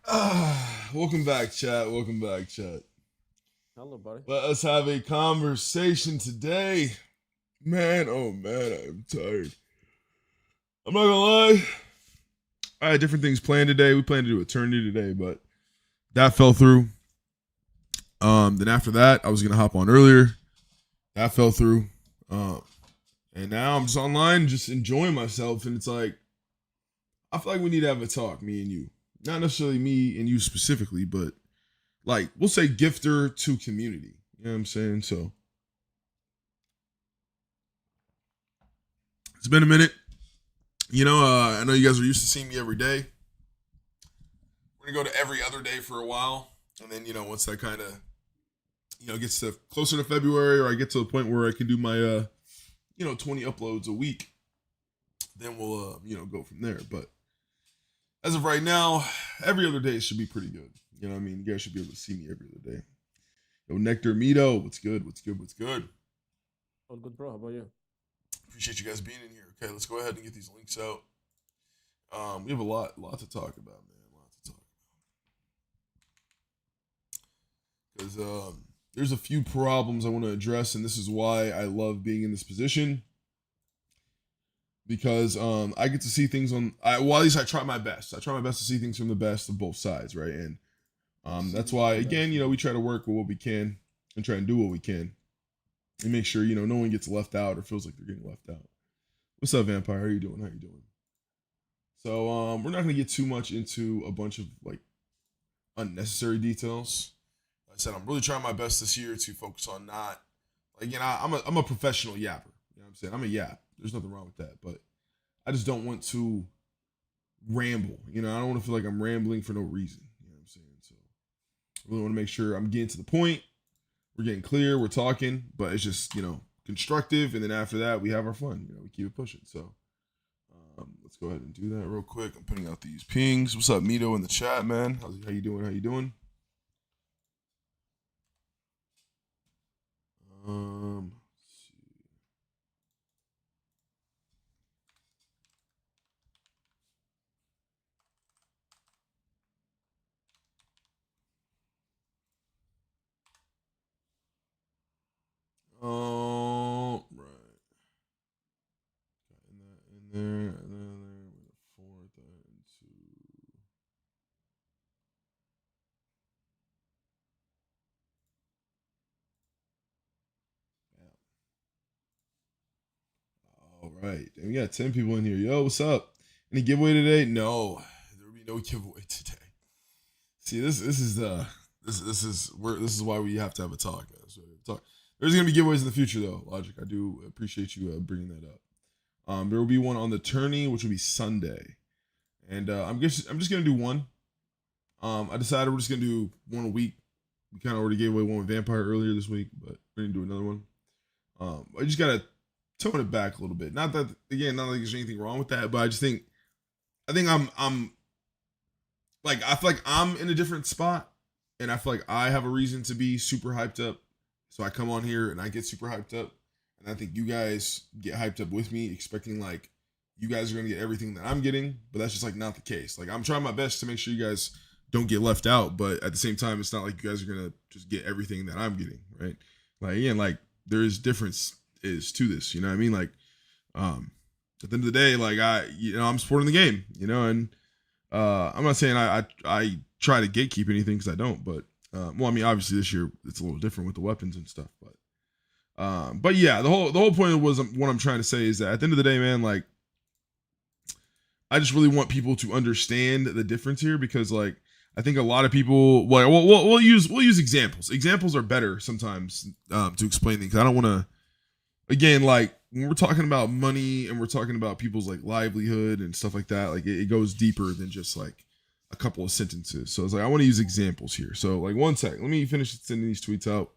Welcome back, chat. Welcome back, chat. Hello, buddy. Let us have a conversation today. Man, oh man, I'm tired. I'm not gonna lie. I had different things planned today. We planned to do eternity today, but that fell through. Then after that, I was gonna hop on earlier. That fell through. And now I'm just online, just enjoying myself. And it's like, I feel like we need to have a talk, me and you. Not necessarily me and you specifically, but like we'll say gifter to community. You know what I'm saying? So it's been a minute. I know you guys are used to seeing me every day. We're gonna go to every other day for a while, and then once that kind of gets to closer to February, or I get to the point where I can do my 20 uploads a week, then we'll go from there. But as of right now, every other day should be pretty good. You know what I mean? You guys should be able to see me every other day. Yo, Nectar Mito, what's good? What's good? What's good? All good, bro. How about you? Appreciate you guys being in here. Okay, let's go ahead and get these links out. We have a lot to talk about, man. A lot to talk about. Because there's a few problems I want to address, and this is why I love being in this position. Because I get to see things at least I try my best. I try my best to see things from the best of both sides, right? And that's why, again, we try to work with what we can and try and do what we can and make sure, no one gets left out or feels like they're getting left out. What's up, Vampire? How you doing? How you doing? So we're not gonna get too much into a bunch of like unnecessary details. Like I said, I'm really trying my best this year to focus on not like I'm a professional yapper. You know what I'm saying? I'm a yap. There's nothing wrong with that, but I just don't want to ramble. I don't want to feel like I'm rambling for no reason. You know what I'm saying? So I really want to make sure I'm getting to the point. We're getting clear. We're talking, but it's just constructive. And then after that, we have our fun. We keep it pushing. So let's go ahead and do that real quick. I'm putting out these pings. What's up, Mito, in the chat, man? How you doing? How you doing? Let's see. Oh, right. Got in there, and then there with a fourth and two. All right. And we got 10 people in here. Yo, what's up? Any giveaway today? No. There will be no giveaway today. See, this is why we have to have a talk. Talk. There's gonna be giveaways in the future though. Logic. I do appreciate you bringing that up. There will be one on the tourney, which will be Sunday, and I'm just gonna do one. I decided we're just gonna do one a week. We kind of already gave away one with Vampire earlier this week, but we're gonna do another one. I just gotta tone it back a little bit. Not that again, not like there's anything wrong with that, but I think I'm like I feel like I'm in a different spot, and I feel like I have a reason to be super hyped up. So I come on here and I get super hyped up, and I think you guys get hyped up with me, expecting like you guys are gonna get everything that I'm getting, but that's just like not the case. Like I'm trying my best to make sure you guys don't get left out, but at the same time, it's not like you guys are gonna just get everything that I'm getting, right? Like again, like there is difference is to this, you know what I mean? Like at the end of the day, like I'm supporting the game, and I'm not saying I try to gatekeep anything because I don't, but well, I mean, obviously this year it's a little different with the weapons and stuff, but yeah, the whole point was what I'm trying to say is that at the end of the day, man, like I just really want people to understand the difference here because like I think a lot of people like we'll use examples. Examples are better sometimes to explain things. I don't want to again like when we're talking about money and we're talking about people's like livelihood and stuff like that, like it goes deeper than just like a couple of sentences. So it's like I want to use examples here. So like one sec, let me finish sending these tweets out.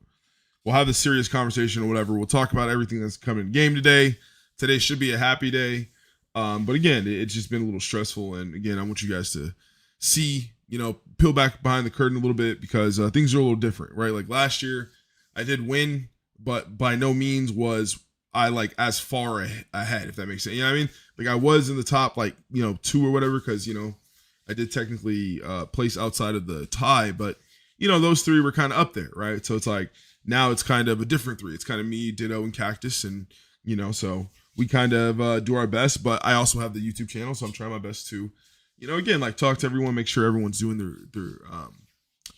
We'll have this serious conversation or whatever. We'll talk about everything that's coming in game today. Today should be a happy day. But again, it's just been a little stressful. And again, I want you guys to see, peel back behind the curtain a little bit because things are a little different, right? Like last year, I did win, but by no means was I like as far ahead, if that makes sense. You know what I mean? Like I was in the top, like, two or whatever, because, I did technically place outside of the tie, but you know, those three were kind of up there, right? So it's like now it's kind of a different three. It's kind of me, Ditto, and Cactus, and you know, so we kind of do our best. But I also have the YouTube channel, so I'm trying my best to, you know, again, like talk to everyone, make sure everyone's doing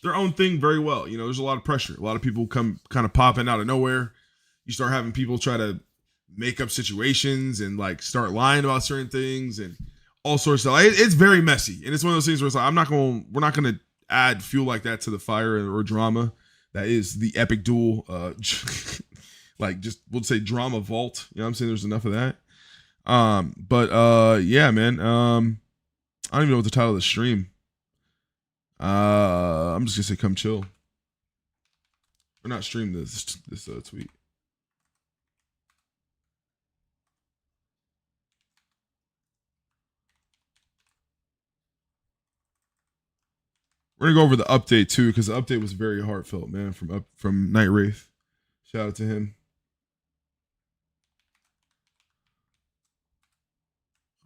their own thing very well. You know, there's a lot of pressure. A lot of people come kind of popping out of nowhere. You start having people try to make up situations and like start lying about certain things and all sorts of stuff. It's very messy, and it's one of those things where it's like we're not going to add fuel like that to the fire or drama that is the epic duel. Like just we'll say drama vault. You know what I'm saying? There's enough of that. Yeah, man. I don't even know what the title of the stream. I'm just gonna say come chill. Or not stream this tweet. We're gonna go over the update too, because the update was very heartfelt, man. From Night Wraith. Shout out to him.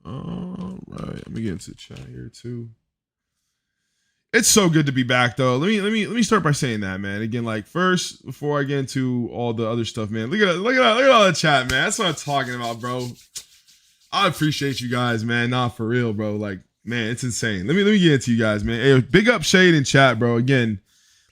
All right, let me get into the chat here too. It's so good to be back, though. Let me start by saying that, man. Again, like first, before I get into all the other stuff, man. Look at all the chat, man. That's what I'm talking about, bro. I appreciate you guys, man. Nah, for real, bro. Like, man, it's insane. Let me get into you guys, man. Hey, big up Shade in chat, bro. Again,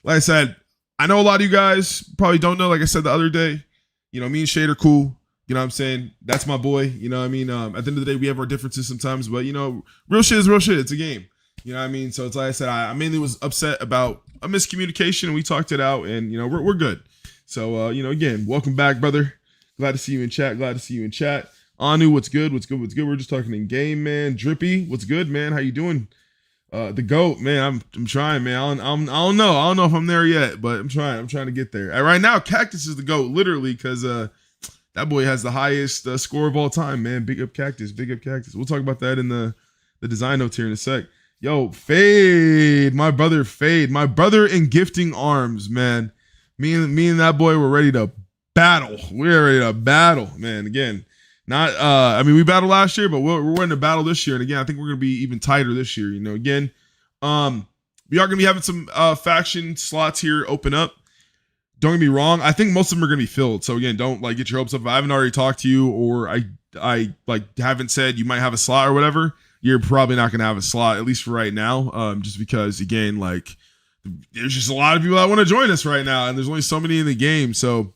like I said, I know a lot of you guys probably don't know. Like I said the other day, you know, me and Shade are cool. You know what I'm saying? That's my boy. You know what I mean? At the end of the day, we have our differences sometimes, but you know, real shit is real shit. It's a game. You know what I mean? So it's like I said, I mainly was upset about a miscommunication, and we talked it out, and you know, we're good. So you know, again, welcome back, brother. Glad to see you in chat. Anu, what's good? We're just talking in game, man. Drippy, what's good, man? How you doing? The GOAT, man. I'm trying, man. I don't know if I'm there yet, but I'm trying to get there. Right now, Cactus is the GOAT, literally, because that boy has the highest score of all time, man. Big up Cactus. We'll talk about that in the design notes here in a sec. Yo, Fade, my brother in Gifting Arms, man. Me and that boy were ready to battle. We're ready to battle, man. Again, not I mean, we battled last year, but we're ready to battle this year. And again, I think we're gonna be even tighter this year. You know, again, we are gonna be having some faction slots here open up. Don't get me wrong, I think most of them are gonna be filled. So again, don't like get your hopes up. If I haven't already talked to you, or I like haven't said you might have a slot or whatever, you're probably not gonna have a slot, at least for right now. Just because again, like there's just a lot of people that want to join us right now, and there's only so many in the game. So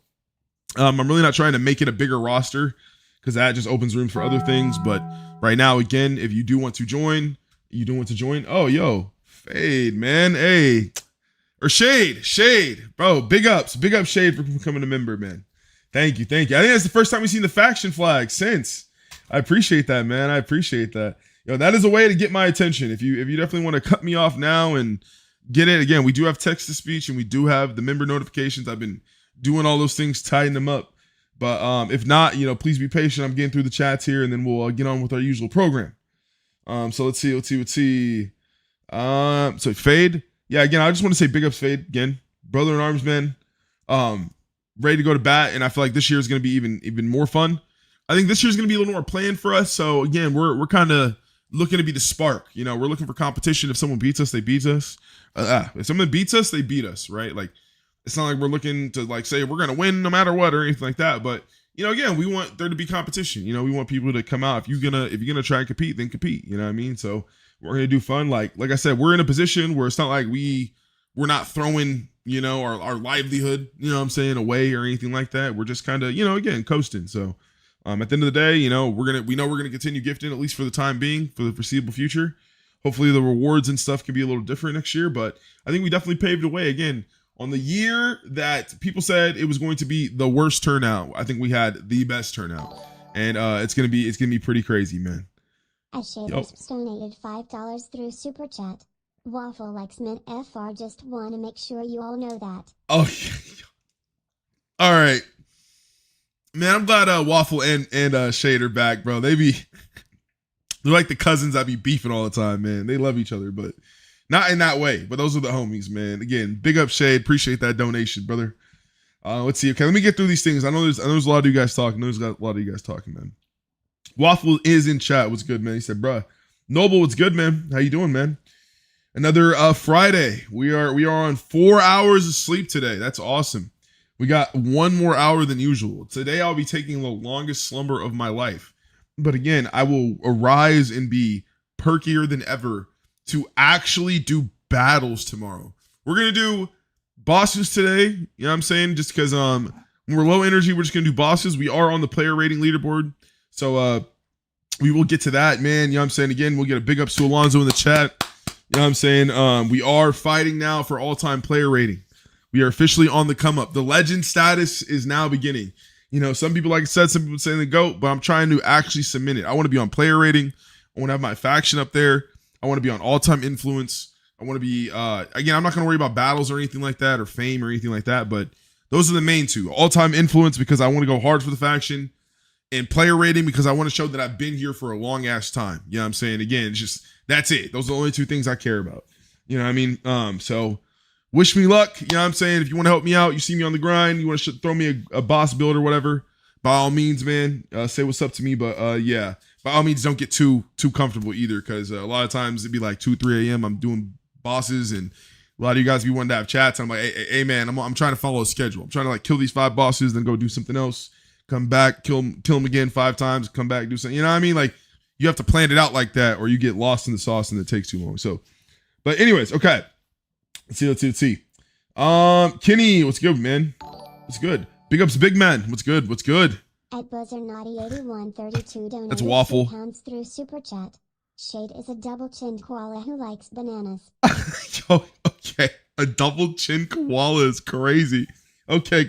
I'm really not trying to make it a bigger roster, because that just opens room for other things. But right now, again, if you do want to join, oh, yo, Fade, man. Hey, or Shade, bro. Big up Shade for becoming a member, man. Thank you. I think that's the first time we've seen the faction flag since. I appreciate that, man. Yo, that is a way to get my attention. If you definitely want to cut me off now and get it, again, we do have text to speech and we do have the member notifications. I've been doing all those things, tidying them up. But if not, you know, please be patient. I'm getting through the chats here, and then we'll get on with our usual program. So let's see. So Fade, yeah. Again, I just want to say big ups, Fade. Again, brother in arms, man. Ready to go to bat, and I feel like this year is going to be even more fun. I think this year is going to be a little more planned for us. So again, we're kind of looking to be the spark. You know, we're looking for competition. If someone beats us, they beat us. If someone beats us, they beat us, right? Like, it's not like we're looking to like say we're gonna win no matter what or anything like that. But you know, again, we want there to be competition. You know, we want people to come out. If you're gonna try and compete, then compete. You know what I mean? So we're gonna do fun. Like I said, we're in a position where it's not like we're not throwing, you know, our livelihood, you know what I'm saying, away or anything like that. We're just kind of, you know, again, coasting. So at the end of the day, you know, we know we're gonna continue gifting, at least for the time being, for the foreseeable future. Hopefully the rewards and stuff can be a little different next year, but I think we definitely paved the way again. On the year that people said it was going to be the worst turnout, I think we had the best turnout, and it's gonna be pretty crazy, man. Shaders donated $5 through Super Chat. Waffle likes Mint FR. Just want to make sure you all know that. Oh, all right, man. I'm glad Waffle and Shade are back, bro. They're like the cousins I be beefing all the time, man. They love each other, but not in that way, but those are the homies, man. Again, big up Shade. Appreciate that donation, brother. Let's see. Okay, let me get through these things. I know there's a lot of you guys talking. Man. Waffle is in chat. What's good, man? He said, bruh. Noble, what's good, man? How you doing, man? Another Friday. We are on 4 hours of sleep today. That's awesome. We got 1 more hour than usual. Today I'll be taking the longest slumber of my life. But again, I will arise and be perkier than ever to actually do battles tomorrow. We're gonna do bosses today. You know what I'm saying? Just because when we're low energy, we're just gonna do bosses. We are on the player rating leaderboard. So we will get to that, man. You know what I'm saying? Again, we'll get a big ups to Alonzo in the chat. You know what I'm saying? We are fighting now for all-time player rating. We are officially on the come up. The legend status is now beginning. You know, some people, like I said, some people saying the GOAT, but I'm trying to actually submit it. I want to be on player rating. I want to have my faction up there. I want to be on all-time influence. I want to be, again, I'm not going to worry about battles or anything like that or fame or anything like that, but those are the main two. All-time influence because I want to go hard for the faction, and player rating because I want to show that I've been here for a long-ass time. You know what I'm saying? Again, it's just, that's it. Those are the only two things I care about. You know what I mean? So wish me luck. You know what I'm saying? If you want to help me out, you see me on the grind, you want to throw me a boss build or whatever, by all means, man, say what's up to me. But yeah, by all means, don't get too comfortable either, because a lot of times it'd be like 2, 3 a.m. I'm doing bosses, and a lot of you guys be wanting to have chats. I'm like, hey man, I'm trying to follow a schedule. I'm trying to like kill these 5 bosses, then go do something else, come back, kill them again 5 times, come back, do something. You know what I mean? Like, you have to plan it out like that, or you get lost in the sauce and it takes too long. So, but anyways, okay. Let's see. Kenny, what's good, man? What's good? Big ups, big man. What's good? At Buzzer Naughty 8132 donated That's Waffle. £2 through Super Chat. Shade is a double-chinned koala who likes bananas. Yo, okay. A double chin koala is crazy. Okay,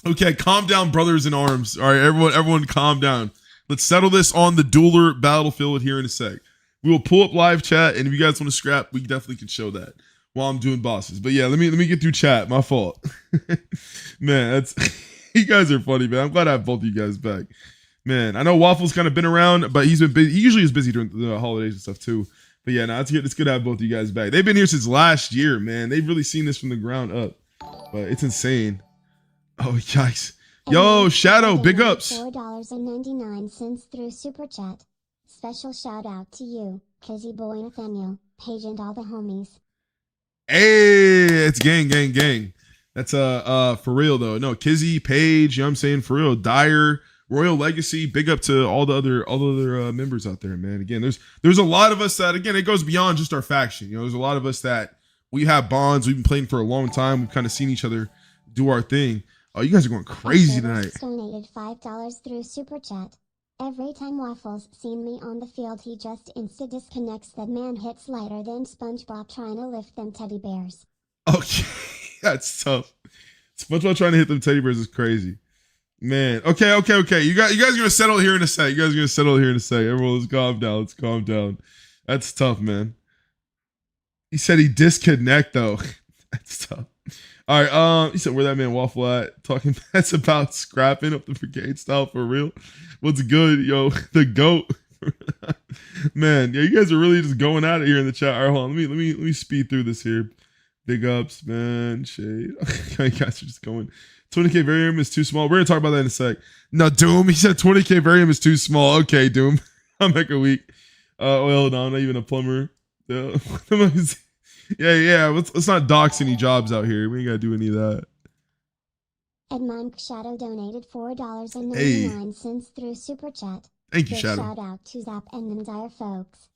okay, calm down, brothers in arms. All right, everyone calm down. Let's settle this on the dueler battlefield here in a sec. We will pull up live chat, and if you guys want to scrap, we definitely can show that while I'm doing bosses. But yeah, let me get through chat. My fault. Man, that's you guys are funny, man. I'm glad I have both of you guys back. Man, I know Waffle's kind of been around, but he's been busy. He usually is busy during the holidays and stuff too. But yeah, no, it's good to have both of you guys back. They've been here since last year, man. They've really seen this from the ground up. But it's insane. Oh, yikes. Yo, Shadow, big ups. $4.99 through Super Chat. Special shout out to you, Kizzy Boy Nathaniel, Paige, and all the homies. Hey, it's gang. That's for real though. No, Kizzy, Paige, you know what I'm saying? For real. Dyer, Royal Legacy, big up to all the other members out there, man. Again, there's a lot of us that, again, it goes beyond just our faction. You know, there's a lot of us that we have bonds. We've been playing for a long time. We've kind of seen each other do our thing. Oh, you guys are going crazy tonight. Donated $5 through Super Chat. Every time Waffle's seen me on the field, he just insta-disconnects. That man hits lighter than SpongeBob trying to lift them teddy bears. Okay, that's tough. SpongeBob trying to hit them teddy bears is crazy. Man, okay. You guys are gonna settle here in a sec. Everyone, let's calm down. That's tough, man. He said he disconnect though. That's tough. All right, he said where that man Waffle at? Talking that's about scrapping up the brigade style for real. What's good, yo? The GOAT. Man, yeah, you guys are really just going at it here in the chat. All right, hold on. Let me speed through this here. Big ups, man. Shade. Okay, you guys are just going. 20k varium is too small. We're gonna talk about that in a sec. No, Doom. He said 20k varium is too small. Okay, Doom. I'm back a week. Well, no, I'm not even a plumber. Yeah. Let's not dox any jobs out here. We ain't gotta do any of that. Edmond Shadow donated $4.99 through Super Chat. Thank you, Big Shadow. Shout out to Zap and them Dire folks.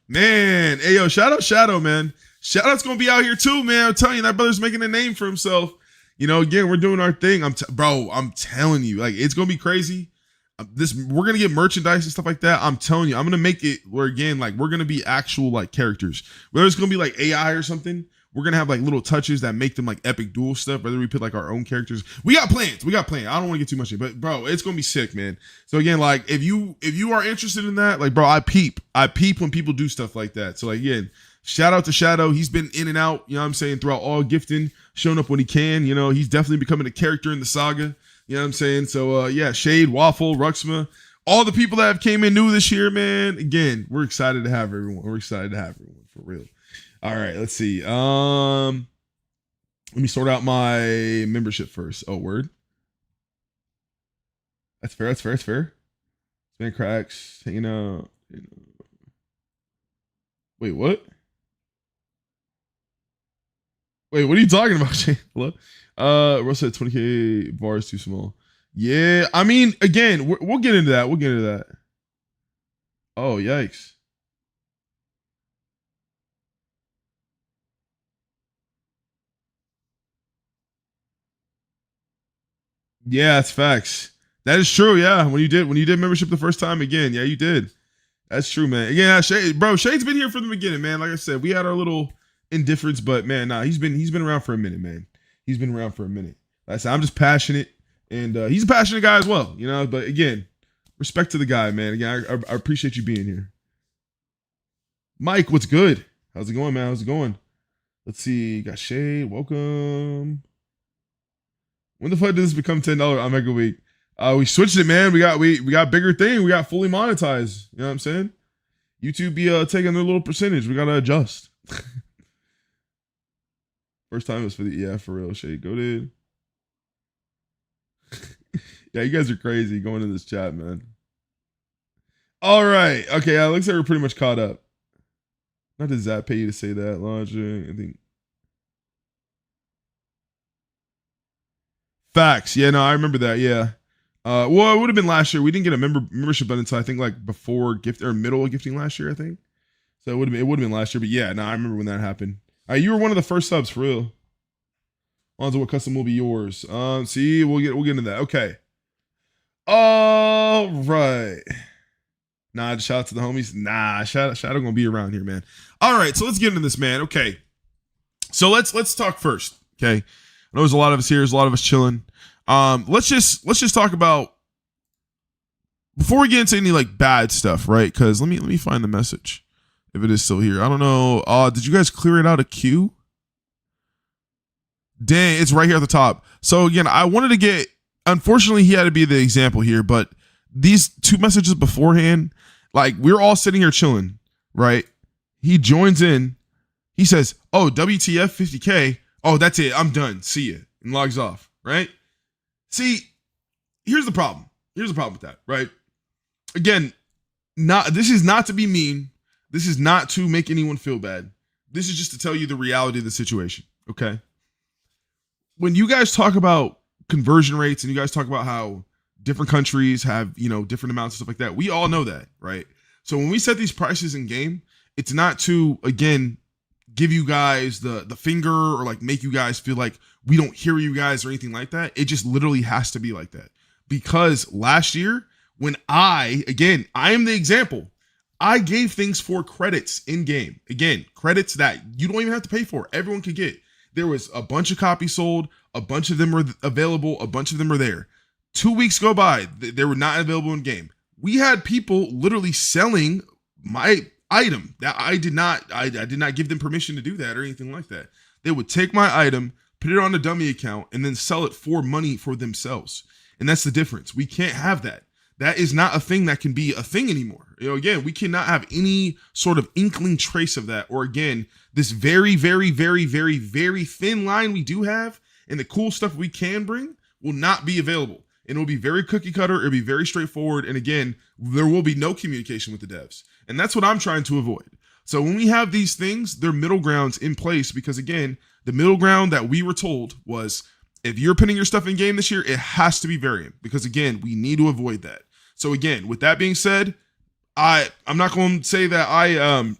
Man, hey yo, shout out Shadow, man. Shout out's gonna be out here too, man. I'm telling you, that brother's making a name for himself. You know, again, we're doing our thing. I'm telling you, like, it's gonna be crazy. We're gonna get merchandise and stuff like that. I'm telling you, I'm gonna make it where, again, like, we're gonna be actual like characters. Whether it's gonna be like AI or something, we're gonna have like little touches that make them like epic duel stuff. Whether we put like our own characters, we got plans. I don't want to get too much in, but bro, it's gonna be sick, man. So again, like, if you are interested in that, like, bro, I peep when people do stuff like that. So like, again, shout out to Shadow. He's been in and out, you know what I'm saying, throughout all gifting, showing up when he can. You know, he's definitely becoming a character in the saga. You know what I'm saying? So yeah, Shade, Waffle, Ruxma, all the people that have came in new this year, man. Again, we're excited to have everyone. For real. All right, let's see. Let me sort out my membership first. Oh, word. That's fair. Man, cracks, hanging out. Wait, what? Wait, what are you talking about, Shane? Hello? Russ said 20K bar is too small. Yeah, I mean, again, we'll get into that. We'll get into that. Oh, yikes. Yeah, that's facts. That is true. Yeah, when you did membership the first time, again, yeah, you did. That's true, man. Yeah, Shade, bro, Shade's been here from the beginning, man. Like I said, we had our little indifference, but man, nah, he's been around for a minute, man. He's been around for a minute. Like I said, I'm just passionate, and he's a passionate guy as well, you know. But again, respect to the guy, man. Again, I appreciate you being here. Mike, what's good? How's it going, man? How's it going? Let's see. Got Shade. Welcome. When the fuck did this become $10 on Mega Week? We switched it, man. We got bigger thing. We got fully monetized. You know what I'm saying? YouTube be taking their little percentage. We gotta adjust. First time was for real. Shade, go did. Yeah, you guys are crazy going in this chat, man. All right. Okay, it looks like we're pretty much caught up. Not does that pay you to say that, Logic? I think. Facts. Yeah, no, I remember that. Yeah. Well, it would have been last year. We didn't get a membership done until I think like before gift or middle of gifting last year, I think. So it would have been last year. But yeah, no, I remember when that happened. You were one of the first subs for real. Lonzo, what custom will be yours? See, we'll get into that. Okay. All right. Nah, shout out to the homies. Nah, Shadow gonna be around here, man. All right, so let's get into this, man. Okay. So let's talk first. Okay. I know there's a lot of us here, there's a lot of us chilling. Let's just talk about before we get into any like bad stuff, right? Because let me find the message if it is still here. I don't know. Did you guys clear it out of queue? Dang, it's right here at the top. So again, I wanted to get. Unfortunately, he had to be the example here, but these two messages beforehand, like we're all sitting here chilling, right? He joins in. He says, "Oh, WTF 50K. Oh, that's it. I'm done. See ya," and logs off, right? See, here's the problem. Here's the problem with that, right? Again, this is not to be mean. This is not to make anyone feel bad. This is just to tell you the reality of the situation, okay? When you guys talk about conversion rates and you guys talk about how different countries have, different amounts of stuff like that, we all know that, right? So when we set these prices in game, it's not to, again, give you guys the finger or like make you guys feel like we don't hear you guys or anything like that. It just literally has to be like that. Because last year, when I am the example, I gave things for credits in game. Again, credits that you don't even have to pay for. Everyone could get. There was a bunch of copies sold. A bunch of them were available. A bunch of them were there. 2 weeks go by. They were not available in game. We had people literally selling my item that I did not give them permission to do that or anything like that. They would take my item, put it on a dummy account, and then sell it for money for themselves. And that's the difference. We can't have that. That is not a thing that can be a thing anymore. Again, we cannot have any sort of inkling trace of that. Or again, this very, very, very, very, very thin line we do have and the cool stuff we can bring will not be available. And it will be very cookie cutter. It'll be very straightforward. And again, there will be no communication with the devs. And that's what I'm trying to avoid. So when we have these things, they're middle grounds in place because again, the middle ground that we were told was if you're putting your stuff in game this year, it has to be variant because again, we need to avoid that. So again, with that being said, I'm not going to say that I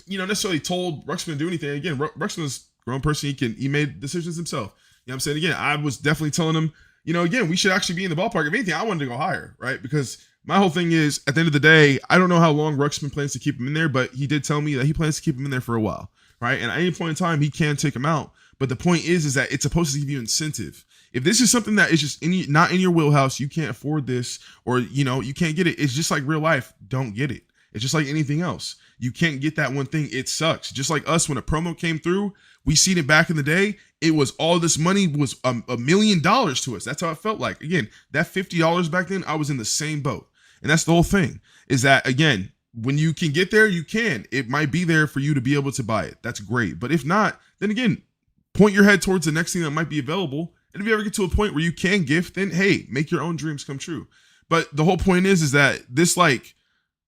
necessarily told Ruxpin to do anything. Again, Ruxpin's a grown person. He made decisions himself. You know what I'm saying? Again, I was definitely telling him, again, we should actually be in the ballpark. If anything, I wanted to go higher, right? Because my whole thing is, at the end of the day, I don't know how long Ruxpin plans to keep him in there, but he did tell me that he plans to keep him in there for a while, right? And at any point in time, he can take him out. But the point is that it's supposed to give you incentive. If this is something that is just not in your wheelhouse, you can't afford this, or you can't get it. It's just like real life. Don't get it. It's just like anything else. You can't get that one thing. It sucks. Just like us, when a promo came through, we seen it back in the day. It was all this money was $1 million to us. That's how it felt like. Again, that $50 back then, I was in the same boat. And that's the whole thing. Is that again, when you can get there, you can. It might be there for you to be able to buy it. That's great. But if not, then again, point your head towards the next thing that might be available. And if you ever get to a point where you can gift, then hey, make your own dreams come true. But the whole point is that this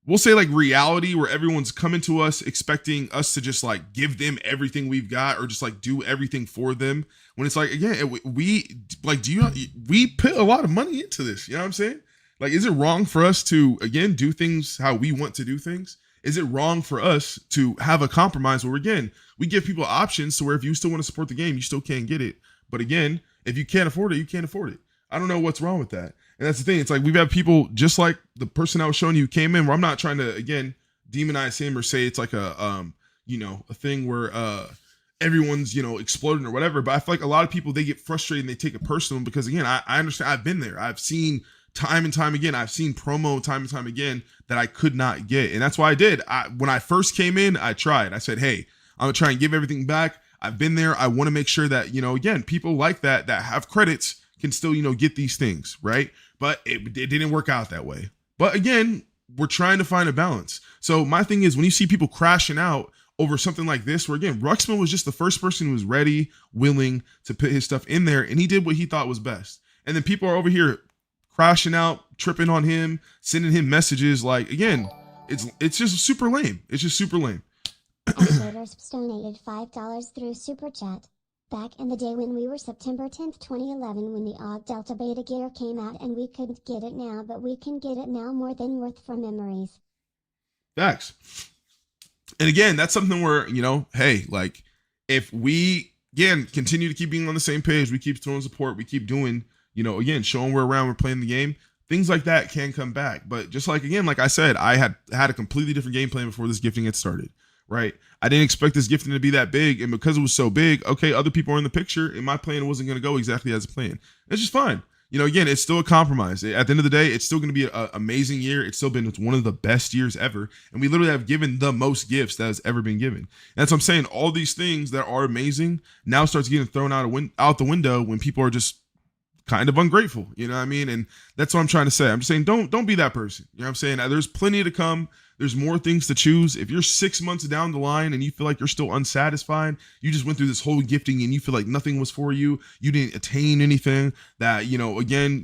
we'll say like reality where everyone's coming to us expecting us to just like give them everything we've got or just like do everything for them. When it's like, again, we like, we put a lot of money into this. You know what I'm saying? Like, is it wrong for us to, again, do things how we want to do things? Is it wrong for us to have a compromise where, again, we give people options to where if you still want to support the game, you still can't get it. But again, if you can't afford it, you can't afford it. I don't know what's wrong with that. And that's the thing. It's like we've had people just like the person I was showing you came in where I'm not trying to, again, demonize him or say it's like a, a thing where everyone's, exploding or whatever. But I feel like a lot of people, they get frustrated and they take it personal because, again, I understand. I've been there. I've seen time and time again. I've seen promo time and time again that I could not get. And that's why I did. When I first came in, I tried. I said, hey, I'm going to try and give everything back. I've been there. I want to make sure that, again, people like that have credits can still, get these things, right? But it didn't work out that way. But again, we're trying to find a balance. So my thing is when you see people crashing out over something like this, where again, Ruxpin was just the first person who was ready, willing to put his stuff in there, and he did what he thought was best. And then people are over here crashing out, tripping on him, sending him messages. Like, again, it's just super lame. It's just super lame. Voters donated $5 through Super Chat. Back in the day when we were September 10th, 2011, when the Og Delta Beta gear came out and we couldn't get it now, but we can get it now, more than worth for memories. Facts. And again, that's something where, hey, like if we, again, continue to keep being on the same page, we keep throwing support, we keep doing, again, showing we're around, we're playing the game, things like that can come back. But just like, again, like I said, I had a completely different game plan before this gifting had started, right? I didn't expect this gifting to be that big. And because it was so big, okay, other people are in the picture and my plan wasn't going to go exactly as planned. It's just fine. Again, it's still a compromise. At the end of the day, it's still going to be an amazing year. It's still been one of the best years ever. And we literally have given the most gifts that has ever been given. And that's what I'm saying. All these things that are amazing now starts getting thrown out the window when people are just kind of ungrateful. You know what I mean? And that's what I'm trying to say. I'm just saying, don't be that person. You know what I'm saying? There's plenty to come. There's more things to choose. If you're 6 months down the line and you feel like you're still unsatisfied, you just went through this whole gifting and you feel like nothing was for you, you didn't attain anything that, again,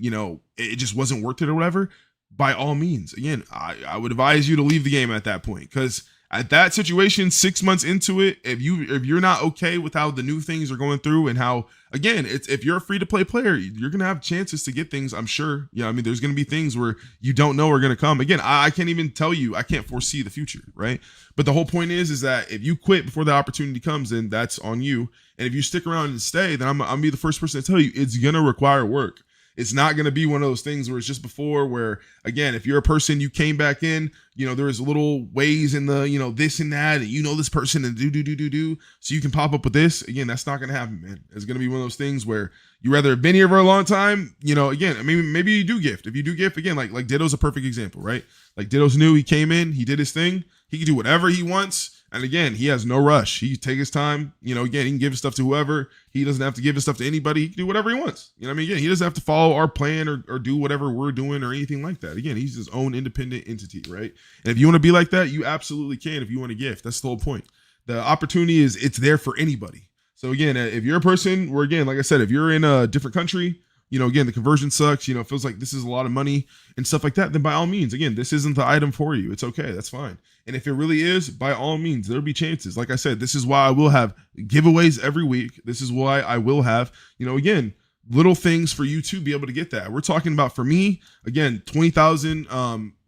it just wasn't worth it or whatever, by all means, again, I would advise you to leave the game at that point. Because at that situation, 6 months into it, if you're not okay with how the new things are going through and how, again, if you're a free to play player, you're going to have chances to get things, I'm sure. There's going to be things where you don't know are going to come. Again, I can't even tell you, I can't foresee the future, right? But the whole point is that if you quit before the opportunity comes, then that's on you. And if you stick around and stay, then I'm going to be the first person to tell you it's going to require work. It's not going to be one of those things where it's just before where, again, if you're a person, you came back in, there's little ways in the, this and that, and this person and do. So you can pop up with this. Again, that's not going to happen, man. It's going to be one of those things where you rather have been here for a long time, again, I mean, maybe you do gift. If you do gift, again, like Ditto's a perfect example, right? Like Ditto's new, he came in, he did his thing. He can do whatever he wants. And again, he has no rush. He take his time. Again, he can give his stuff to whoever. He doesn't have to give his stuff to anybody. He can do whatever he wants. Again, he doesn't have to follow our plan or do whatever we're doing or anything like that. Again, he's his own independent entity, right? And if you want to be like that, you absolutely can if you want to gift. That's the whole point. The opportunity it's there for anybody. So again, if you're a person where, again, like I said, if you're in a different country, again, the conversion sucks, it feels like this is a lot of money and stuff like that, then by all means, again, this isn't the item for you. It's okay. That's fine. And if it really is, by all means, there'll be chances. Like I said, this is why I will have giveaways every week. This is why I will have, again, little things for you to be able to get that. We're talking about, for me, again, 20,000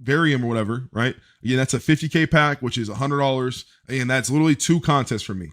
Varium or whatever, right? Again, that's a 50K pack, which is $100. And that's literally 2 contests for me.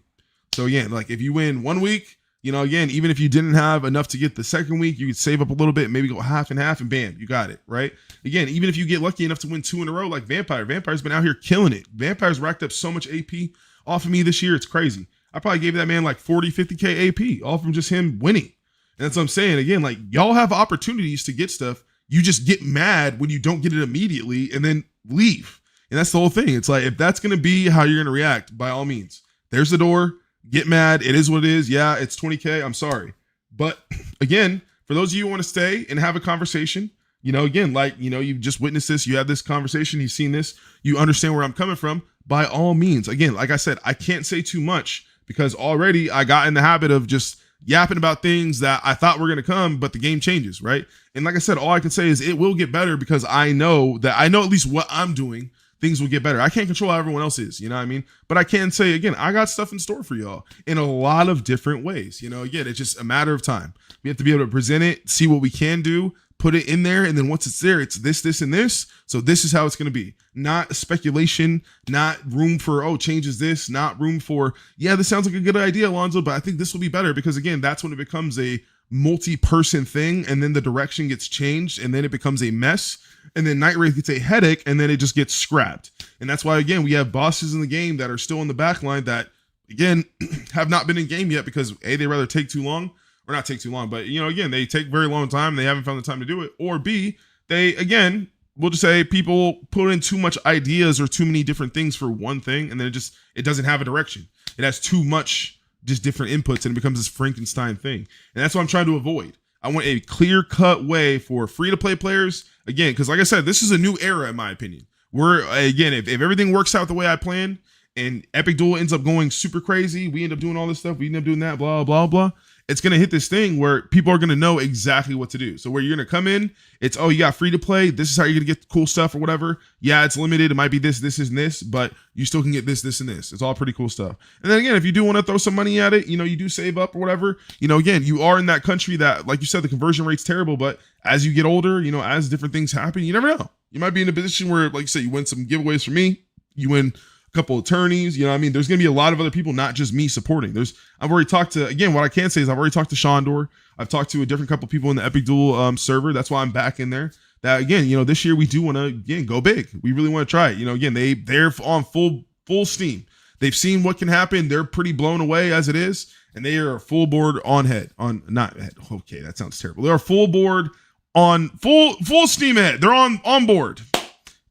So again, like if you win 1 week, again, even if you didn't have enough to get the second week, you could save up a little bit, maybe go half and half, and bam, you got it, right? Again, even if you get lucky enough to win 2 in a row, like Vampire's been out here killing it. Vampire's racked up so much AP off of me this year, it's crazy. I probably gave that man like 40, 50K AP, all from just him winning. And that's what I'm saying. Again, like y'all have opportunities to get stuff. You just get mad when you don't get it immediately and then leave. And that's the whole thing. It's like, if that's going to be how you're going to react, by all means, there's the door. Get mad. It is what it is. Yeah, it's 20K. I'm sorry. But again, for those of you who want to stay and have a conversation, again, like, you've just witnessed this. You have this conversation. You've seen this. You understand where I'm coming from. By all means, again, like I said, I can't say too much because already I got in the habit of just yapping about things that I thought were going to come, but the game changes, right? And like I said, all I can say is it will get better because I know at least what I'm doing things will get better. I can't control how everyone else is, you know what I mean? But I can say, again, I got stuff in store for y'all in a lot of different ways. You know, again, it's just a matter of time. We have to be able to present it, see what we can do, put it in there, and then once it's there, it's this, and this. So this is how it's going to be. Not speculation, not room for, oh, changes this, not room for, yeah, this sounds like a good idea, Alonzo, but I think this will be better, because again, that's when it becomes a multi-person thing, and then the direction gets changed, and then it becomes a mess, and then Night Wraith gets a headache, and then it just gets scrapped. And that's why, again, we have bosses in the game that are still in the back line that, again, have not been in game yet because A, they rather take too long, or not take too long, but, you know, again, they take very long time, they haven't found the time to do it, or B, they, again, we'll just say people put in too much ideas or too many different things for one thing, and then it doesn't have a direction. It has too much just different inputs, and it becomes this Frankenstein thing. And that's what I'm trying to avoid. I want a clear-cut way for free-to-play players, again, because like I said, this is a new era in my opinion. We're, again, if everything works out the way I planned, and Epic Duel ends up going super crazy, we end up doing all this stuff, we end up doing that, blah, blah, blah, it's going to hit this thing where people are going to know exactly what to do. So where you're going to come in, it's, oh, you got free to play, this is how you're going to get cool stuff or whatever. Yeah, it's limited, it might be this, and this, but you still can get this, and this. It's all pretty cool stuff. And then again, if you do want to throw some money at it, you know, you do save up or whatever, you know, again, you are in that country that, like you said, the conversion rate's terrible, but as you get older, you know, as different things happen, you never know. You might be in a position where, like you said, you win some giveaways from me, you win couple attorneys, you know what I mean? There's going to be a lot of other people, not just me supporting. I've already talked to, again, what I can say is I've already talked to Shondor. I've talked to a different couple people in the Epic Duel server. That's why I'm back in there. That, again, you know, this year we do want to, again, go big. We really want to try it. You know, again, they're on full steam. They've seen what can happen. They're pretty blown away as it is. And they are full board not head. Okay, that sounds terrible. They are full board on full steam ahead. They're on board.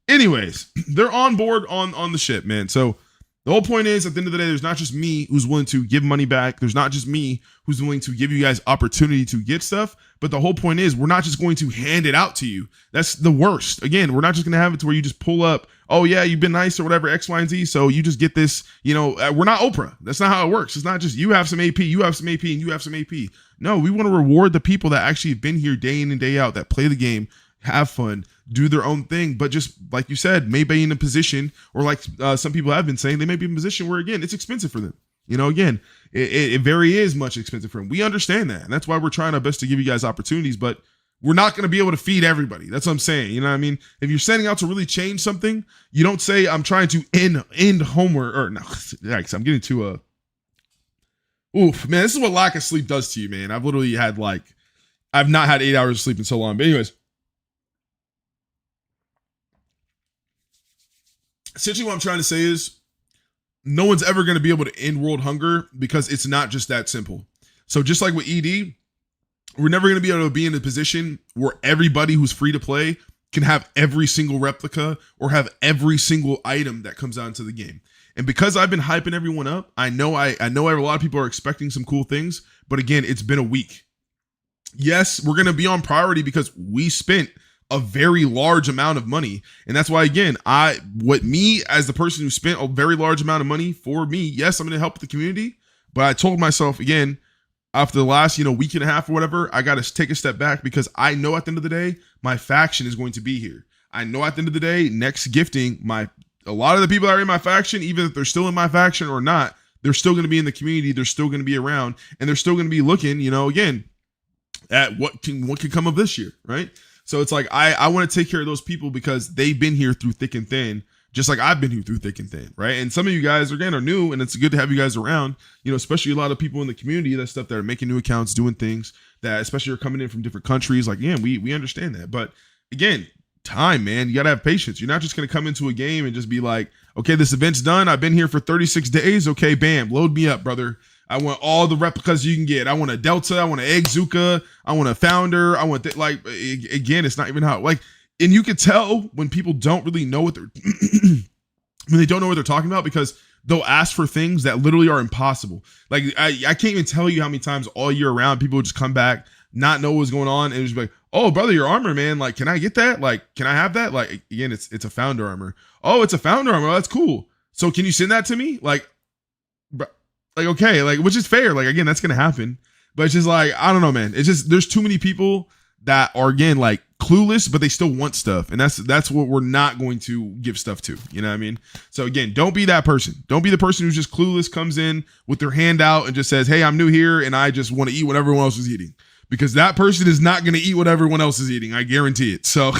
Anyways, they're on board on the ship, man. So the whole point is, at the end of the day, there's not just me who's willing to give money back. There's not just me who's willing to give you guys opportunity to get stuff. But the whole point is, we're not just going to hand it out to you. That's the worst. Again, we're not just going to have it to where you just pull up, oh, yeah, you've been nice or whatever, X, Y, and Z. So you just get this, you know, we're not Oprah. That's not how it works. It's not just you have some AP, you have some AP, and you have some AP. No, we want to reward the people that actually have been here day in and day out, that play the game, have fun, do their own thing, but just like you said, maybe in a position, or like some people have been saying, they may be in a position where, again, it's expensive for them. You know, again, it very is much expensive for them. We understand that, and that's why we're trying our best to give you guys opportunities, but we're not going to be able to feed everybody. That's what I'm saying. You know what I mean? If you're setting out to really change something, you don't say, I'm trying to end homework, or no, yikes, I'm getting to oof, man, this is what lack of sleep does to you, man. I've literally had I've not had 8 hours of sleep in so long, but anyways, essentially what I'm trying to say is no one's ever going to be able to end world hunger, because it's not just that simple. So just like with ED, we're never going to be able to be in a position where everybody who's free to play can have every single replica or have every single item that comes out into the game. And because I've been hyping everyone up, I know a lot of people are expecting some cool things, but again, it's been a week. Yes, we're going to be on priority because we spent a very large amount of money. And that's why, again, me as the person who spent a very large amount of money, for me, yes, I'm going to help the community, but I told myself, again, after the last, week and a half or whatever, I got to take a step back, because I know at the end of the day, my faction is going to be here. I know at the end of the day, next gifting, a lot of the people that are in my faction, even if they're still in my faction or not, they're still going to be in the community. They're still going to be around, and they're still going to be looking, again, at what can come of this year, right? So it's like, I want to take care of those people because they've been here through thick and thin, just like I've been here through thick and thin, right? And some of you guys, again, are new, and it's good to have you guys around, especially a lot of people in the community, that stuff, that are making new accounts, doing things that, especially, are coming in from different countries. Like, yeah, we understand that. But again, time, man, you got to have patience. You're not just going to come into a game and just be like, okay, this event's done. I've been here for 36 days. Okay, bam, load me up, brother. I want all the replicas you can get. I want a Delta. I want an Egg Zuka. I want a Founder. I want again, it's not even how, and you can tell when people don't really know what they're, when they don't know what they're talking about, because they'll ask for things that literally are impossible. Like, I can't even tell you how many times all year round people would just come back, not know what's going on, and just be like, oh, brother, your armor, man. Like, can I get that? Like, can I have that? Like, again, it's a Founder armor. Oh, it's a Founder armor. Oh, that's cool. So can you send that to me? Okay, which is fair. Again, that's going to happen. But it's just I don't know, man. It's just, there's too many people that are again like clueless, but they still want stuff, and that's what we're not going to give stuff to. You know what I mean? So again, don't be that person. Don't be the person who's just clueless, comes in with their hand out and just says, "Hey, I'm new here, and I just want to eat what everyone else is eating," because that person is not going to eat what everyone else is eating. I guarantee it. So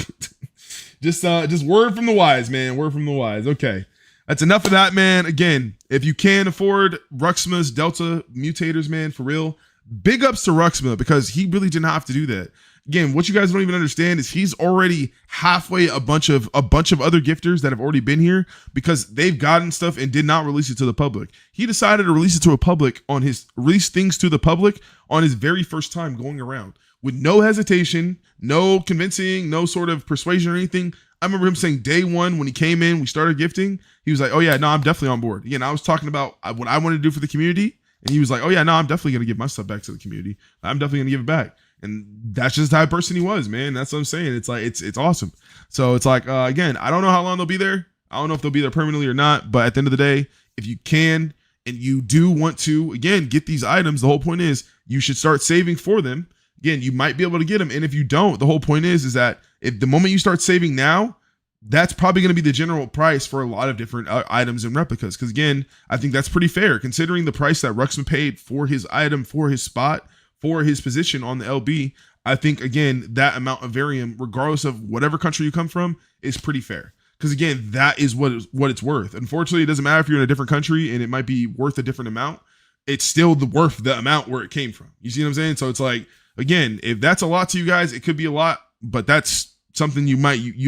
just word from the wise, man. Word from the wise. Okay. That's enough of that, man. Again, if you can afford Ruxma's Delta mutators, man, for real, big ups to Ruxma, because he really didn't have to do that. Again, what you guys don't even understand is he's already halfway a bunch of other gifters that have already been here because they've gotten stuff and did not release it to the public. He decided to release it to a public on his release things to the public on his very first time going around with no hesitation, no convincing, no sort of persuasion or anything. I remember him saying day one when he came in, we started gifting, he was like, "Oh yeah, no, I'm definitely on board." Again, I was talking about what I wanted to do for the community, and he was like, "Oh yeah, no, I'm definitely going to give my stuff back to the community. I'm definitely going to give it back." And that's just the type of person he was, man. That's what I'm saying. It's like, it's awesome. So it's like, again, I don't know how long they'll be there. I don't know if they'll be there permanently or not, but at the end of the day, if you can, and you do want to, again, get these items, the whole point is you should start saving for them. Again, you might be able to get them. And if you don't, the whole point is that if the moment you start saving now, that's probably going to be the general price for a lot of different items and replicas. Because again, I think that's pretty fair considering the price that Ruxman paid for his item, for his spot, for his position on the LB. I think, again, that amount of varium, regardless of whatever country you come from, is pretty fair. Because again, that is what it's worth. Unfortunately, it doesn't matter if you're in a different country and it might be worth a different amount. It's still worth the amount where it came from. You see what I'm saying? So it's like, again, if that's a lot to you guys, it could be a lot, but that's something you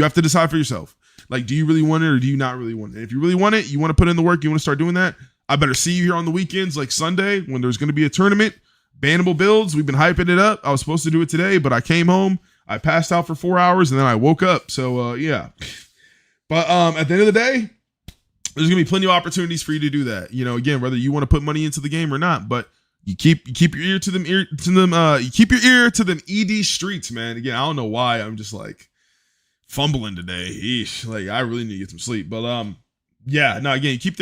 have to decide for yourself. Like, do you really want it or do you not really want it? And if you really want it, you want to put in the work, you want to start doing that, I better see you here on the weekends, like Sunday, when there's going to be a tournament. Bannable builds, we've been hyping it up. I was supposed to do it today, but I came home, I passed out for 4 hours, and then I woke up. So yeah. But at the end of the day, there's gonna be plenty of opportunities for you to do that. You know, again, whether you want to put money into the game or not, but you keep your ear to them, you keep your ear to them ED streets, man. Again, I don't know why I'm just like fumbling today. Eesh, like I really need to get some sleep. But yeah, no, again, keep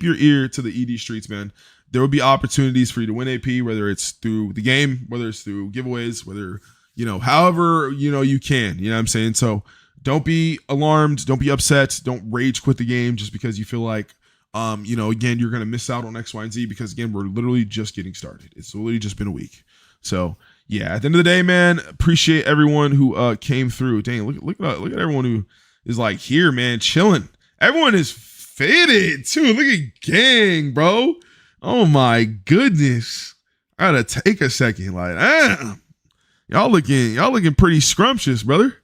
your ear to the ED streets, man. There will be opportunities for you to win AP, whether it's through the game, whether it's through giveaways, whether, you know, however, you know, you can, you know what I'm saying? So don't be alarmed. Don't be upset. Don't rage quit the game just because you feel like, you know, again, you're going to miss out on X, Y, and Z, because again, we're literally just getting started. It's literally just been a week. So yeah, at the end of the day, man, appreciate everyone who came through. Dang, look at everyone who is like here, man, chilling. Everyone is fitted too. Look at gang, bro. Oh my goodness. I gotta take a second. Like, y'all looking pretty scrumptious, brother.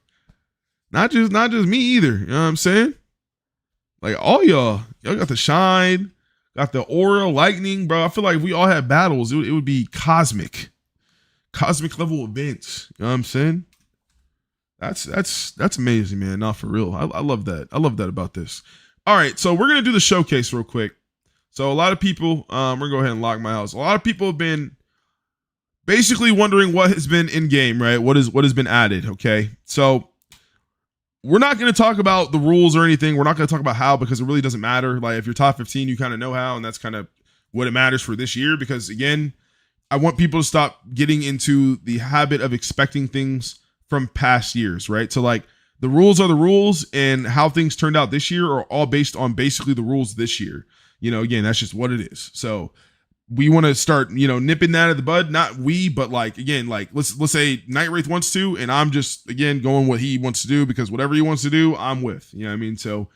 Not just me either. You know what I'm saying? Like all y'all got the shine, got the aura, lightning, bro. I feel like if we all had battles, it would be cosmic level events. You know what I'm saying? That's amazing, man. Not for real. I love that. I love that about this. All right, so we're gonna do the showcase real quick. So a lot of people, we're gonna go ahead and lock my house. A lot of people have been basically wondering what has been in game, right? What has been added. Okay, so we're not going to talk about the rules or anything. We're not going to talk about how, because it really doesn't matter. Like if you're top 15, you kind of know how, and that's kind of what it matters for this year. Because again, I want people to stop getting into the habit of expecting things from past years, right? So like the rules are the rules, and how things turned out this year are all based on basically the rules this year. You know, again, that's just what it is. So we want to start, you know, nipping that at the bud. Not we, but like, again, like let's say Night Wraith wants to, and I'm just, again, going what he wants to do, because whatever he wants to do, I'm with, you know what I mean? So,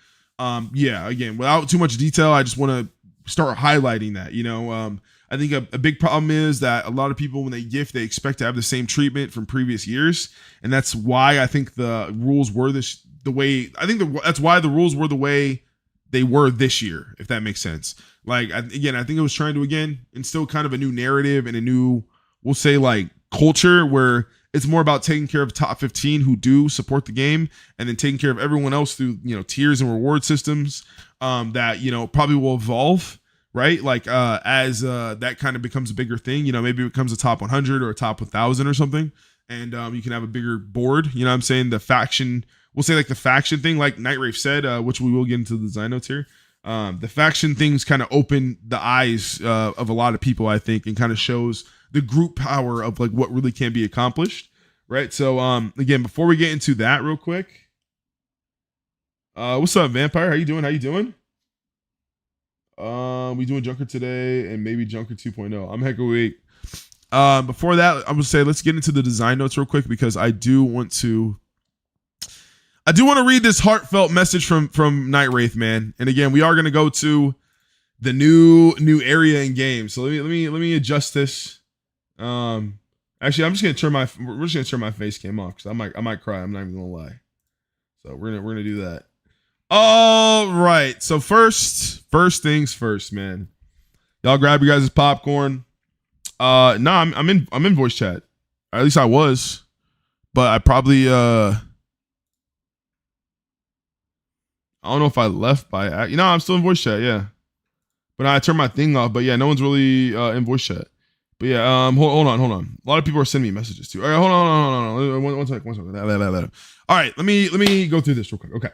yeah, again, without too much detail, I just want to start highlighting that, you know. I think a big problem is that a lot of people, when they gift, they expect to have the same treatment from previous years. And that's why I think the rules were that's why the rules were the way they were this year, if that makes sense. Like, again, I think it was trying to, again, instill kind of a new narrative and a new, we'll say, like, culture where it's more about taking care of top 15 who do support the game, and then taking care of everyone else through, you know, tiers and reward systems that, you know, probably will evolve, right? Like, as that kind of becomes a bigger thing, you know, maybe it becomes a top 100 or a top 1,000 or something, and you can have a bigger board, you know what I'm saying? The faction, we'll say like the faction thing, like Night Wraith said, which we will get into the design notes here. The faction things kind of open the eyes of a lot of people, I think, and kind of shows the group power of like what really can be accomplished, right? So again, before we get into that real quick, what's up, Vampire? How you doing? We doing Junker today and maybe Junker 2.0. I'm heck of weak. Before that, I'm gonna say let's get into the design notes real quick because I do want to read this heartfelt message from Night Wraith, man. And again, we are gonna go to the new area in game. So let me adjust this. Actually, we're just gonna turn my face cam off because I might cry. I'm not even gonna lie. So we're gonna do that. All right. So first things first, man. Y'all grab your guys' popcorn. I'm in voice chat. Or at least I was, but I probably I don't know if I left by I'm still in voice chat, yeah. But I turned my thing off. But yeah, no one's really in voice chat. But yeah, hold on. A lot of people are sending me messages too. All right, hold on. One second. All right, let me go through this real quick. Okay.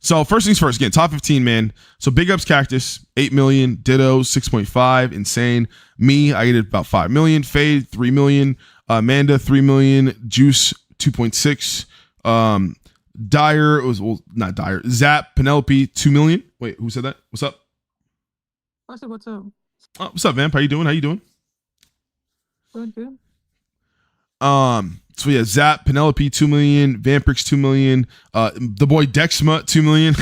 So first things first, again, top 15, man. So big ups Cactus, 8 million, Ditto, 6.5, insane. Me, I get about 5 million. Fade, 3 million. Amanda, 3 million. Juice, 2.6. Dyer, not Dyer. Zap, Penelope, 2 million. Wait, who said that? What's up? I said, what's up? Oh, what's up, Vamp? How you doing? Good. So yeah, Zap, Penelope, 2 million, Vamprix, 2 million, the boy Dexma, 2 million.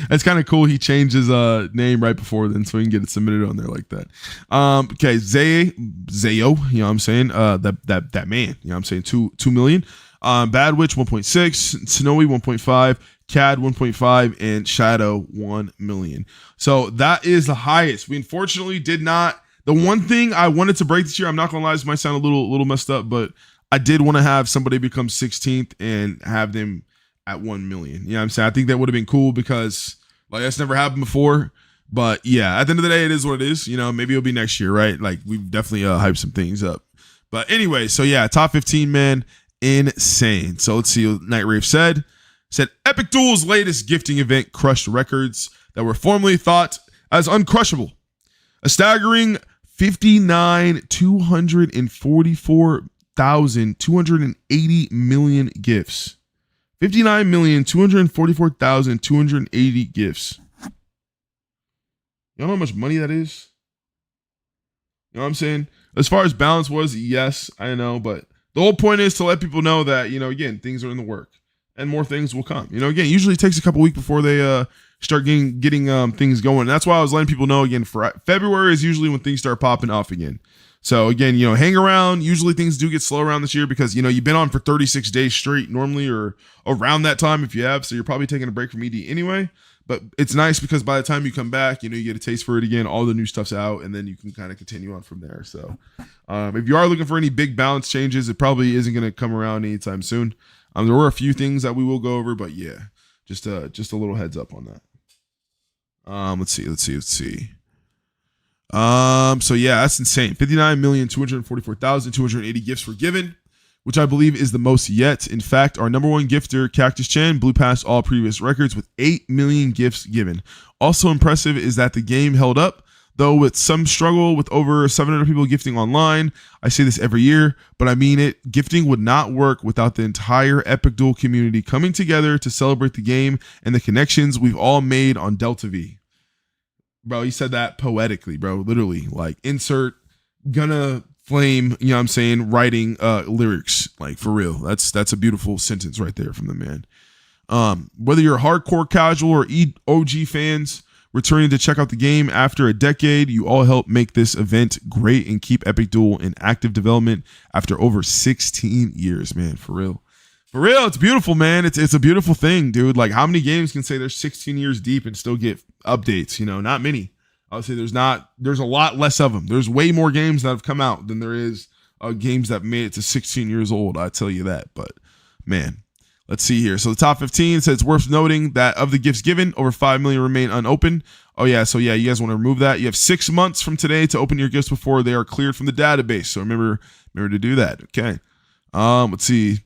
That's kind of cool. He changed his name right before then, so we can get it submitted on there like that. Okay, Zayo, you know what I'm saying? That man, you know what I'm saying? 2 million. Bad Witch, 1.6, Snowy, 1.5, Cad, 1.5, and Shadow, 1 million. So that is the highest. We unfortunately did not. The one thing I wanted to break this year, I'm not gonna lie, this might sound a little messed up, but I did want to have somebody become 16th and have them at 1 million. You know what I'm saying? I think that would have been cool because like that's never happened before. But yeah, at the end of the day, it is what it is. You know, maybe it'll be next year, right? Like we've definitely hyped some things up. But anyway, so yeah, top 15, man, insane. So let's see what Night Wraith said. Epic Duel's latest gifting event crushed records that were formerly thought as uncrushable. A staggering 59,244,280 million gifts. 59,244,280 gifts. You know how much money that is? You know what I'm saying? As far as balance was, yes, I know, but the whole point is to let people know that, you know, again, things are in the work and more things will come. You know, again, usually it takes a couple weeks before they start getting things going. And that's why I was letting people know again, for February is usually when things start popping off again. So again, you know, hang around. Usually things do get slow around this year because, you know, you've been on for 36 days straight normally or around that time if you have. So you're probably taking a break from ED anyway. But it's nice because by the time you come back, you know, you get a taste for it again. All the new stuff's out and then you can kind of continue on from there. So if you are looking for any big balance changes, it probably isn't going to come around anytime soon. There were a few things that we will go over, but yeah, just a little heads up on that. Let's see. So yeah, that's insane. 59,244,280 gifts were given, which I believe is the most yet. In fact, our number one gifter, Cactus Chan, blew past all previous records with 8 million gifts given. Also impressive is that the game held up, though with some struggle with over 700 people gifting online. I say this every year, but I mean it. Gifting would not work without the entire Epic Duel community coming together to celebrate the game and the connections we've all made on Delta V. Bro, he said that poetically, bro. Literally, like insert gonna flame, you know what I'm saying, writing lyrics, like for real. That's a beautiful sentence right there from the man. Whether you're hardcore casual or OG fans returning to check out the game after a decade, you all help make this event great and keep Epic Duel in active development after over 16 years, man. For real, it's beautiful, man. It's a beautiful thing, dude. Like, how many games can say they're 16 years deep and still get updates? You know, not many. I would say there's a lot less of them. There's way more games that have come out than there is games that made it to 16 years old. I tell you that. But man, let's see here. So the top 15 says it's worth noting that of the gifts given, over 5 million remain unopened. Oh yeah, so yeah, you guys want to remove that. You have 6 months from today to open your gifts before they are cleared from the database. So remember to do that. Okay. Let's see.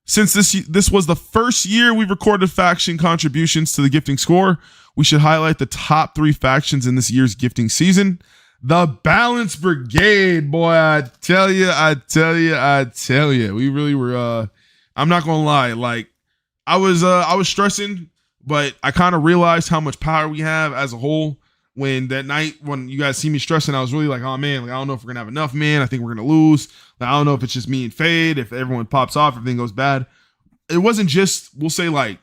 Since this was the first year we recorded faction contributions to the gifting score, we should highlight the top 3 factions in this year's gifting season. The Balance Brigade, boy. I tell you. We really were I'm not gonna lie, like I was stressing, but I kind of realized how much power we have as a whole. When that night, when you guys see me stressing, I was really like, oh man, like I don't know if we're gonna have enough, man. I think we're gonna lose. Like, I don't know if it's just me and Fade, if everyone pops off, everything goes bad. It wasn't just, we'll say, like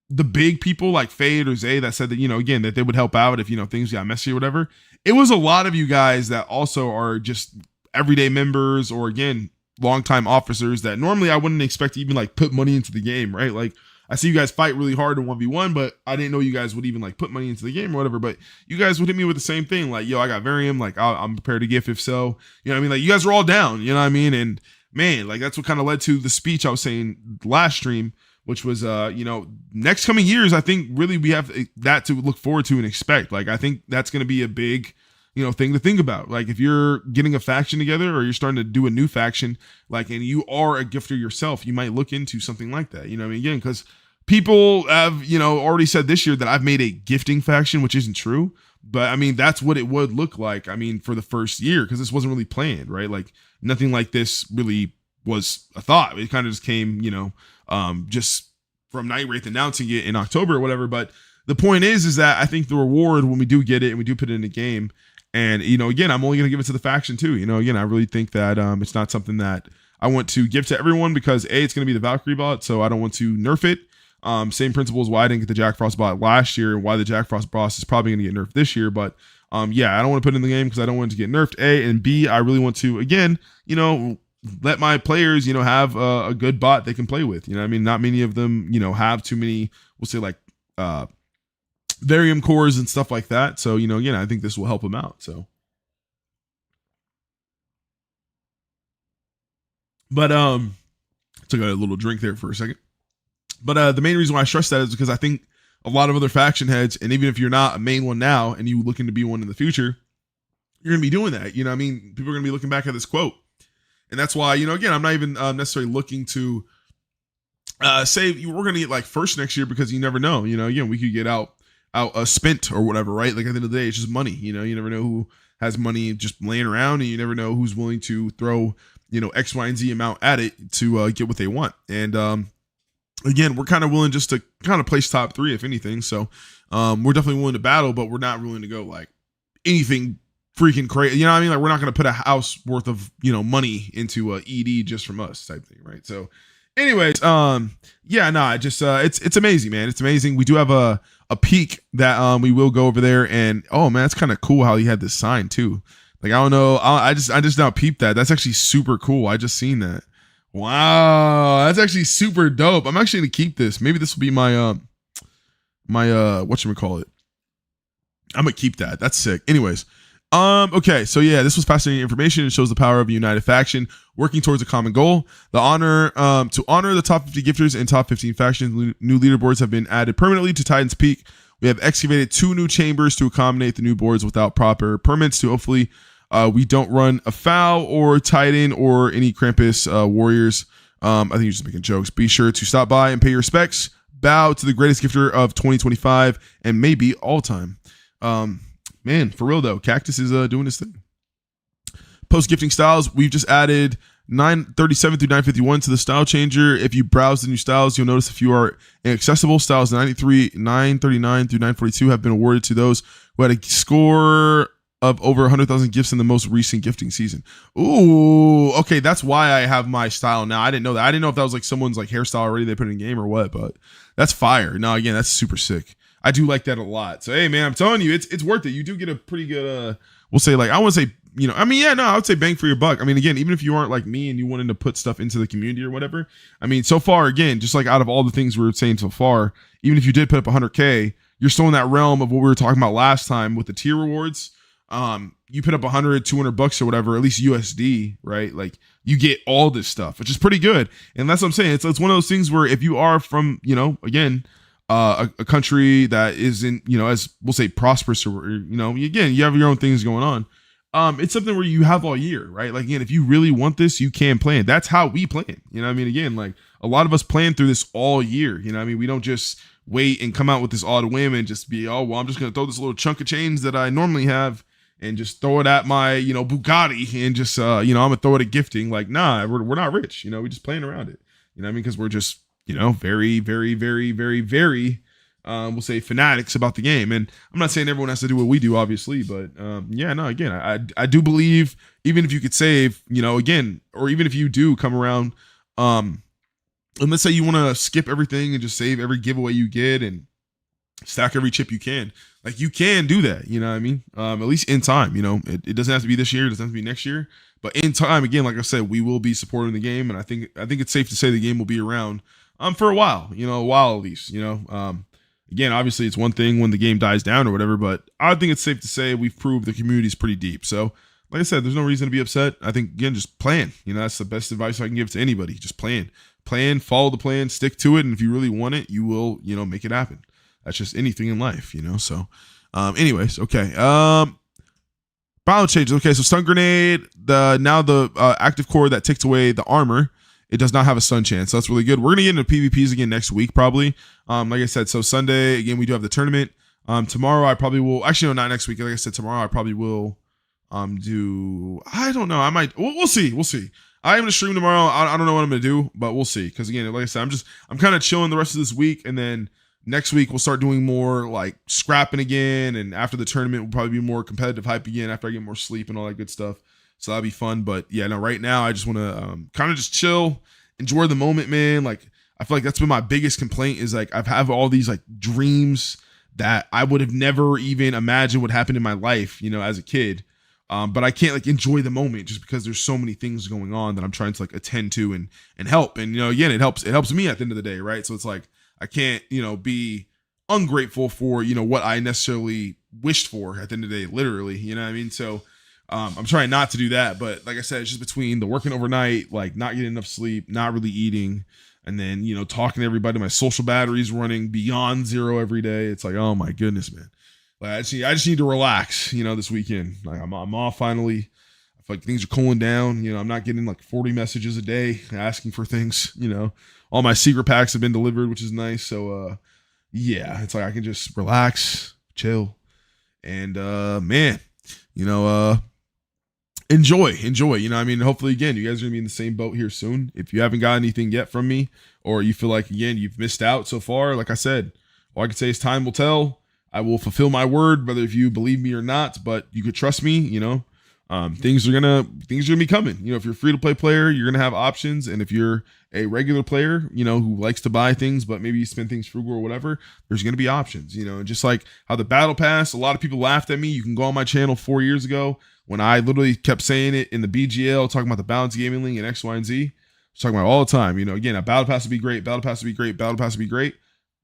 the big people like Fade or Zay that said that, again, that they would help out if, things got messy or whatever. It was a lot of you guys that also are just everyday members or, again, longtime officers that normally I wouldn't expect to even like put money into the game, right? Like I see you guys fight really hard in 1v1, but I didn't know you guys would even like put money into the game or whatever. But you guys would hit me with the same thing. Like, yo, I got Varium. Like, I'm prepared to gift if so. You know what I mean? Like, you guys were all down. You know what I mean? And man, like, that's what kind of led to the speech I was saying last stream, which was, next coming years, I think really we have that to look forward to and expect. Like, I think that's going to be a big, thing to think about. Like, if you're getting a faction together or you're starting to do a new faction, like, and you are a gifter yourself, you might look into something like that. You know what I mean? Again, because people have, already said this year that I've made a gifting faction, which isn't true. But I mean, that's what it would look like. I mean, for the first year, because this wasn't really planned, right? Like, nothing like this really was a thought. It kind of just came, just from Night Wraith announcing it in October or whatever. But the point is that I think the reward when we do get it and we do put it in the game, and again, I'm only going to give it to the faction too. Again, I really think that it's not something that I want to give to everyone because it's going to be the Valkyrie bot, so I don't want to nerf it. Same principle as why I didn't get the Jack Frost bot last year and why the Jack Frost boss is probably going to get nerfed this year. But yeah, I don't want to put it in the game because I don't want it to get nerfed. A, and B, I really want to, again, let my players, have a good bot they can play with. I mean, not many of them, have too many, we'll say like Varium cores and stuff like that. So, again, I think this will help them out. So, but took a little drink there for a second. But the main reason why I stress that is because I think a lot of other faction heads, and even if you're not a main one now and you looking to be one in the future, you're going to be doing that. People are going to be looking back at this quote. And that's why, again, I'm not even necessarily looking to say we're going to get like first next year because you never know. Again, we could get out spent or whatever, right? Like at the end of the day, it's just money. You never know who has money just laying around, and you never know who's willing to throw, X, Y, and Z amount at it to get what they want. And again, we're kind of willing just to kind of place top 3, if anything. So we're definitely willing to battle, but we're not willing to go like anything freaking crazy. You know what I mean? Like, we're not going to put a house worth of, money into a ED just from us type thing. Right. So anyways, yeah, no, it's amazing, man. It's amazing. We do have a peak that we will go over there, and oh man, it's kind of cool how he had this sign too. Like, I don't know. I just now peeped that. That's actually super cool. I just seen that. Wow, that's actually super dope. I'm actually gonna keep this. Maybe this will be my whatchamacallit. I'm gonna keep that. That's sick. Anyways, okay, so yeah, this was fascinating information. It shows the power of a united faction working towards a common goal. The honor to honor the top 50 gifters and top 15 factions. New leaderboards have been added permanently to Titan's Peak. We have excavated 2 new chambers to accommodate the new boards without proper permits to hopefully we don't run afoul or Titan or any Krampus warriors. I think you're just making jokes. Be sure to stop by and pay your respects. Bow to the greatest gifter of 2025 and maybe all time. Man, for real though, Cactus is doing this thing. Post gifting styles, we've just added 937 through 951 to the style changer. If you browse the new styles, you'll notice a few are inaccessible. Styles 93, 939 through 942 have been awarded to those who had a score of over 100,000 gifts in the most recent gifting season. Ooh, okay, that's why I have my style now. I didn't know that. I didn't know if that was like someone's like hairstyle already they put in game or what, but that's fire. No, again, that's super sick. I do like that a lot. So hey, man, I'm telling you, it's worth it. You do get a pretty good we'll say, like, I want to say, I would say bang for your buck. I mean, again, even if you aren't like me and you wanted to put stuff into the community or whatever, I mean, so far, again, just like out of all the things we were saying so far, even if you did put up 100K, you're still in that realm of what we were talking about last time with the tier rewards. You put up 100, 200 bucks or whatever, at least USD, right? Like, you get all this stuff, which is pretty good. And that's what I'm saying. It's one of those things where if you are from, again, a country that isn't, as we'll say prosperous or, again, you have your own things going on. It's something where you have all year, right? Like, again, if you really want this, you can plan. That's how we plan. I mean, again, like a lot of us plan through this all year. I mean, we don't just wait and come out with this odd whim and just be, oh, well, I'm just going to throw this little chunk of change that I normally have and just throw it at my, Bugatti and just, I'm gonna throw it at gifting. Like, nah, we're not rich. We're just playing around it. You know what I mean? Because we're just, very, very, very, very, very, we'll say fanatics about the game. And I'm not saying everyone has to do what we do, obviously, but again, I do believe even if you could save, again, or even if you do come around, and let's say you want to skip everything and just save every giveaway you get and stack every chip you can. Like, you can do that, you know what I mean? At least in time, it doesn't have to be this year, it doesn't have to be next year, but in time, again, like I said, we will be supporting the game, and I think it's safe to say the game will be around for a while, at least, again, obviously it's one thing when the game dies down or whatever, but I think it's safe to say we've proved the community is pretty deep. So, like I said, there's no reason to be upset. I think, again, just plan. That's the best advice I can give to anybody. Just plan, follow the plan, stick to it, and if you really want it, you will, make it happen. That's just anything in life, So, anyways, okay. Balance changes. Okay, so stun grenade. The active core that takes away the armor, it does not have a stun chance. So that's really good. We're gonna get into PvPs again next week, probably. Like I said, so Sunday again we do have the tournament. Tomorrow I probably will. Actually, no, not next week. Like I said, tomorrow I probably will. Do I don't know. I might. We'll see. We'll see. I am gonna stream tomorrow. I don't know what I'm gonna do, but we'll see. Because again, like I said, I'm kind of chilling the rest of this week, and then next week we'll start doing more like scrapping again, and after the tournament will probably be more competitive hype again after I get more sleep and all that good stuff. So that'll be fun. But yeah, no, right now I just want to kind of just chill, enjoy the moment, man. Like, I feel like that's been my biggest complaint is like I've had all these like dreams that I would have never even imagined would happen in my life, as a kid. But I can't like enjoy the moment just because there's so many things going on that I'm trying to like attend to and help. And again, it helps me at the end of the day, right? So it's like I can't, be ungrateful for, what I necessarily wished for at the end of the day, literally, you know what I mean? So I'm trying not to do that, but like I said, it's just between the working overnight, like not getting enough sleep, not really eating, and then, talking to everybody, my social batteries running beyond zero every day. It's like, oh my goodness, man. Like I just need to relax, this weekend. Like I'm off finally. I feel like things are cooling down. I'm not getting like 40 messages a day asking for things, all my secret packs have been delivered, which is nice. So, yeah, it's like I can just relax, chill, and, man, enjoy, hopefully again, you guys are gonna be in the same boat here soon. If you haven't got anything yet from me, or you feel like, again, you've missed out so far, like I said, all I can say is time will tell. I will fulfill my word, whether if you believe me or not, but you could trust me, things are gonna be coming. If you're a free to play player, you're gonna have options. And if you're a regular player, who likes to buy things, but maybe you spend things frugal or whatever, there's gonna be options, and just like how the battle pass, a lot of people laughed at me. You can go on my channel 4 years ago when I literally kept saying it in the BGL, talking about the Balance Gaming Link and X, Y, and Z. I was talking about it all the time. Again, a battle pass would be great, battle pass would be great, battle pass would be great.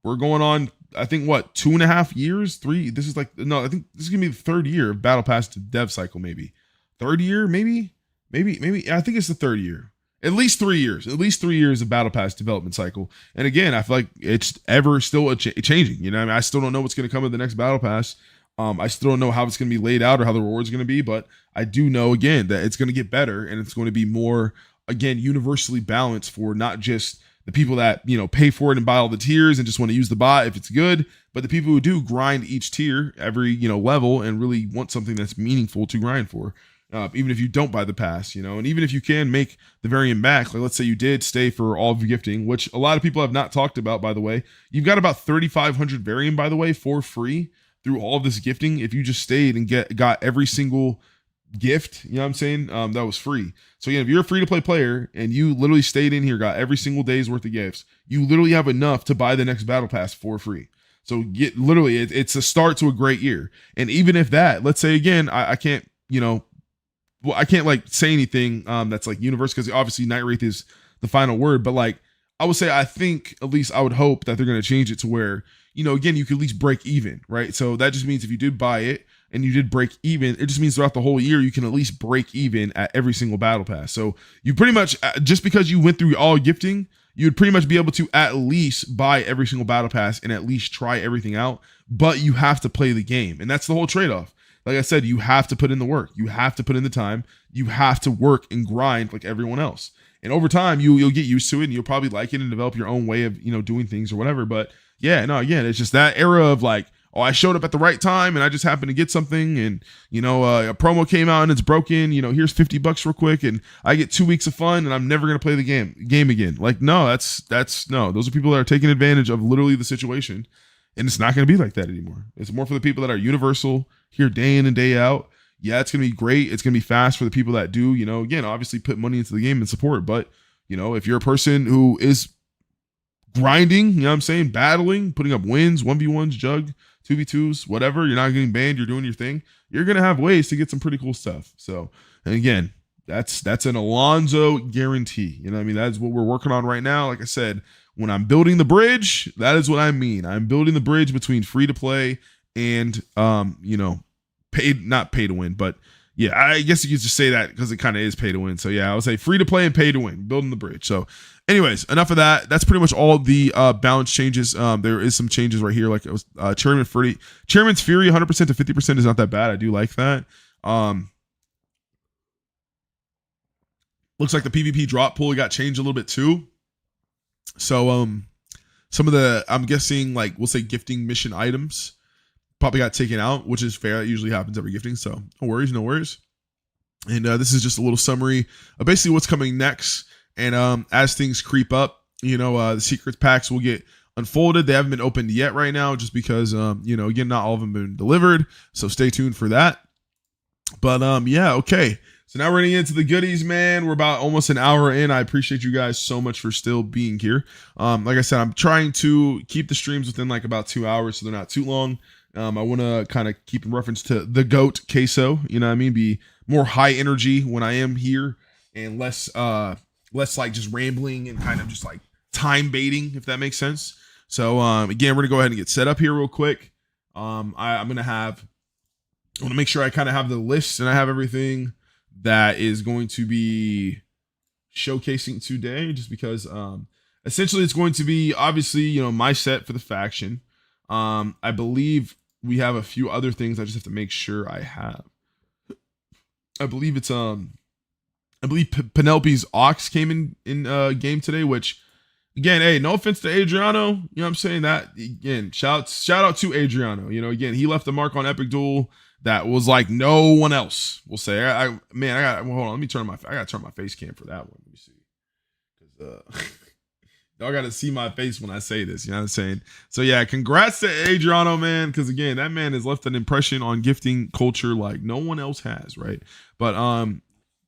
We're going on, I think, 2.5 years, 3. This is like, no, I think this is gonna be the 3rd year of battle pass to dev cycle, maybe 3rd year, maybe. I think it's the 3rd year. At least 3 years. At least 3 years of battle pass development cycle. And again, I feel like it's ever still changing. I still don't know what's going to come in the next battle pass. I still don't know how it's going to be laid out or how the reward's going to be, but I do know, again, that it's going to get better and it's going to be more, again, universally balanced for not just the people that, pay for it and buy all the tiers and just want to use the bot if it's good, but the people who do grind each tier every, level and really want something that's meaningful to grind for. Even if you don't buy the pass, and even if you can make the variant back, like let's say you did stay for all of your gifting, which a lot of people have not talked about, by the way. You've got about 3,500 variant, by the way, for free through all of this gifting. If you just stayed and got every single gift, you know what I'm saying? That was free. So again, if you're a free to play player and you literally stayed in here, got every single day's worth of gifts, you literally have enough to buy the next battle pass for free. So it's a start to a great year. And even if that, let's say again, I can't, well, I can't like say anything that's like universe because obviously Night Wraith is the final word, but like I would say I think at least I would hope that they're going to change it to where, again, you could at least break even, right? So that just means if you did buy it and you did break even, it just means throughout the whole year you can at least break even at every single battle pass. So you pretty much, just because you went through all gifting, you would pretty much be able to at least buy every single battle pass and at least try everything out, but you have to play the game. And that's the whole trade-off. Like I said, you have to put in the work. You have to put in the time. You have to work and grind like everyone else. And over time, you'll get used to it and you'll probably like it and develop your own way of, doing things or whatever. But yeah, no, again, it's just that era of like, oh, I showed up at the right time and I just happened to get something, and a promo came out and it's broken. Here's $50 real quick, and I get 2 weeks of fun, and I'm never gonna play the game again. Like, no, that's no. Those are people that are taking advantage of literally the situation, and it's not gonna be like that anymore. It's more for the people that are universal here day in and day out. Yeah, it's gonna be great. It's gonna be fast for the people that do, again, obviously put money into the game and support. But if you're a person who is grinding, what I'm saying, battling, putting up wins, 1v1s, jug, 2v2s, whatever, you're not getting banned, you're doing your thing, you're gonna have ways to get some pretty cool stuff. So, and again, that's an Alonzo guarantee. That's what we're working on right now. Like I said, when I'm building the bridge, that is what I mean. I'm building the bridge between free to play and not pay to win, but yeah, I guess you could just say that because it kind of is pay to win. So yeah, I would say free to play and pay to win, building the bridge. So anyways, enough of that. That's pretty much all the balance changes. There is some changes right here, like it was Chairman's Fury 100% to 50% is not that bad. I do like that. Looks like the PvP drop pool got changed a little bit too. So some of the, I'm guessing, like, we'll say gifting mission items probably got taken out, which is fair. That usually happens every gifting, so no worries. And this is just a little summary of basically what's coming next. And as things creep up, the secret packs will get unfolded. They haven't been opened yet right now, just because again, not all of them have been delivered, so stay tuned for that. But yeah, okay, so now we're getting into the goodies, man. We're about almost an hour in. I appreciate you guys so much for still being here. Like I said, I'm trying to keep the streams within like about 2 hours, so they're not too long. I want to kind of keep in reference to the GOAT queso, be more high energy when I am here, and less like just rambling and kind of just like time baiting, if that makes sense. So again, we're gonna go ahead and get set up here real quick. I want to make sure I kind of have the list and I have everything that is going to be showcasing today, just because essentially it's going to be obviously my set for the faction. I believe we have a few other things I just have to make sure I have. I believe it's Penelope's Ox came in game today, which again, hey, no offense to Adriano, what I'm saying, that again, shout out to Adriano. Again, he left a mark on Epic Duel that was like no one else will say. Hold on, I gotta turn my face cam for that one. Let me see, because y'all got to see my face when I say this, what I'm saying? So yeah, congrats to Adriano, man, because again, that man has left an impression on gifting culture like no one else has, right? But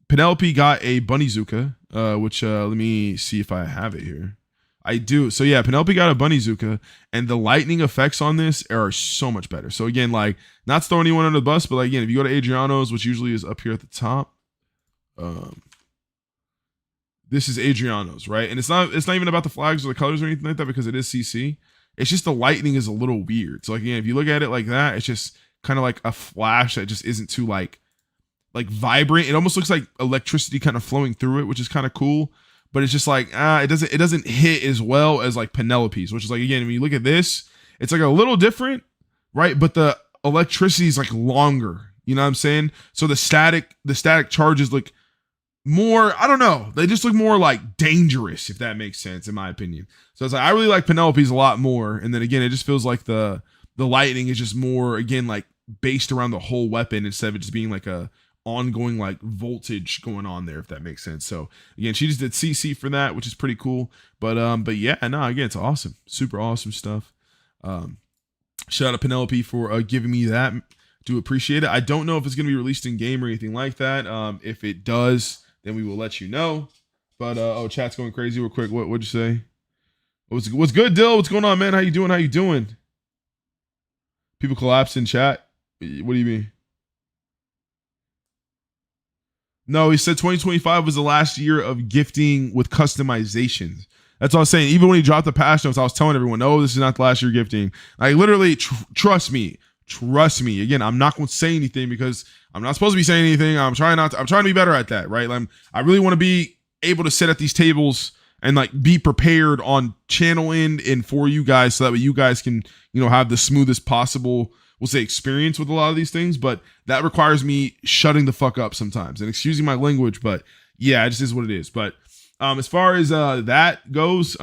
Penelope got a Bunnyzooka, which let me see if I have it here. I do. So yeah, Penelope got a Bunnyzooka, and the lightning effects on this are so much better. So again, like, not throwing anyone under the bus, but like, again, if you go to Adriano's, which usually is up here at the top, this is Adriano's, right? And it's not even about the flags or the colors or anything like that, because it is CC. It's just the lightning is a little weird. So like, again, if you look at it like that, it's just kind of like a flash that just isn't too like vibrant. It almost looks like electricity kind of flowing through it, which is kind of cool. But it's just like, it doesn't hit as well as like Penelope's, which is like, again, when you look at this, it's like a little different, right? But the electricity is like longer, you know what I'm saying? So the static charges look more, I don't know, they just look more like dangerous, if that makes sense, in my opinion. So it's like, I really like Penelope's a lot more. And then again, it just feels like the lightning is just more, again, like based around the whole weapon, instead of it just being like a ongoing like voltage going on there, if that makes sense. So again, she just did CC for that, which is pretty cool. But yeah, no, again, it's awesome, super awesome stuff. Shout out to Penelope for giving me that. Do appreciate it. I don't know if it's gonna be released in game or anything like that. If it does, then we will let you know. But oh, chat's going crazy real quick. What'd you say? What's good, Dill? What's going on, man? How you doing? People collapsed in chat. What do you mean? No, he said 2025 was the last year of gifting with customizations. That's what I was saying. Even when he dropped the patch notes, I was telling everyone, no, this is not the last year gifting. Like, literally, trust me. Again, I'm not going to say anything because I'm not supposed to be saying anything. I'm trying to be better at that, right? I really want to be able to sit at these tables and like be prepared on channel end and for you guys, so that way you guys can, have the smoothest possible, we'll say, experience with a lot of these things. But that requires me shutting the fuck up sometimes, and excusing my language, but yeah, it just is what it is. But as far as that goes,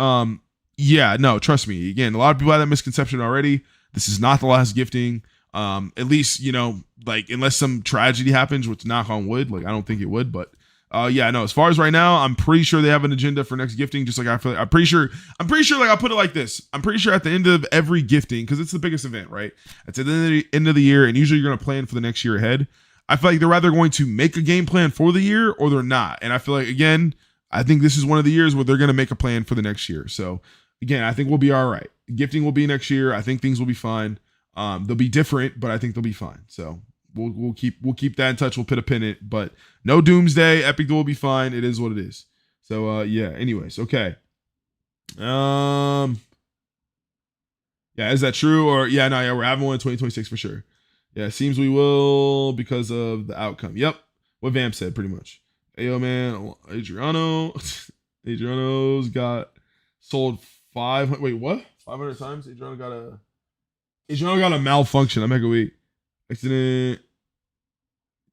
yeah, no, trust me. Again, a lot of people have that misconception already. This is not the last gifting. At least, you know, like unless some tragedy happens, which knock on wood, like I don't think it would, but yeah, no, as far as right now, I'm pretty sure they have an agenda for next gifting. Just like I feel like, I'm pretty sure like I'll put it like this. I'm pretty sure at the end of every gifting, because it's the biggest event, right? It's at the end of the year, and usually you're going to plan for the next year ahead. I feel like they're either going to make a game plan for the year or they're not. And I feel like, again, I think this is one of the years where they're going to make a plan for the next year. So again, I think we'll be all right. Gifting will be next year. I think things will be fine. They'll be different, but I think they'll be fine. So we'll keep that in touch. We'll put a pin in it, but no doomsday. Epic Duel will be fine. It is what it is. So yeah. Anyways, okay. Yeah, is that true? Or yeah, no, yeah, we're having one in 2026 for sure. Yeah, it seems we will because of the outcome. Yep, what Vamp said pretty much. Ayo man, Adriano's got sold 500. Wait, what? 500 times? Adriano got a malfunction. I'm mega weak. Accident.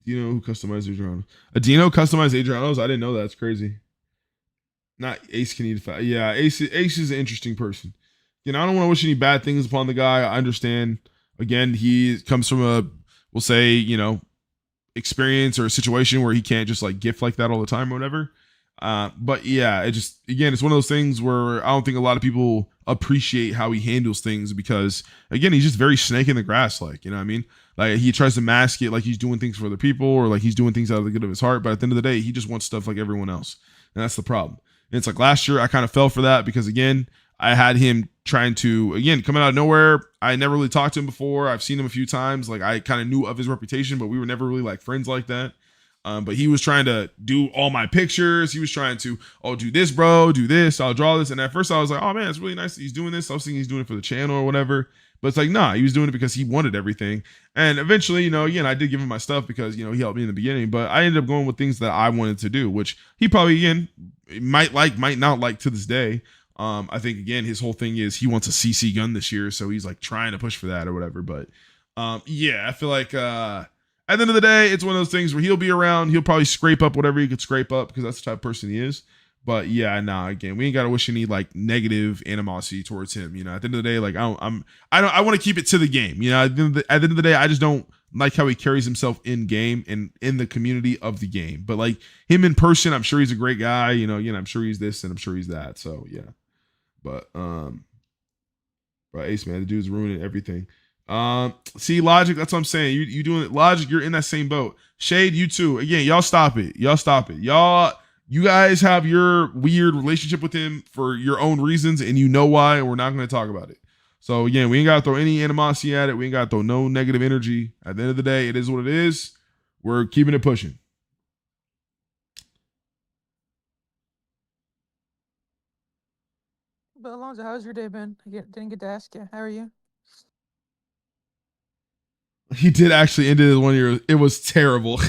Dino who customized Adriano. Adino customized Adriano's? I didn't know that. That's crazy. Not Ace can eat fat. Yeah, Ace is an interesting person. You know, I don't want to wish any bad things upon the guy. I understand. Again, he comes from a, we'll say, you know, experience or a situation where he can't just like gift like that all the time or whatever. But yeah, it's one of those things where I don't think a lot of people appreciate how he handles things because again, he's just very snake in the grass, like, you know what I mean? Like he tries to mask it like he's doing things for other people or like he's doing things out of the good of his heart. But at the end of the day, he just wants stuff like everyone else. And that's the problem. And it's like last year, I kind of fell for that because again, I had him trying to, again, coming out of nowhere. I never really talked to him before. I've seen him a few times. Like I kind of knew of his reputation, but we were never really like friends like that. But he was trying to do all my pictures. He was trying to, oh, do this, bro, do this. I'll draw this. And at first I was like, oh man, it's really nice that he's doing this. I was thinking he's doing it for the channel or whatever. But it's like, nah, he was doing it because he wanted everything. And eventually, you know, again, I did give him my stuff because, you know, he helped me in the beginning, but I ended up going with things that I wanted to do, which he probably, again, might not like to this day. I think again, his whole thing is he wants a CC gun this year. So he's like trying to push for that or whatever. But yeah, I feel like, at the end of the day, it's one of those things where he'll be around. He'll probably scrape up whatever he could scrape up because that's the type of person he is. But yeah, nah, again, we ain't got to wish any like negative animosity towards him. You know, at the end of the day, like I want to keep it to the game. You know, at the end of the day, I just don't like how he carries himself in game and in the community of the game. But like him in person, I'm sure he's a great guy. You know, again, I'm sure he's this and I'm sure he's that. So yeah, but Ace, man, the dude's ruining everything. See, Logic, that's what I'm saying. You doing it, Logic, you're in that same boat. Shade, you too. Again, y'all stop it. You guys have your weird relationship with him for your own reasons, and you know why, and we're not going to talk about it. So again, we ain't got to throw any animosity at it. We ain't got to throw no negative energy. At the end of the day, it is what it is. We're keeping it pushing. But Alonzo, how's your day been? Didn't get to ask you. How are you? He did actually end it as 1 year. It was terrible.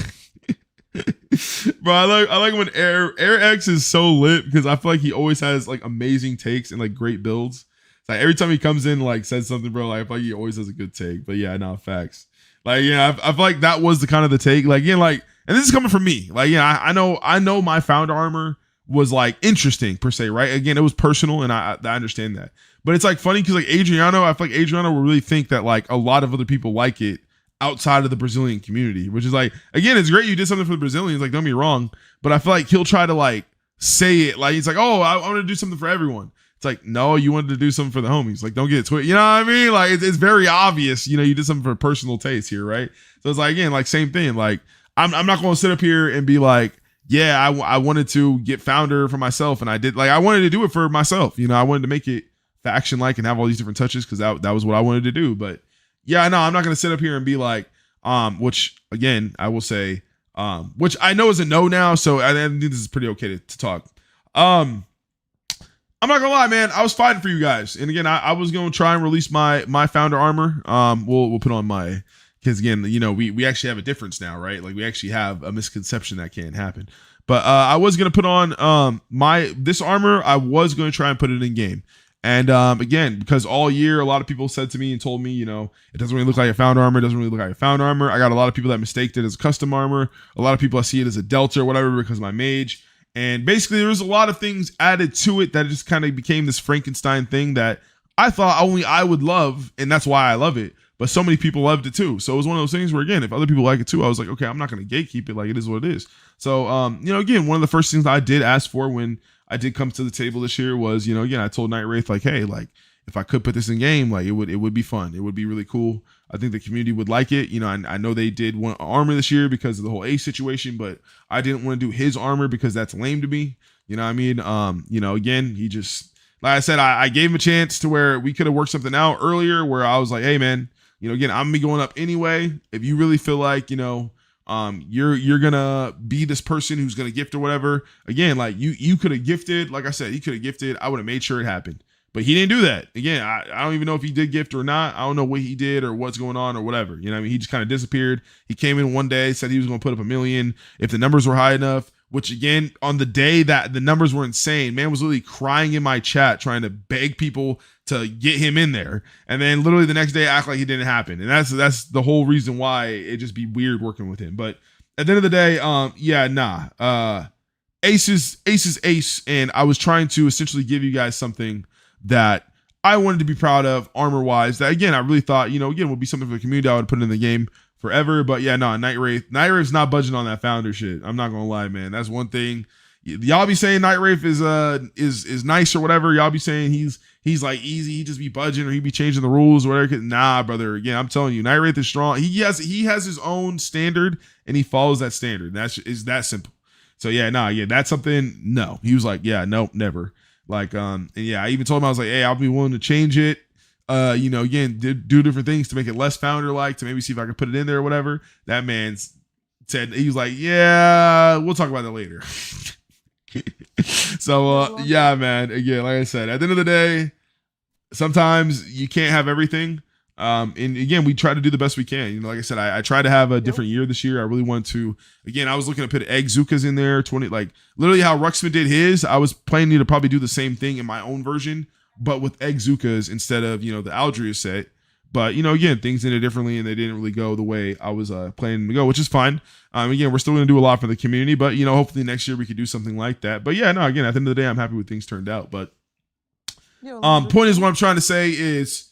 Bro, I like when Air X is so lit because I feel like he always has like amazing takes and like great builds. It's like every time he comes in, like says something, bro, like I feel like he always has a good take. But yeah, no, facts. Like, yeah, I feel like that was the kind of the take. Like, yeah, like, and this is coming from me. Like, yeah, I know my Founder armor was like interesting per se, right? Again, it was personal, and I understand that. But it's like funny because like Adriano, I feel like Adriano will really think that like a lot of other people like it outside of the Brazilian community, which is like, again, it's great you did something for the Brazilians, like don't be wrong, but I feel like he'll try to like say it like he's like, oh, I want to do something for everyone. It's like, no, you wanted to do something for the homies. Like, don't get it twisted. You know what I mean? Like, it's very obvious, you know, you did something for personal taste here, right? So it's like, again, like same thing. Like, I'm not going to sit up here and be like, yeah, I wanted to get Founder for myself, and I did, like, I wanted to do it for myself. You know, I wanted to make it faction-like and have all these different touches because that was what I wanted to do. But yeah, no, I'm not going to sit up here and be like, which again, I will say, which I know is a no now. So I think this is pretty okay to talk. I'm not gonna lie, man. I was fighting for you guys. And again, I was going to try and release my Founder armor. We'll put on my, because again, you know, we actually have a difference now, right? Like we actually have a misconception that can't happen. But I was going to put on this armor. I was going to try and put it in game. And again, because all year a lot of people said to me and told me, you know, it doesn't really look like a Founder armor. It doesn't really look like a Founder armor. I got a lot of people that mistaked it as custom armor. A lot of people I see it as a Delta or whatever because of my mage. And basically there was a lot of things added to it that it just kind of became this Frankenstein thing that I thought only I would love, and that's why I love it. But so many people loved it too. So it was one of those things where, again, if other people like it too, I was like, okay, I'm not going to gatekeep it. Like, it is what it is. So, again, one of the first things I did ask for when I did come to the table this year was, again, I told Night Wraith, like, hey, like, if I could put this in game, like, it would be fun. It would be really cool. I think the community would like it. I know they did want armor this year because of the whole Ace situation, but I didn't want to do his armor because that's lame to me. You know what I mean? Again, he just, like I said, I gave him a chance to where we could have worked something out earlier where I was like, hey, man, again, I'm gonna be going up anyway. If you really feel like, you're gonna be this person who's gonna gift or whatever, again, like you could have gifted, like I said, he could have gifted. I would have made sure it happened, but he didn't do that. Again, I don't even know if he did gift or not. I don't know what he did or what's going on or whatever. He just kind of disappeared. He came in one day, said he was gonna put up 1 million if the numbers were high enough. Which, again, on the day that the numbers were insane, man was literally crying in my chat trying to beg people to get him in there. And then literally the next day act like it didn't happen. And that's the whole reason why it just be weird working with him. But at the end of the day, Ace is Ace. And I was trying to essentially give you guys something that I wanted to be proud of armor-wise. That, again, I really thought, again, would be something for the community I would put in the game forever. But yeah, no, Night Wraith's not budging on that founder shit. I'm not gonna lie, man. That's one thing. Y'all be saying Night Wraith is nice or whatever. Y'all be saying he's like easy, he just be budging or he be changing the rules or whatever. Nah, brother. Again, I'm telling you, Night Wraith is strong. He has his own standard and he follows that standard. Is that simple. So yeah, that's something. No, he was like, yeah, nope, never. Like, and yeah, I even told him, I was like, hey, I'll be willing to change it. Again, do different things to make it less founder-like, to maybe see if I can put it in there or whatever. That man said, he was like, yeah, we'll talk about that later. So, yeah, man, again, like I said, at the end of the day, sometimes you can't have everything. And again, we try to do the best we can. Like I said, I try to have a different year this year. I really want to, again, I was looking to put Egg Zukas in there, 20, like literally how Ruxman did his. I was planning to probably do the same thing in my own version, but with Egg Zukas instead of, the Aldria set. But, again, things ended differently and they didn't really go the way I was planning to go, which is fine. Again, we're still going to do a lot for the community, but, hopefully next year we could do something like that. But yeah, no, again, at the end of the day, I'm happy with things turned out. But point is, what I'm trying to say is,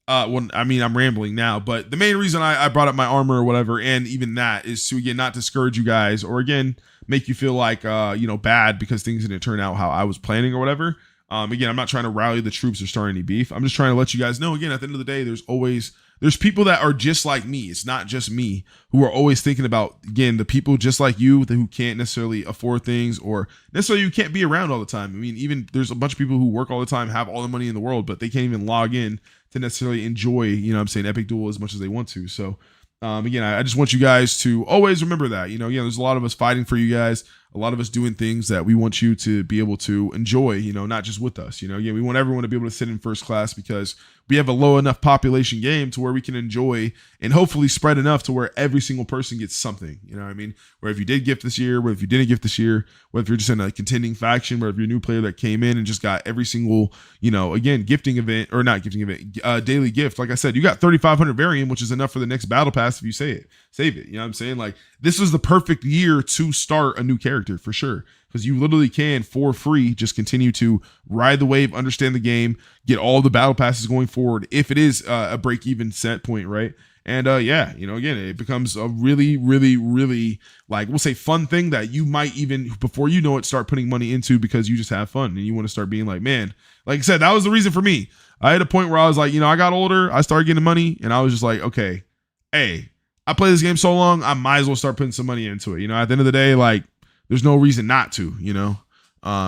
I'm rambling now, but the main reason I brought up my armor or whatever, and even that, is to, again, not discourage you guys or, again, make you feel like, bad because things didn't turn out how I was planning or whatever. Again, I'm not trying to rally the troops or start any beef. I'm just trying to let you guys know, again, at the end of the day, there's people that are just like me. It's not just me, who are always thinking about, again, the people just like you who can't necessarily afford things or necessarily you can't be around all the time. I mean, even there's a bunch of people who work all the time, have all the money in the world, but they can't even log in to necessarily enjoy, Epic Duel as much as they want to. So, again, I just want you guys to always remember that, there's a lot of us fighting for you guys, a lot of us doing things that we want you to be able to enjoy, not just with us, again, we want everyone to be able to sit in first class because we have a low enough population game to where we can enjoy and hopefully spread enough to where every single person gets something, you know what I mean? Where if you did gift this year, where if you didn't gift this year, whether if you're just in a contending faction, where if you're a new player that came in and just got every single, again, gifting event or not gifting event, daily gift. Like I said, you got 3,500 variant, which is enough for the next battle pass if you save it. You know what I'm saying? Like, this was the perfect year to start a new character for sure. Because you literally can, for free, just continue to ride the wave, understand the game, get all the battle passes going forward if it is a break-even set point, right? And again, it becomes a really, really, really, like, we'll say fun thing that you might even, before you know it, start putting money into because you just have fun and you want to start being like, man, like I said, that was the reason for me. I had a point where I was like, I got older, I started getting money, and I was just like, okay, hey, I play this game so long, I might as well start putting some money into it. At the end of the day, like, there's no reason not to,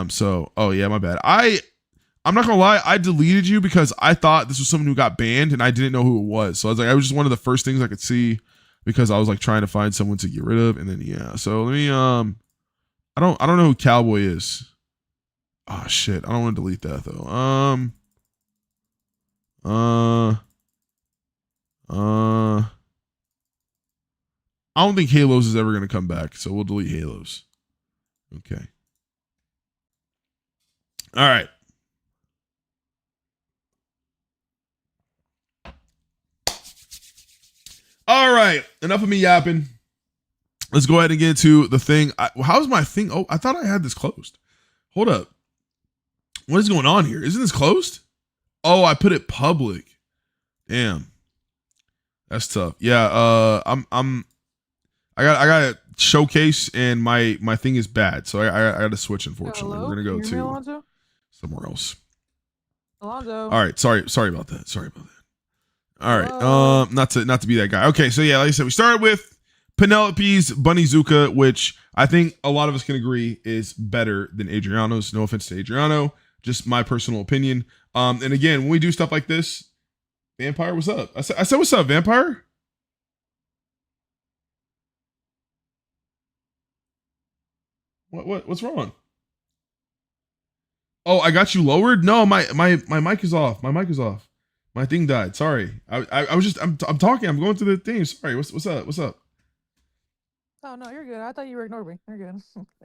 So, oh yeah, my bad. I'm not gonna lie, I deleted you because I thought this was someone who got banned and I didn't know who it was. So I was like, I was just one of the first things I could see because I was like trying to find someone to get rid of. And then yeah, so let me I don't know who Cowboy is. Oh shit, I don't want to delete that though. I don't think Halos is ever gonna come back, so we'll delete Halos. Okay. All right. All right. Enough of me yapping. Let's go ahead and get into the thing. How's my thing? Oh, I thought I had this closed. Hold up. What is going on here? Isn't this closed? Oh, I put it public. Damn. That's tough. Yeah, I got a showcase and my thing is bad. So I got to switch, unfortunately. Hello? We're going to go Can you hear me, to Alonzo? somewhere else. Alonzo. All right, sorry about that. All right. Hello? Not to be that guy. Okay, so yeah, like I said, we started with Penelope's Bunnyzuka, which I think a lot of us can agree is better than Adriano's. No offense to Adriano, just my personal opinion. And again, when we do stuff like this, Vampire, what's up? I said what's up, Vampire? What's wrong? Oh, I got you lowered? No, my mic is off. My mic is off. My thing died. Sorry. I was just I'm talking. I'm going through the thing. Sorry. What's up? What's up? Oh, no, you're good. I thought you were ignoring me. You're good.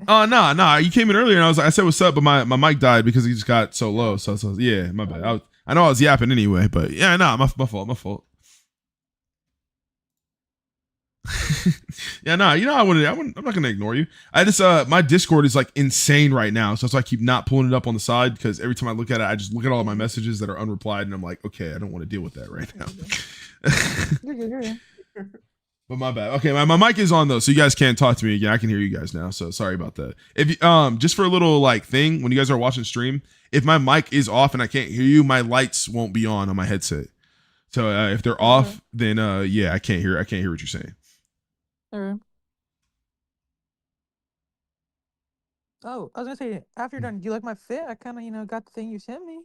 Oh, nah. You came in earlier and I said what's up, but my mic died because it just got so low. So yeah, my bad. I know I was yapping anyway, but yeah, nah, my fault. Yeah, nah, you know I'm not gonna ignore you. I just my Discord is like insane right now, so that's why I keep not pulling it up on the side because every time I look at it, I just look at all of my messages that are unreplied, and I'm like, okay, I don't want to deal with that right now. You're good. You're good. But my bad. Okay, my mic is on though, so you guys can't talk to me again. I can hear you guys now, so sorry about that. If you, just for a little like thing, when you guys are watching stream, if my mic is off and I can't hear you, my lights won't be on my headset. So if they're off, then yeah, I can't hear what you're saying. All right. Oh, I was gonna say, after you're done, do you like my fit? I kind of, got the thing you sent me.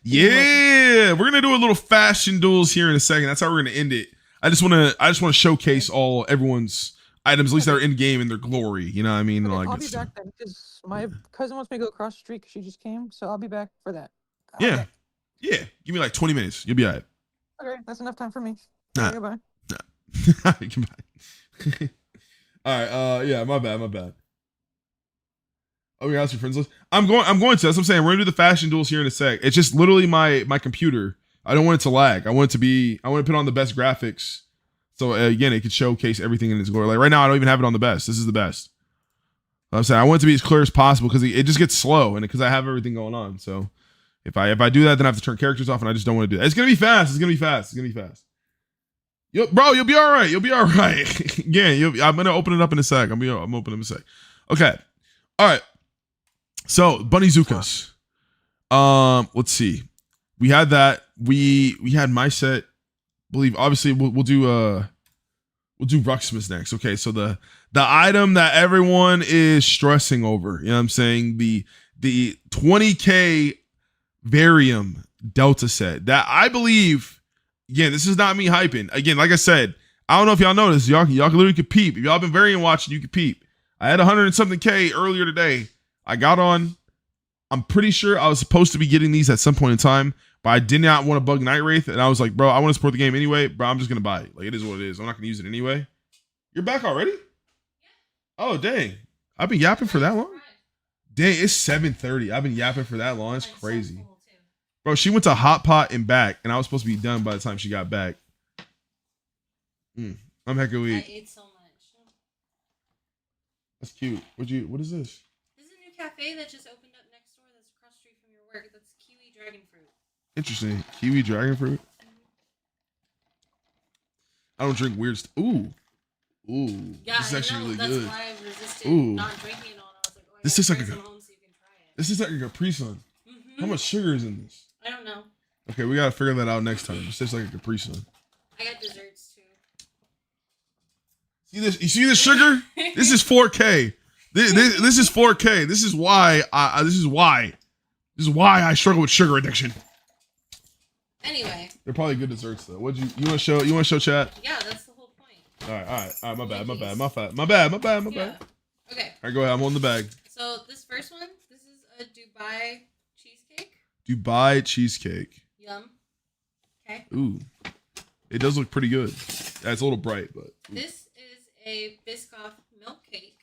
Yeah, we're gonna do a little fashion duels here in a second. That's how we're gonna end it. I just want to showcase everyone's items, at least that are in game in their glory. You know what I mean? Okay, Like I'll be back then because my cousin wants me to go across the street because she just came, so I'll be back for that. Yeah, yeah. Give me like 20 minutes. You'll be all right. Okay, that's enough time for me. Nah. Okay, goodbye. Goodbye. All right. Yeah. My bad. Oh, yeah. That's your friends list. I'm going to. That's what I'm saying. We're gonna do the fashion duels here in a sec. It's just literally my computer. I don't want it to lag. I want to put on the best graphics. So again, it could showcase everything in its glory. Like right now, I don't even have it on the best. This is the best. I'm saying I want it to be as clear as possible because it just gets slow and because I have everything going on. So if I do that, then I have to turn characters off, and I just don't want to do that. It's gonna be fast. Bro, you'll be all right. Yeah, I'm gonna open it up in a sec. I'm opening in a sec. Okay. All right. So Bunnyzukas. Let's see. We had that. We had my set. Believe obviously we'll do Rucksmith next. Okay, so the item that everyone is stressing over. You know what I'm saying? The 20k Varium Delta set that I believe. Again, this is not me hyping. Again, like I said, I don't know if y'all noticed. Y'all literally could peep. If y'all been Variant watching, you could peep. I had 100 and something K earlier today. I got on. I'm pretty sure I was supposed to be getting these at some point in time, but I did not want to bug Night Wraith, and I was like, bro, I want to support the game anyway, bro. I'm just gonna buy it. Like it is what it is. I'm not gonna use it anyway. You're back already? Oh dang! I've been yapping for that long. Dang, it's 7:30. I've been yapping for that long. It's crazy. Bro, she went to Hot Pot and back, and I was supposed to be done by the time she got back. I'm hecka weak. I ate so much. That's cute. What is this? This is a new cafe that just opened up next door that's across the street from your work. That's Kiwi Dragon Fruit. Interesting. Kiwi dragon fruit. I don't drink weird Ooh. Yeah, This is actually really that's good. why I resisted Ooh. not drinking it all. I was like, oh, I This gotta tastes like bring a- some home so you can try it. This is like a Capri Sun. How much sugar is in this? I don't know. Okay, we gotta figure that out next time. This tastes like a Capri Sun. I got desserts too. See this? You see this sugar? This is 4K. This is 4K. This is why I struggle with sugar addiction. Anyway. They're probably good desserts though. You want to show chat? Yeah, that's the whole point. All right. My bad. Yeah. Okay. All right, go ahead. I'm on the bag. So this first one, this is a Dubai cheesecake. Dubai cheesecake. Yum. Okay. Ooh, it does look pretty good. Yeah, it's a little bright, but. Ooh. This is a Biscoff milk cake.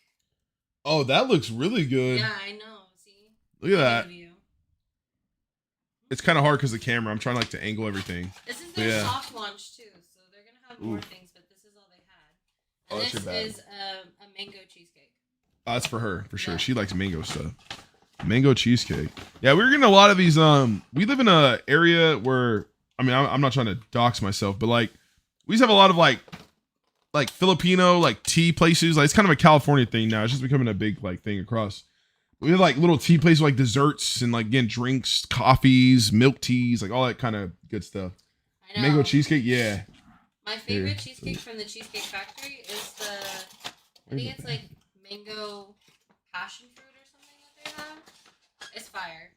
Oh, that looks really good. Yeah, I know. See? Look at that. Thank you. It's kind of hard because the camera. I'm trying to angle everything. This is their Yeah. soft launch too, so they're gonna have more Ooh. things, but this is all they had. Oh, And that's your this bag. is a mango cheesecake. Oh, that's for her, for sure. Yeah. She likes mango stuff. Mango cheesecake. Yeah, we're getting a lot of these. We live in a area where, I mean, I'm not trying to dox myself, but like, we just have a lot of like Filipino like tea places. Like, it's kind of a California thing now. It's just becoming a big like thing across. We have like little tea places, like desserts and like again drinks, coffees, milk teas, like all that kind of good stuff. I know. Mango cheesecake, yeah. My favorite cheesecake from the Cheesecake Factory is I think it's like mango passion fruit or something that they have. It's fire.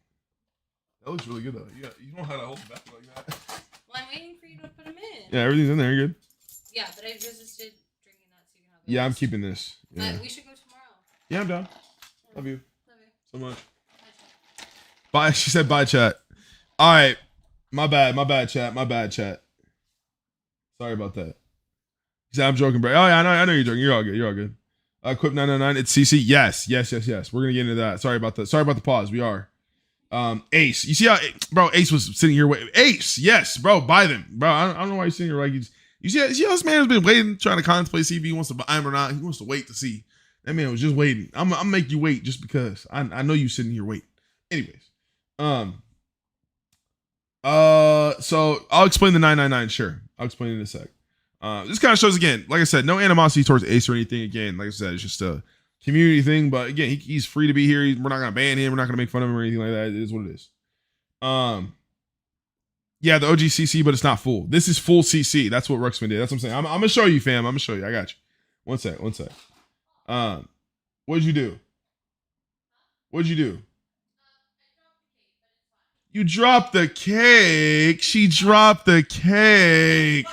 That looks really good though. Yeah, you don't have to hold it back like that. Well, I'm waiting for you to put them in. Yeah, everything's in there. You're good. Yeah, but I resisted drinking that so you can have Yeah, I'm this. keeping this. Yeah, But we should go tomorrow. yeah, I'm down. Love you Love you. so much. Bye, Chad. Bye. She said bye, chat. All right. My bad, chat. My bad, chat. Sorry about that. He said, I'm joking, bro. Oh, yeah, I know you're joking. You're all good. You're all good. Quip 999. It's CC. Yes. We're going to get into that. Sorry about that. Sorry about the pause. We are. Ace. You see how, bro, Ace was sitting here waiting. Ace. Yes, bro. Buy them. Bro, I don't know why you're sitting here like you see how this man has been waiting, trying to contemplate, see if he wants to buy them or not. He wants to wait to see. That man was just waiting. I'm going to make you wait just because. I know you sitting here waiting. Anyways. So I'll explain the 999. Sure, I'll explain it in a sec. This kind of shows again, like I said, no animosity towards Ace or anything. Again, like I said, it's just a community thing. But again, he's free to be here. We're not gonna ban him. We're not gonna make fun of him or anything like that. It is what it is. Yeah, the OG CC, but it's not full. This is full CC. That's what Ruxpin did. That's what I'm saying. I'm gonna show you, fam. I'm gonna show you. I got you. One sec. What'd you do? You dropped the cake. She dropped the cake.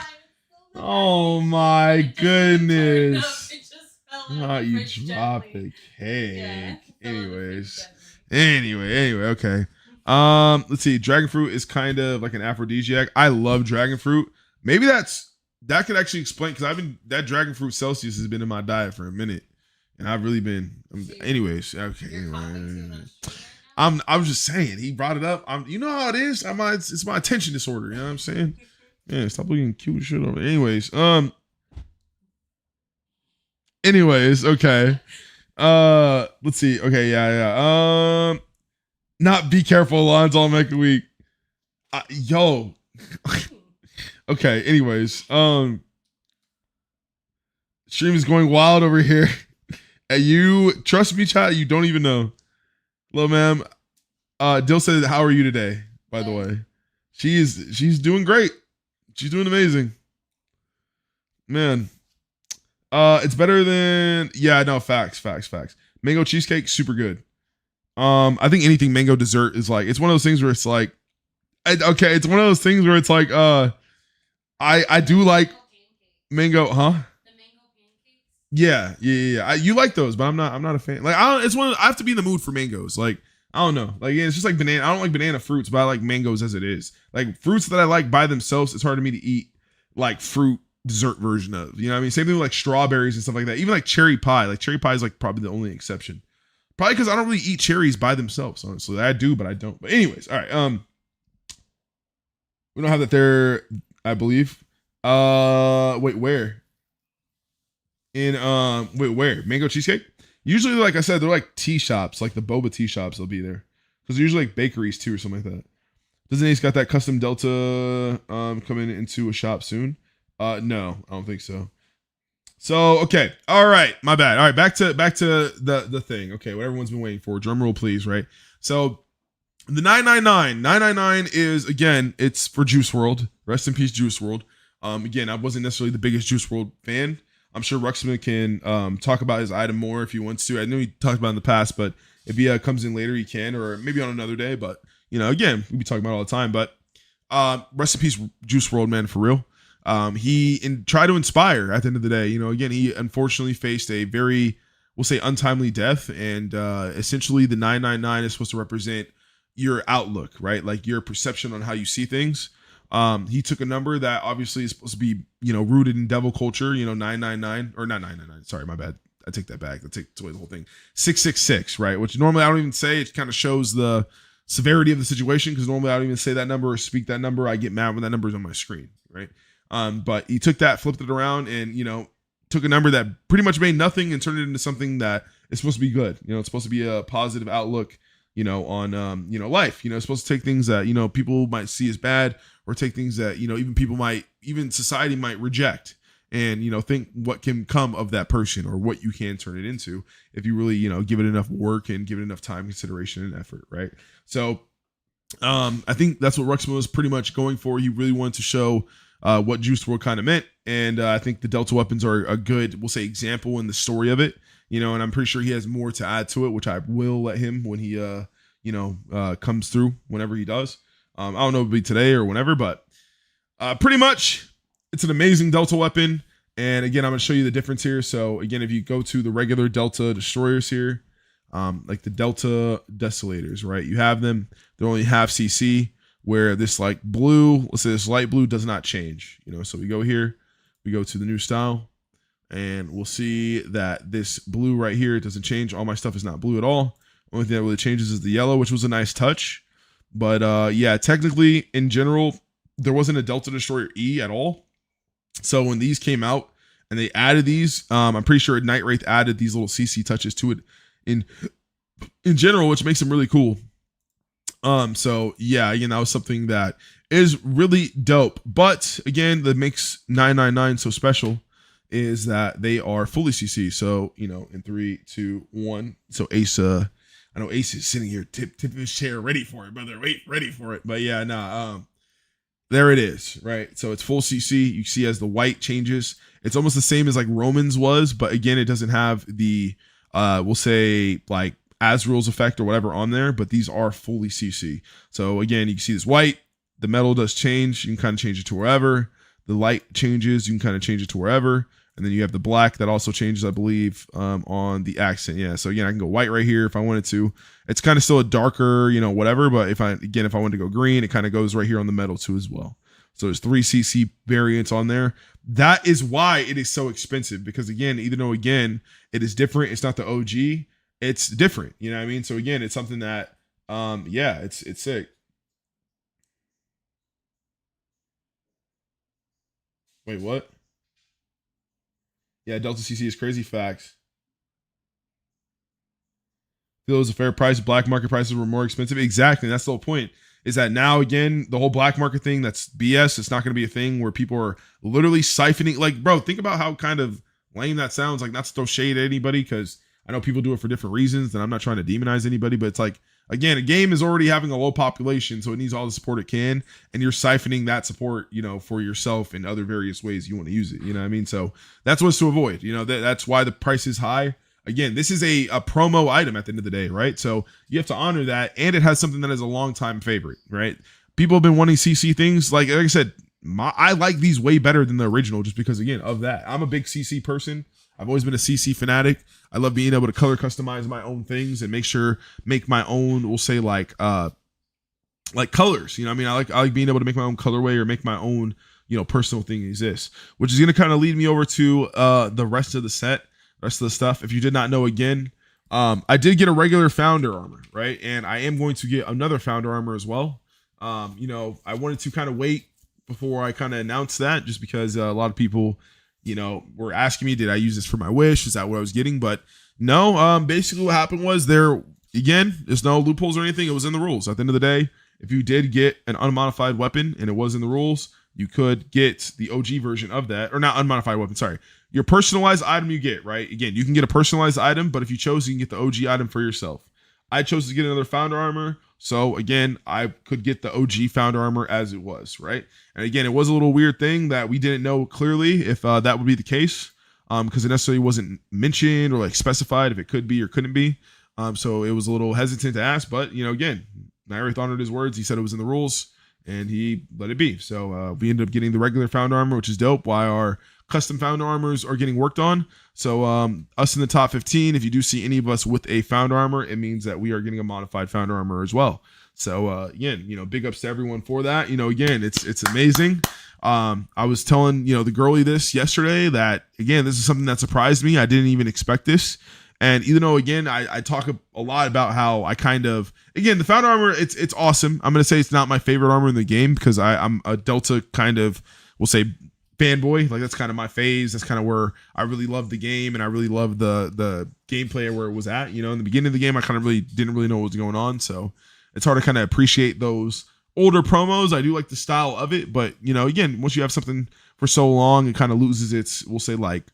Oh my goodness. Oh, you dropped the cake. Anyway, okay. Let's see. Dragon fruit is kind of like an aphrodisiac. I love dragon fruit. Maybe that could actually explain, because that dragon fruit Celsius has been in my diet for a minute, and I've really been. Anyways, okay. Anyway. I was just saying, he brought it up. You know how it is. It's my attention disorder. You know what I'm saying? Yeah, stop looking cute shit over. Anyways, okay. Let's see. Okay, yeah. Not be careful, Alonzo. I'll make a week. Yo. Okay. Anyways, stream is going wild over here. And you trust me, chat. You don't even know. Hello, ma'am. Dill said, "How are you today?" By the way, she's doing great. She's doing amazing, man. It's better than facts. Mango cheesecake, super good. I think anything mango dessert is like, it's one of those things where it's like, okay, it's one of those things where it's like, I do like mango, huh? Yeah. You like those, but I'm not a fan. Like, I have to be in the mood for mangoes. Like, I don't know. Like, yeah, it's just like banana. I don't like banana fruits, but I like mangoes as it is. Like, fruits that I like by themselves, it's hard for me to eat like fruit dessert version of. You know what I mean? Same thing with like strawberries and stuff like that. Even like cherry pie. Like, cherry pie is like probably the only exception. Probably because I don't really eat cherries by themselves, honestly. I do, but I don't. But anyways, all right. We don't have that there, I believe. Wait, where? Where? Mango cheesecake? Usually, like I said, they're like tea shops, like the boba tea shops. They'll be there because they're usually like bakeries too, or something like that. Doesn't Ace got that custom Delta coming into a shop soon? No, I don't think so. So okay, all right, my bad. All right, back to the thing. Okay, what everyone's been waiting for. Drum roll, please. Right. So the 999 is, again, it's for Juice WRLD. Rest in peace, Juice WRLD. Again, I wasn't necessarily the biggest Juice WRLD fan. I'm sure Ruxpin can talk about his item more if he wants to. I know he talked about it in the past, but if he comes in later, he can, or maybe on another day. But, you know, again, we be talking about it all the time. But rest in peace, Juice WRLD, man, for real. He tried to inspire at the end of the day. You know, again, he unfortunately faced a very, we'll say, untimely death. And essentially, the 999 is supposed to represent your outlook, right? Like your perception on how you see things. He took a number that obviously is supposed to be, you know, rooted in devil culture, you know, 999, or not 999. Sorry, my bad. I take that back. I take away the whole thing. 666, right? Which normally I don't even say. It kind of shows the severity of the situation, because normally I don't even say that number or speak that number. I get mad when that number is on my screen, right? But he took that, flipped it around, and, you know, took a number that pretty much made nothing and turned it into something that is supposed to be good. You know, it's supposed to be a positive outlook, on life. It's supposed to take things that people might see as bad, or take things that even society might reject, and think what can come of that person, or what you can turn it into if you really give it enough work and give it enough time, consideration, and effort, right? So I think that's what Ruxpin was pretty much going for. He really wanted to show what Juice WRLD kind of meant, and I think the Delta weapons are a good, we'll say, example in the story of it. And I'm pretty sure he has more to add to it, which I will let him when he comes through, whenever he does. I don't know if it'll be today or whenever, but pretty much it's an amazing Delta weapon. And again, I'm going to show you the difference here. So again, if you go to the regular Delta destroyers here, like the Delta Desolators, right? You have them, they're only half CC, where this like blue, let's say this light blue, does not change. So we go here, we go to the new style, and we'll see that this blue right here, it doesn't change. All my stuff is not blue at all. Only thing that really changes is the yellow, which was a nice touch. But yeah, technically in general, there wasn't a Delta Destroyer E at all. So when these came out and they added these, I'm pretty sure Night Wraith added these little CC touches to it in general, which makes them really cool. So yeah, again, that was something that is really dope. But again, that makes 999 so special is that they are fully CC. So, in 3, 2, 1. So Ace, I know Ace is sitting here, tipping his chair, ready for it, brother. Wait, ready for it. But yeah, there it is, right? So it's full CC. You see as the white changes, it's almost the same as like Roman's was, but again, it doesn't have the, we'll say like Azrael's effect or whatever on there, but these are fully CC. So again, you can see this white, the metal does change. You can kind of change it to wherever. The light changes, you can kind of change it to wherever. And then you have the black that also changes, I believe, on the accent. Yeah. So again, I can go white right here if I wanted to. It's kind of still a darker, whatever. But if I wanted to go green, it kind of goes right here on the metal too as well. So there's 3 CC variants on there. That is why it is so expensive, because again, even though again, it is different, it's not the OG, it's different. You know what I mean? So again, it's something that, yeah, it's sick. Wait, what? Yeah, Delta CC is crazy. Facts. Feel it was a fair price. Black market prices were more expensive. Exactly. That's the whole point. Is that now again, the whole black market thing, that's BS. It's not going to be a thing where people are literally siphoning. Like, bro, think about how kind of lame that sounds. Like, not to throw shade at anybody, because I know people do it for different reasons, and I'm not trying to demonize anybody, but it's like, again, a game is already having a low population, so it needs all the support it can, and you're siphoning that support, for yourself in other various ways you want to use it. You know what I mean? So that's what's to avoid. That's why the price is high. Again, this is a promo item at the end of the day, right? So you have to honor that, and it has something that is a long time favorite, right? People have been wanting CC things. Like I said, I like these way better than the original, just because again of that. I'm a big CC person. I've always been a CC fanatic. I love being able to color customize my own things and make my own, we'll say like colors. I mean, I like being able to make my own colorway or make my own, personal thing exist, which is going to kind of lead me over to the rest of the set, rest of the stuff. If you did not know, again, I did get a regular founder armor, right? And I am going to get another founder armor as well. I wanted to kind of wait before I kind of announce that, just because a lot of people, were asking me, did I use this for my wish? Is that what I was getting? But no, basically what happened was there's no loopholes or anything. It was in the rules. At the end of the day, if you did get an unmodified weapon and it was in the rules, you could get the OG version of that, or not unmodified weapon. Sorry. Your personalized item you get, right? Again, you can get a personalized item, but if you chose, you can get the OG item for yourself. I chose to get another founder armor. So again, I could get the OG founder armor as it was, right? And again, it was a little weird thing that we didn't know clearly if that would be the case, because it necessarily wasn't mentioned or like specified if it could be or couldn't be. So it was a little hesitant to ask, but again, Night Wraith honored his words. He said it was in the rules, and he let it be. So we ended up getting the regular founder armor, which is dope, while our custom founder armors are getting worked on. So us in the top 15, if you do see any of us with a founder armor, it means that we are getting a modified founder armor as well. So again, big ups to everyone for that. Again, it's amazing. I was telling the girlie this yesterday, that again, this is something that surprised me. I didn't even expect this. And even though again, I talk a lot about how I kind of, again, the founder armor, it's awesome. I'm gonna say it's not my favorite armor in the game, because I'm a Delta kind of, we'll say, fanboy. Like that's kind of my phase. That's kind of where I really love the game and I really love the gameplay where it was at. You know, in the beginning of the game, I kind of really didn't really know what was going on, so it's hard to kind of appreciate those older promos. I do like the style of it, but you know, again, once you have something for so long, it kind of loses its, we'll say, like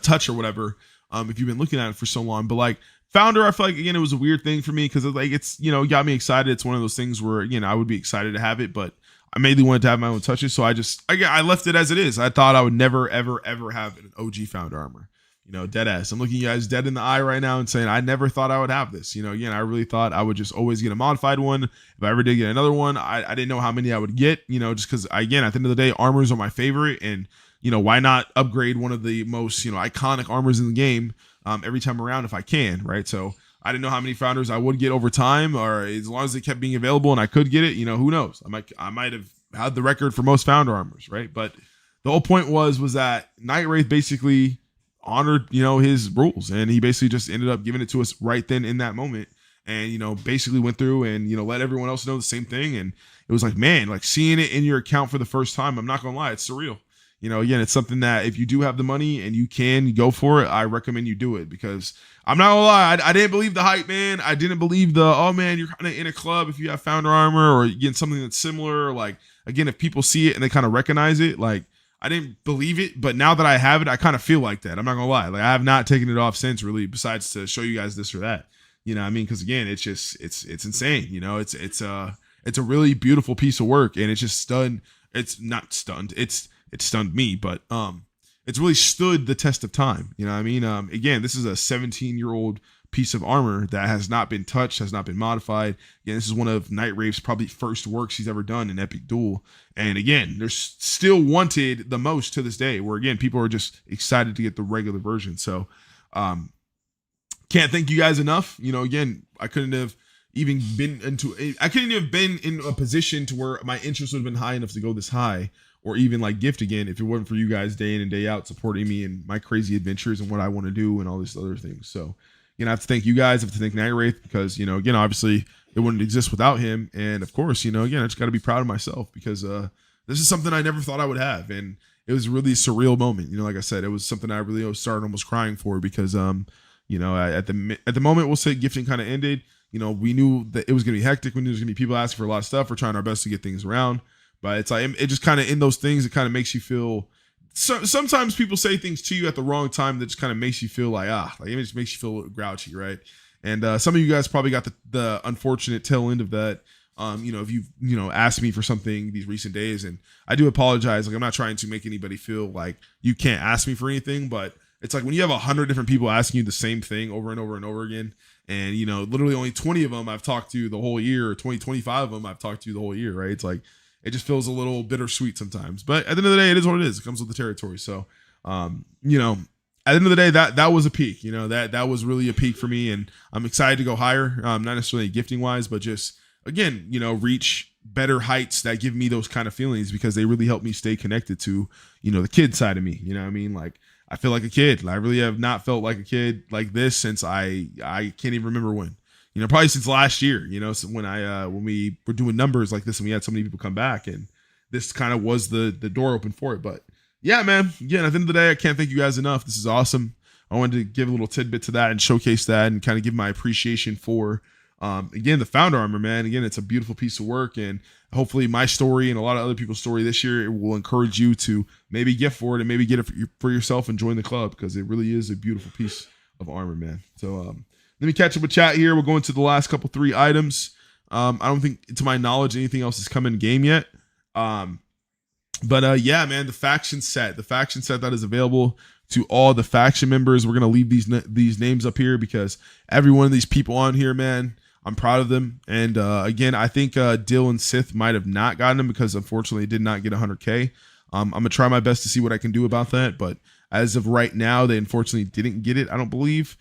touch or whatever. If you've been looking at it for so long, but like Founder, I feel like again it was a weird thing for me because like it's, you know, got me excited. It's one of those things where, you know, I would be excited to have it, but I mainly wanted to have my own touches, so I left it as it is. I thought I would never ever have an OG Founder armor. You know, dead ass. I'm looking you guys dead in the eye right now and saying I never thought I would have this. You know, again, I really thought I would just always get a modified one. If I ever did get another one, I didn't know how many I would get. You know, just because again, at the end of the day, armors are my favorite, and you know, why not upgrade one of the most, you know, iconic armors in the game every time around if I can, right? So I didn't know how many Founders I would get over time, or as long as they kept being available and I could get it, you know, who knows? I might have had the record for most Founder armors, right? But the whole point was that Night Wraith basically honored, you know, his rules, and he basically just ended up giving it to us right then in that moment, and you know, basically went through and, you know, let everyone else know the same thing. And it was like, man, like seeing it in your account for the first time, I'm not gonna lie, it's surreal. You know, again, it's something that if you do have the money and you can go for it, I recommend you do it, because I'm not gonna lie, I didn't believe the hype, man. I didn't believe the, oh man, you're kind of in a club if you have Founder armor or you get something that's similar. Like, again, if people see it and they kind of recognize it, like, I didn't believe it, but now that I have it, I kind of feel like that. I'm not gonna lie. Like, I have not taken it off since, really, besides to show you guys this or that. You know what I mean? Because again, it's just, it's insane. You know, it's a really beautiful piece of work, and it's just stunned. It's not stunned. It stunned me, but it's really stood the test of time. You know what I mean? Again, this is a 17-year-old piece of armor that has not been touched, has not been modified. Again, this is one of Night Wraith's probably first works he's ever done in Epic Duel. And again, they're still wanted the most to this day, where again, people are just excited to get the regular version. So can't thank you guys enough. You know, again, I couldn't have been in a position to where my interest would have been high enough to go this high, or even like gift again, if it wasn't for you guys day in and day out supporting me and my crazy adventures and what I want to do and all these other things. So, you know, I have to thank you guys. I have to thank Night Wraith, because, you know, again, obviously it wouldn't exist without him. And of course, you know, again, I just got to be proud of myself, because this is something I never thought I would have. And it was really a surreal moment. You know, like I said, it was something I really started almost crying for, because, you know, at the moment, we'll say gifting kind of ended. You know, we knew that it was going to be hectic. We knew there was going to be people asking for a lot of stuff. We're trying our best to get things around. But it's like, it just kind of in those things, it kind of makes you feel, sometimes people say things to you at the wrong time that just kind of makes you feel like, it just makes you feel grouchy, right? And some of you guys probably got the unfortunate tail end of that. You know, if you've, you know, asked me for something these recent days, and I do apologize. Like, I'm not trying to make anybody feel like you can't ask me for anything, but it's like when you have 100 different people asking you the same thing over and over and over again, and, you know, literally only 20 of them I've talked to the whole year, or 25 of them I've talked to the whole year, right? It's like, it just feels a little bittersweet sometimes, but at the end of the day, it is what it is. It comes with the territory. So, you know, at the end of the day, that was a peak. You know, that was really a peak for me, and I'm excited to go higher. Not necessarily gifting wise, but just, again, you know, reach better heights that give me those kind of feelings, because they really help me stay connected to, you know, the kid side of me. You know what I mean? Like, I feel like a kid. I really have not felt like a kid like this since I can't even remember when. You know, probably since last year, you know, so when we were doing numbers like this and we had so many people come back, and this kind of was the door open for it. But yeah, man, again, at the end of the day, I can't thank you guys enough. This is awesome. I wanted to give a little tidbit to that and showcase that and kind of give my appreciation for, again, the Founder armor, man. Again, it's a beautiful piece of work, and hopefully my story and a lot of other people's story this year, it will encourage you to maybe gift for it and maybe get it for yourself and join the club, because it really is a beautiful piece of armor, man. So, let me catch up with chat here. We'll go into the last three items. I don't think, to my knowledge, anything else has come in game yet. But yeah, man, the faction set that is available to all the faction members. We're gonna leave these names up here, because every one of these people on here, man, I'm proud of them. And again, I think Dill and Sith might have not gotten them, because unfortunately, it did not get 100K. I'm gonna try my best to see what I can do about that, but as of right now, they unfortunately didn't get it, I don't believe.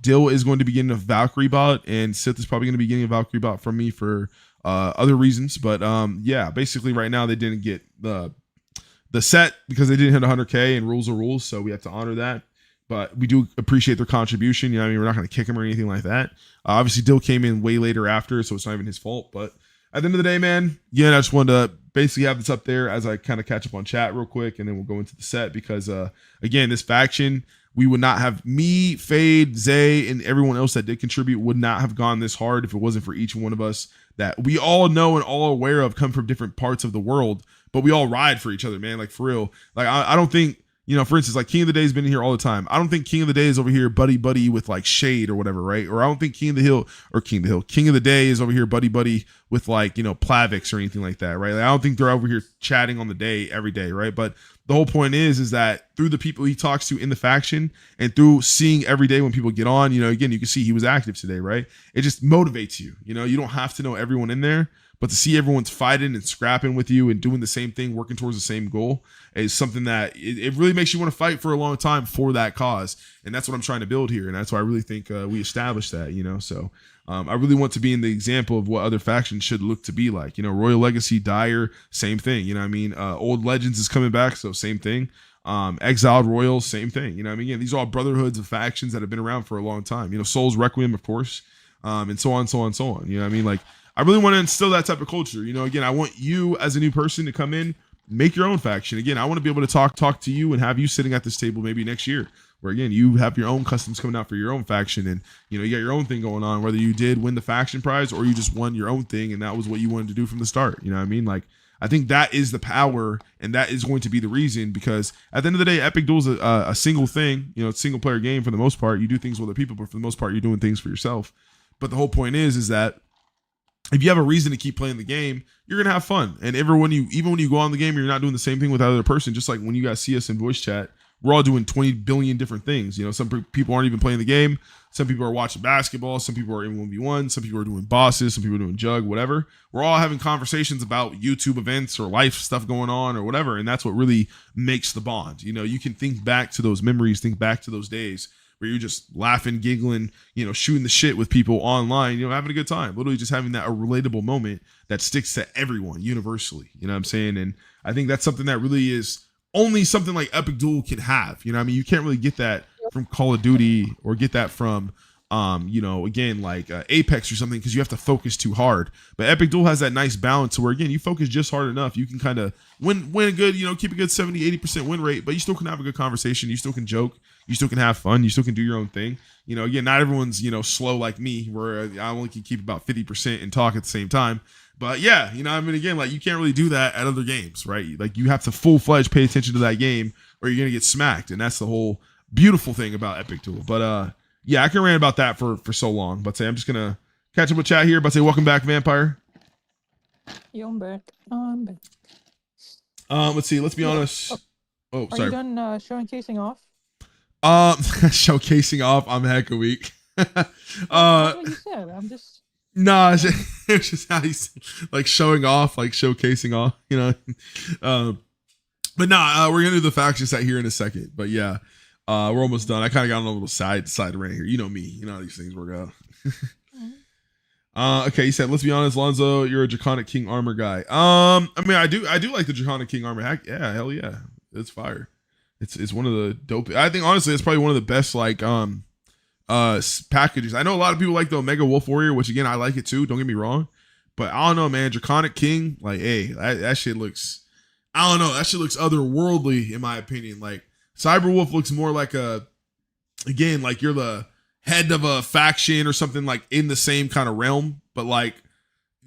Dill is going to be getting a Valkyrie bot, and Sith is probably going to be getting a Valkyrie bot from me for other reasons. But yeah, basically right now they didn't get the set because they didn't hit 100K, and rules are rules, so we have to honor that. But we do appreciate their contribution. You know what I mean? We're not going to kick him or anything like that. Obviously, Dill came in way later after, so it's not even his fault. But at the end of the day, man, again, I just wanted to basically have this up there as I kind of catch up on chat real quick, and then we'll go into the set because again, this faction, we would not have me, Fade, Zay, and everyone else that did contribute would not have gone this hard if it wasn't for each one of us that we all know and all aware of come from different parts of the world, but we all ride for each other, man. Like for real. Like I don't think, you know, for instance, like King of the Day has been here all the time. I don't think King of the Day is over here buddy with like Shade or whatever, right? Or I don't think King of the Day is over here buddy with like, you know, Plavix or anything like that, right? Like I don't think they're over here chatting on the day every day, right? But the whole point is that through the people he talks to in the faction and through seeing every day when people get on, you know, again, you can see he was active today, right? It just motivates you. You know, you don't have to know everyone in there, but to see everyone's fighting and scrapping with you and doing the same thing, working towards the same goal is something that it really makes you want to fight for a long time for that cause. And that's what I'm trying to build here. And that's why I really think we established that, you know, so I really want to be in the example of what other factions should look to be like, you know, Royal Legacy, Dire, same thing. You know what I mean? Old Legends is coming back. So same thing. Exiled Royals, same thing. You know what I mean? Again, these are all brotherhoods of factions that have been around for a long time, you know, Souls Requiem, of course, and so on. You know what I mean? Like, I really want to instill that type of culture. You know, again, I want you as a new person to come in, make your own faction. Again, I want to be able to talk to you and have you sitting at this table maybe next year, where again, you have your own customs coming out for your own faction, and you know, you got your own thing going on, whether you did win the faction prize or you just won your own thing and that was what you wanted to do from the start. You know what I mean? Like, I think that is the power, and that is going to be the reason, because at the end of the day, Epic Duel is a single thing. You know, it's a single player game for the most part. You do things with other people, but for the most part, you're doing things for yourself. But the whole point is that if you have a reason to keep playing the game, you're gonna have fun. And even when you go on the game, you're not doing the same thing with that other person. Just like when you guys see us in voice chat, we're all doing 20 billion different things. You know, some people aren't even playing the game. Some people are watching basketball. Some people are in 1v1. Some people are doing bosses. Some people are doing jug, whatever. We're all having conversations about YouTube events or life stuff going on or whatever. And that's what really makes the bond. You know, you can think back to those memories, think back to those days where you're just laughing, giggling, you know, shooting the shit with people online, you know, having a good time, literally just having that a relatable moment that sticks to everyone universally. You know what I'm saying? And I think that's something that really is only something like Epic Duel can have. You know what I mean? You can't really get that from Call of Duty or get that from, you know, again, like Apex or something, because you have to focus too hard. But Epic Duel has that nice balance to where, again, you focus just hard enough. You can kind of win a good, you know, keep a good 70-80% win rate, but you still can have a good conversation. You still can joke. You still can have fun. You still can do your own thing. You know, again, not everyone's, you know, slow like me, where I only can keep about 50% and talk at the same time. But yeah, you know, I mean, again, like you can't really do that at other games, right? Like you have to full-fledged pay attention to that game or you're going to get smacked. And that's the whole beautiful thing about Epic Duel. But yeah, I can rant about that for so long. But say I'm just going to catch up with chat here. But say welcome back, Vampire. Yo, I'm back. I'm back. Let's see. Let's be honest. Oh, Are sorry. you done showcasing off? Showcasing off. I'm hecka weak. That's what you said. I'm just. Nah, it's just how he's like showing off, like showcasing off, you know. But nah, we're gonna do the faction set here in a second. But yeah, we're almost done. I kind of got on a little side rant here. You know me. You know how these things work out. Okay, he said, let's be honest, Lonzo, you're a Draconic King armor guy. I mean, I do like the Draconic King armor. Heck, yeah, hell yeah, it's fire. It's one of the dope. I think honestly, it's probably one of the best like packages. I know a lot of people like the Omega Wolf Warrior, which again I like it too. Don't get me wrong, but I don't know, man. Draconic King, like, hey, that shit looks. I don't know. That shit looks otherworldly in my opinion. Like Cyberwolf looks more like again, like you're the head of a faction or something like in the same kind of realm, but like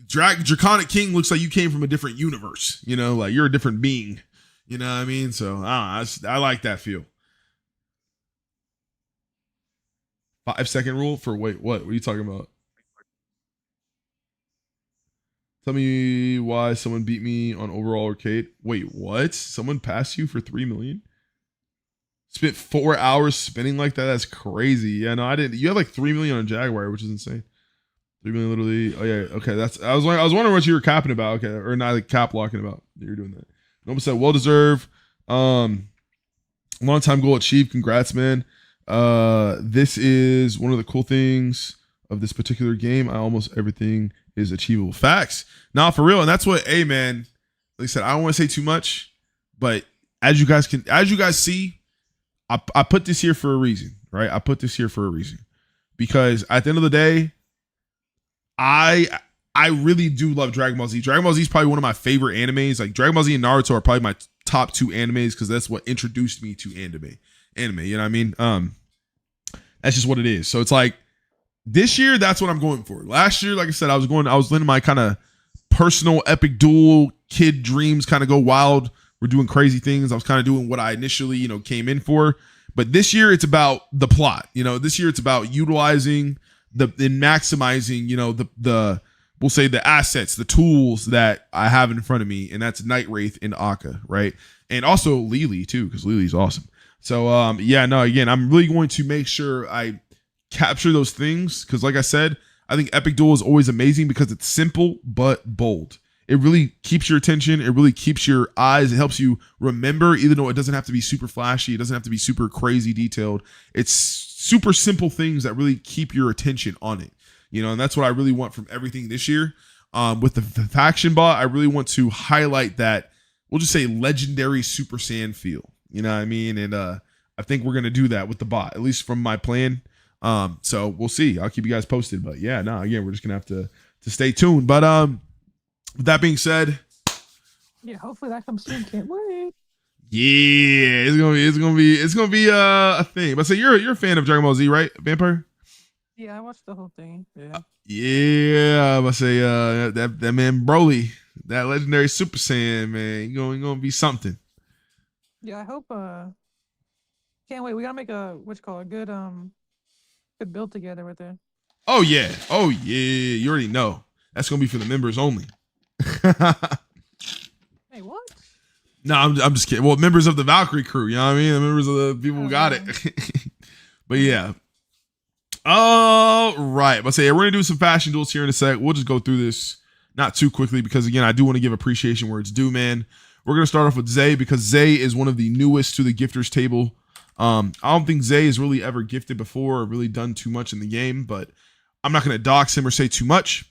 Draconic King looks like you came from a different universe. You know, like you're a different being. You know what I mean? So I like that feel. 5-second rule for wait, what are you talking about? Tell me why someone beat me on overall arcade. Wait, what? Someone passed you for 3 million? Spent 4 hours spinning like that? That's crazy. Yeah, no, I didn't. You had like 3 million on Jaguar, which is insane. 3 million literally. Oh yeah, okay. That's I was wondering what you were capping about. Okay, or not like cap locking about. You're doing that. Nobody said well deserved. Long time goal achieved. Congrats, man. This is one of the cool things of this particular game. Almost everything is achievable. Facts. Nah, for real. And that's what, hey man, like I said, I don't want to say too much, but as you guys see, I put this here for a reason, right? I put this here for a reason because at the end of the day, I really do love Dragon Ball Z. Dragon Ball Z is probably one of my favorite animes. Like Dragon Ball Z and Naruto are probably my top 2 animes because that's what introduced me to anime. You know what I mean? That's just what it is. So it's like this year, that's what I'm going for. Last year, like I said, I was letting my kind of personal epic duel kid dreams kind of go wild. We're doing crazy things. I was kind of doing what I initially, you know, came in for. But this year it's about the plot. You know, this year it's about utilizing and maximizing, you know, the we'll say the assets, the tools that I have in front of me, and that's Night Wraith and Akka, right? And also Lily too, because Lily's awesome. So yeah, no, again, I'm really going to make sure I capture those things because, like I said, I think Epic Duel is always amazing because it's simple but bold. It really keeps your attention. It really keeps your eyes. It helps you remember, even though it doesn't have to be super flashy. It doesn't have to be super crazy detailed. It's super simple things that really keep your attention on it. You know, and that's what I really want from everything this year. With the faction bot, I really want to highlight that, we'll just say legendary Super Saiyan feel. You know what I mean? And I think we're going to do that with the bot, at least from my plan. So we'll see. I'll keep you guys posted. But yeah, no, again, we're just going to have to stay tuned. But with that being said, Yeah, hopefully that comes soon. Can't wait. yeah, it's gonna be a thing. But so you're a fan of Dragon Ball Z, right, Vampire? Yeah, I watched the whole thing. Yeah. Yeah, I must say that man Broly, that legendary Super Saiyan man, he gonna be something. Yeah, I hope. Can't wait. We gotta make a good build together with it. Oh yeah, you already know that's gonna be for the members only. Hey, what? No, I'm just kidding. Well, members of the Valkyrie crew, you know what I mean? The members of the people who got it. But yeah. All right. But say we're gonna do some fashion duels here in a sec. We'll just go through this not too quickly because again, I do want to give appreciation where it's due, man. We're gonna start off with Zay because Zay is one of the newest to the gifters table. I don't think Zay has really ever gifted before or really done too much in the game, but I'm not gonna dox him or say too much.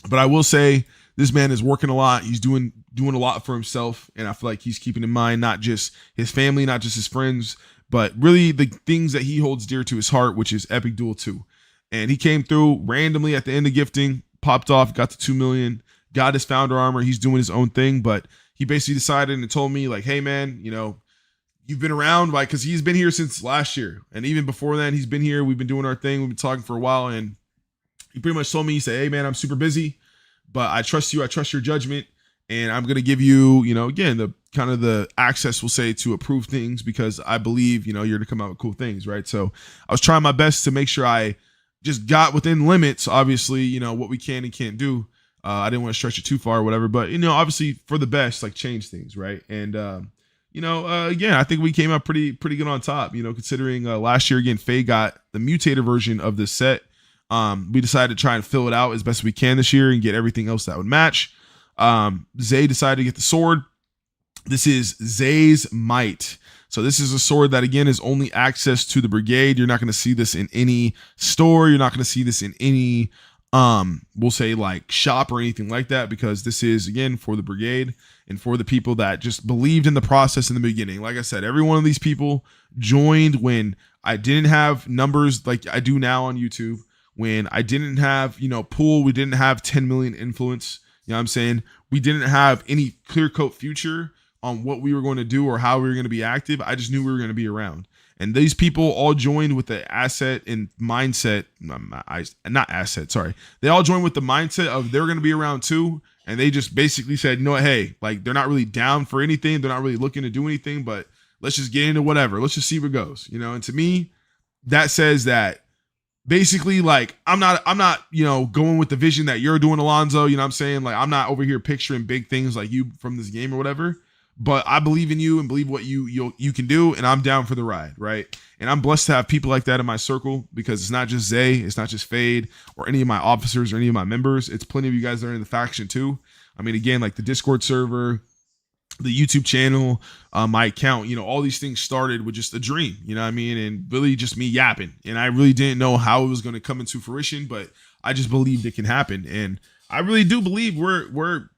But I will say this man is working a lot. He's doing a lot for himself, and I feel like he's keeping in mind not just his family, not just his friends, but really the things that he holds dear to his heart, which is Epic Duel 2. And he came through randomly at the end of gifting, popped off, got to 2 million, got his founder armor. He's doing his own thing, but he basically decided and told me like, hey man, you know, you've been around, like, because he's been here since last year, and even before then, he's been here. We've been doing our thing. We've been talking for a while, and he pretty much told me, he said, hey man, I'm super busy, but I trust you. I trust your judgment. And I'm going to give you, you know, again, the kind of the access, we'll say, to approve things because I believe, you know, you're to come out with cool things, right? So I was trying my best to make sure I just got within limits, obviously, you know, what we can and can't do. I didn't want to stretch it too far or whatever, but, you know, obviously for the best, like change things, right? And, you know, again, I think we came out pretty good on top, you know, considering last year, again, Faye got the mutator version of this set. We decided to try and fill it out as best we can this year and get everything else that would match. Zay decided to get the sword. This is Zay's Might. So this is a sword that, again, is only access to the brigade. You're not going to see this in any store. You're not going to see this in any, we'll say, like, shop or anything like that, because this is, again, for the brigade and for the people that just believed in the process in the beginning. Like I said, every one of these people joined when I didn't have numbers like I do now on YouTube, when I didn't have, you know, pool, we didn't have 10 million influence. You know what I'm saying? We didn't have any clear-cut future on what we were going to do or how we were going to be active. I just knew we were going to be around. And these people all joined with the asset and mindset. Not asset, sorry. They all joined with the mindset of they're going to be around too. And they just basically said, you know what, hey, like, they're not really down for anything. They're not really looking to do anything, but let's just get into whatever. Let's just see where it goes. You know, and to me, that says that basically, like, I'm not, you know, going with the vision that you're doing, Alonzo. You know what I'm saying? Like, I'm not over here picturing big things like you from this game or whatever. But I believe in you and believe what you can do, and I'm down for the ride, right? And I'm blessed to have people like that in my circle, because it's not just Zay, it's not just Fade or any of my officers or any of my members. It's plenty of you guys that are in the faction too. I mean, again, like the Discord server, the YouTube channel, my account, you know, all these things started with just a dream, you know what I mean? And really just me yapping. And I really didn't know how it was going to come into fruition, but I just believed it can happen. And I really do believe we're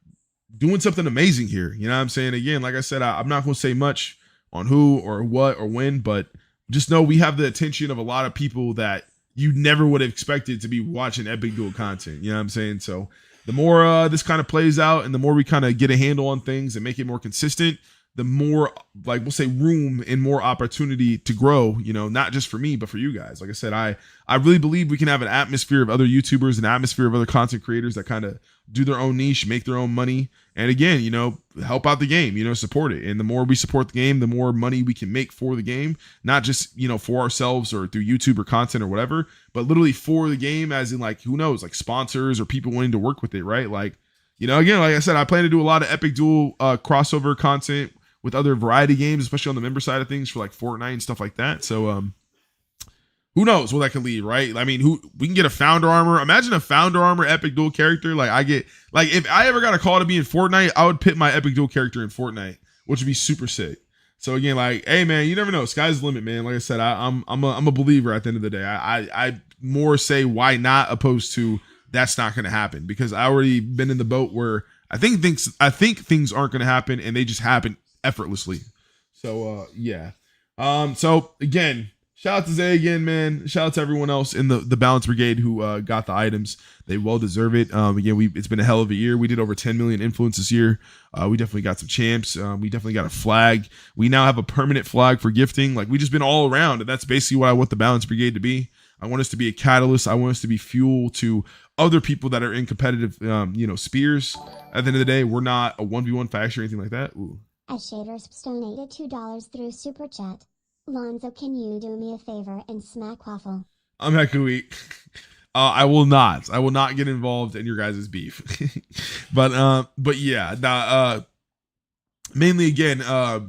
doing something amazing here. You know what I'm saying? Again, like I said, I'm not going to say much on who or what or when, but just know we have the attention of a lot of people that you never would have expected to be watching Epic Duel content. You know what I'm saying? So the more this kind of plays out and the more we kind of get a handle on things and make it more consistent, the more, like, we'll say, room and more opportunity to grow, you know, not just for me, but for you guys. Like I said, I really believe we can have an atmosphere of other YouTubers, an atmosphere of other content creators that kind of do their own niche, make their own money. And again, you know, help out the game, you know, support it. And the more we support the game, the more money we can make for the game, not just, you know, for ourselves or through YouTube or content or whatever, but literally for the game, as in, like, who knows, like sponsors or people wanting to work with it, right? Like, you know, again, like I said, I plan to do a lot of Epic Duel crossover content with other variety games, especially on the member side of things for like Fortnite and stuff like that. So who knows what that could lead, right? I mean, we can get a Founder Armor. Imagine a Founder Armor Epic Duel character. Like, I get, like, if I ever got a call to be in Fortnite, I would pit my Epic Duel character in Fortnite, which would be super sick. So again, like, hey man, you never know. Sky's the limit, man. Like I said, I'm a believer at the end of the day. I more say why not opposed to that's not going to happen, because I already been in the boat where I think things aren't going to happen and they just happen effortlessly. So yeah. So again, shout out to Zay again, man. Shout out to everyone else in the Balance Brigade who got the items. They well deserve it. Again, it's been a hell of a year. We did over 10 million influence this year. We definitely got some champs. We definitely got a flag. We now have a permanent flag for gifting. Like, we just been all around, and that's basically what I want the Balance Brigade to be. I want us to be a catalyst. I want us to be fuel to other people that are in competitive, spears. At the end of the day, we're not a 1v1 faction or anything like that. Ooh. Shaders donated $2 through Super Chat. Lonzo, can you do me a favor and smack Waffle? I'm Heku Week. I will not. I will not get involved in your guys' beef. but yeah. Mainly again, I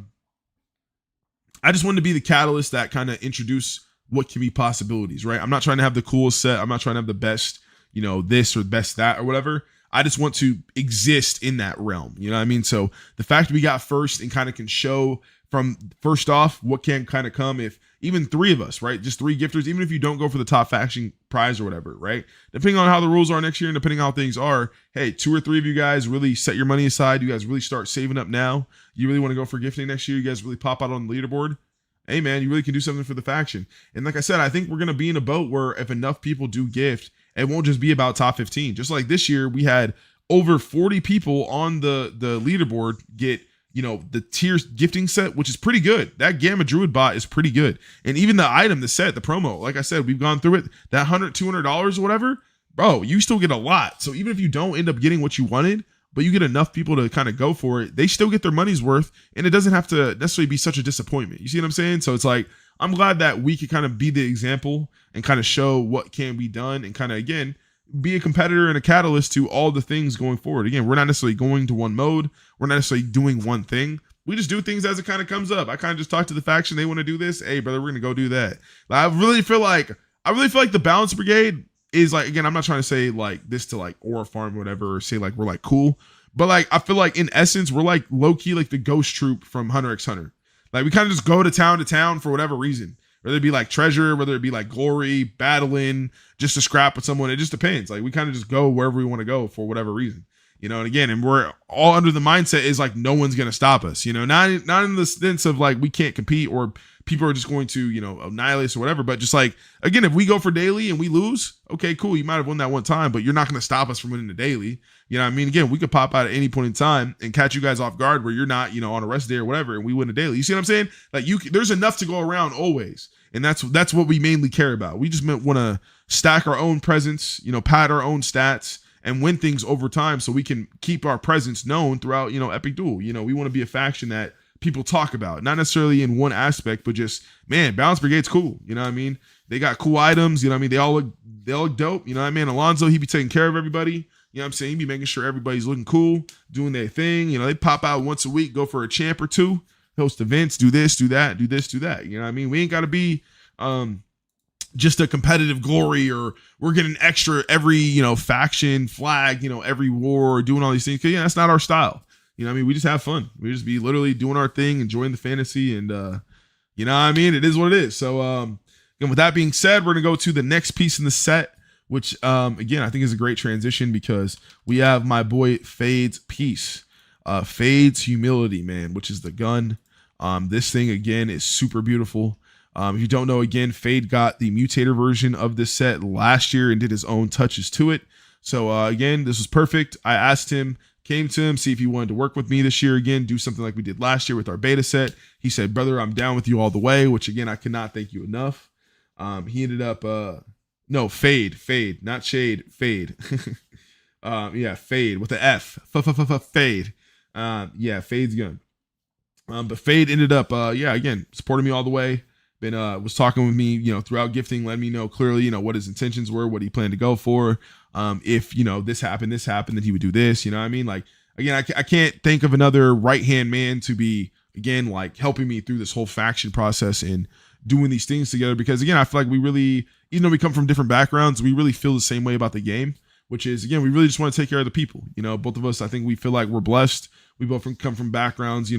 just wanted to be the catalyst that kind of introduce what can be possibilities, right? I'm not trying to have the coolest set. I'm not trying to have the best, this or best that or whatever. I just want to exist in that realm. You know what I mean? So the fact we got first and kind of can show from first off what can kind of come if even 3 of us, right? Just 3 gifters, even if you don't go for the top faction prize or whatever, right? Depending on how the rules are next year and depending on how things are, hey, 2 or 3 of you guys really set your money aside. You guys really start saving up now. You really want to go for gifting next year. You guys really pop out on the leaderboard. Hey man, you really can do something for the faction. And like I said, I think we're going to be in a boat where if enough people do gift, it won't just be about top 15. Just like this year, we had over 40 people on the leaderboard get, the tiers gifting set, which is pretty good. That Gamma Druid bot is pretty good. And even the item, the set, the promo, like I said, we've gone through it, that $100, $200 or whatever, bro, you still get a lot. So even if you don't end up getting what you wanted, but you get enough people to kind of go for it, they still get their money's worth. And it doesn't have to necessarily be such a disappointment. You see what I'm saying? So it's like, I'm glad that we could kind of be the example and kind of show what can be done and kind of, again, be a competitor and a catalyst to all the things going forward. Again, we're not necessarily going to one mode. We're not necessarily doing one thing. We just do things as it kind of comes up. I kind of just talk to the faction. They want to do this. Hey, brother, we're going to go do that. I really feel like the Balance Brigade is like, again, I'm not trying to say like this to like Aura Farm, whatever, or say like we're like cool. But like, I feel like in essence, we're like low key, like the Ghost Troop from Hunter x Hunter. Like we kind of just go to town for whatever reason. Whether it be like treasure, whether it be like glory, battling, just to scrap with someone. It just depends. Like we kind of just go wherever we want to go for whatever reason. And again, and we're all under the mindset is like no one's gonna stop us. Not in the sense of like we can't compete or people are just going to, annihilate us or whatever. But just like, again, if we go for daily and we lose, okay, cool. You might have won that one time, but you're not going to stop us from winning the daily. You know what I mean? Again, we could pop out at any point in time and catch you guys off guard where you're not, on a rest day or whatever, and we win a daily. You see what I'm saying? Like there's enough to go around always. And that's what we mainly care about. We just want to stack our own presence, pad our own stats and win things over time so we can keep our presence known throughout, Epic Duel. We want to be a faction that people talk about, not necessarily in one aspect, but just, man, Balance Brigade's cool. You know what I mean? They got cool items. You know what I mean? They all look dope. You know what I mean? Alonzo, he be taking care of everybody. You know what I'm saying? He be making sure everybody's looking cool, doing their thing. They pop out once a week, go for a champ or 2, host events, do this, do that, do this, do that. You know what I mean? We ain't got to be just a competitive glory or we're getting extra every, faction, flag, every war, doing all these things. Cause that's not our style. You know what I mean? We just have fun. We just be literally doing our thing, enjoying the fantasy, and you know what I mean? It is what it is. So and with that being said, we're gonna go to the next piece in the set, which again I think is a great transition because we have my boy Fade's piece. Fade's Humility, man, which is the gun. This thing again is super beautiful. If you don't know, again, Fade got the mutator version of this set last year and did his own touches to it. So again, this was perfect. I asked him, came to him, see if he wanted to work with me this year again, do something like we did last year with our beta set. He said, brother, I'm down with you all the way, which again, I cannot thank you enough. He ended up, no, fade, not shade, fade. Yeah, fade with the F, fade. Yeah, fade's good. But Fade ended up, yeah, again, supporting me all the way. Been was talking with me, throughout gifting, letting me know clearly, what his intentions were, what he planned to go for. If this happened, then he would do this. You know what I mean? Like, again, I can't think of another right hand man to be, again, like helping me through this whole faction process and doing these things together. Because again, I feel like we really, even though we come from different backgrounds, we really feel the same way about the game. Which is, again, we really just want to take care of the people. Both of us, I think we feel like we're blessed. We both come from backgrounds, we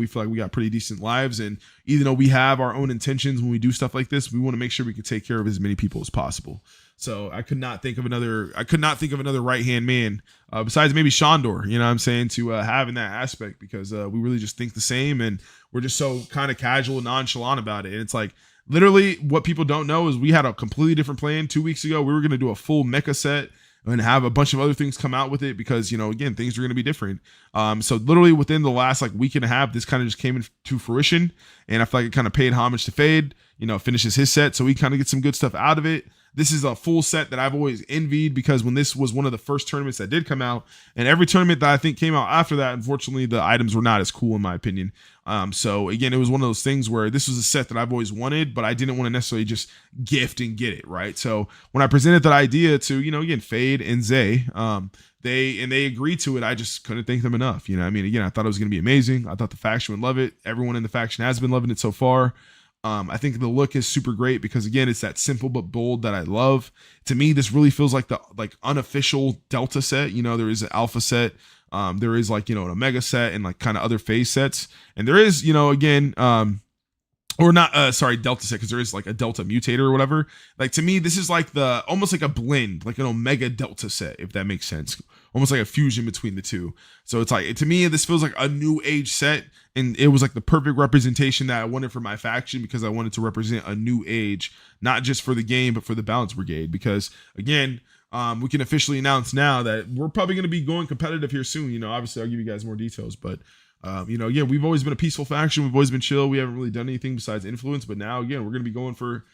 feel like we got pretty decent lives. And even though we have our own intentions when we do stuff like this, we want to make sure we can take care of as many people as possible. So I could not think of another right-hand man besides maybe Shondor, what I'm saying, to have in that aspect, because we really just think the same, and we're just so kind of casual and nonchalant about it. And it's like, literally what people don't know is we had a completely different plan 2 weeks ago. We were going to do a full mecha set and have a bunch of other things come out with it because, again, things are going to be different. So literally within the last week and a half, this kind of just came into fruition, and I feel like it kind of paid homage to Fade, finishes his set. So we kind of get some good stuff out of it. This is a full set that I've always envied, because when this was one of the first tournaments that did come out, and every tournament that I think came out after that, unfortunately, the items were not as cool in my opinion. So again, it was one of those things where this was a set that I've always wanted, but I didn't want to necessarily just gift and get it, right? So when I presented that idea to, again, Fade and Zay, they agreed to it. I just couldn't thank them enough. Again, I thought it was going to be amazing. I thought the faction would love it. Everyone in the faction has been loving it so far. I think the look is super great because, again, it's that simple but bold that I love. To me, this really feels like the unofficial Delta set. There is an Alpha set. There is an Omega set and kind of other phase sets. And there is, again, or not, Delta set, because there is a Delta mutator or whatever. To me, this is almost like a blend, like an Omega Delta set, if that makes sense. Almost like a fusion between the two. So it's to me, this feels like a new age set. And it was the perfect representation that I wanted for my faction, because I wanted to represent a new age, not just for the game, but for the Balance Brigade. Because again, we can officially announce now that we're probably going to be going competitive here soon. Obviously I'll give you guys more details, but again, we've always been a peaceful faction. We've always been chill. We haven't really done anything besides influence, but now again, we're going to be going for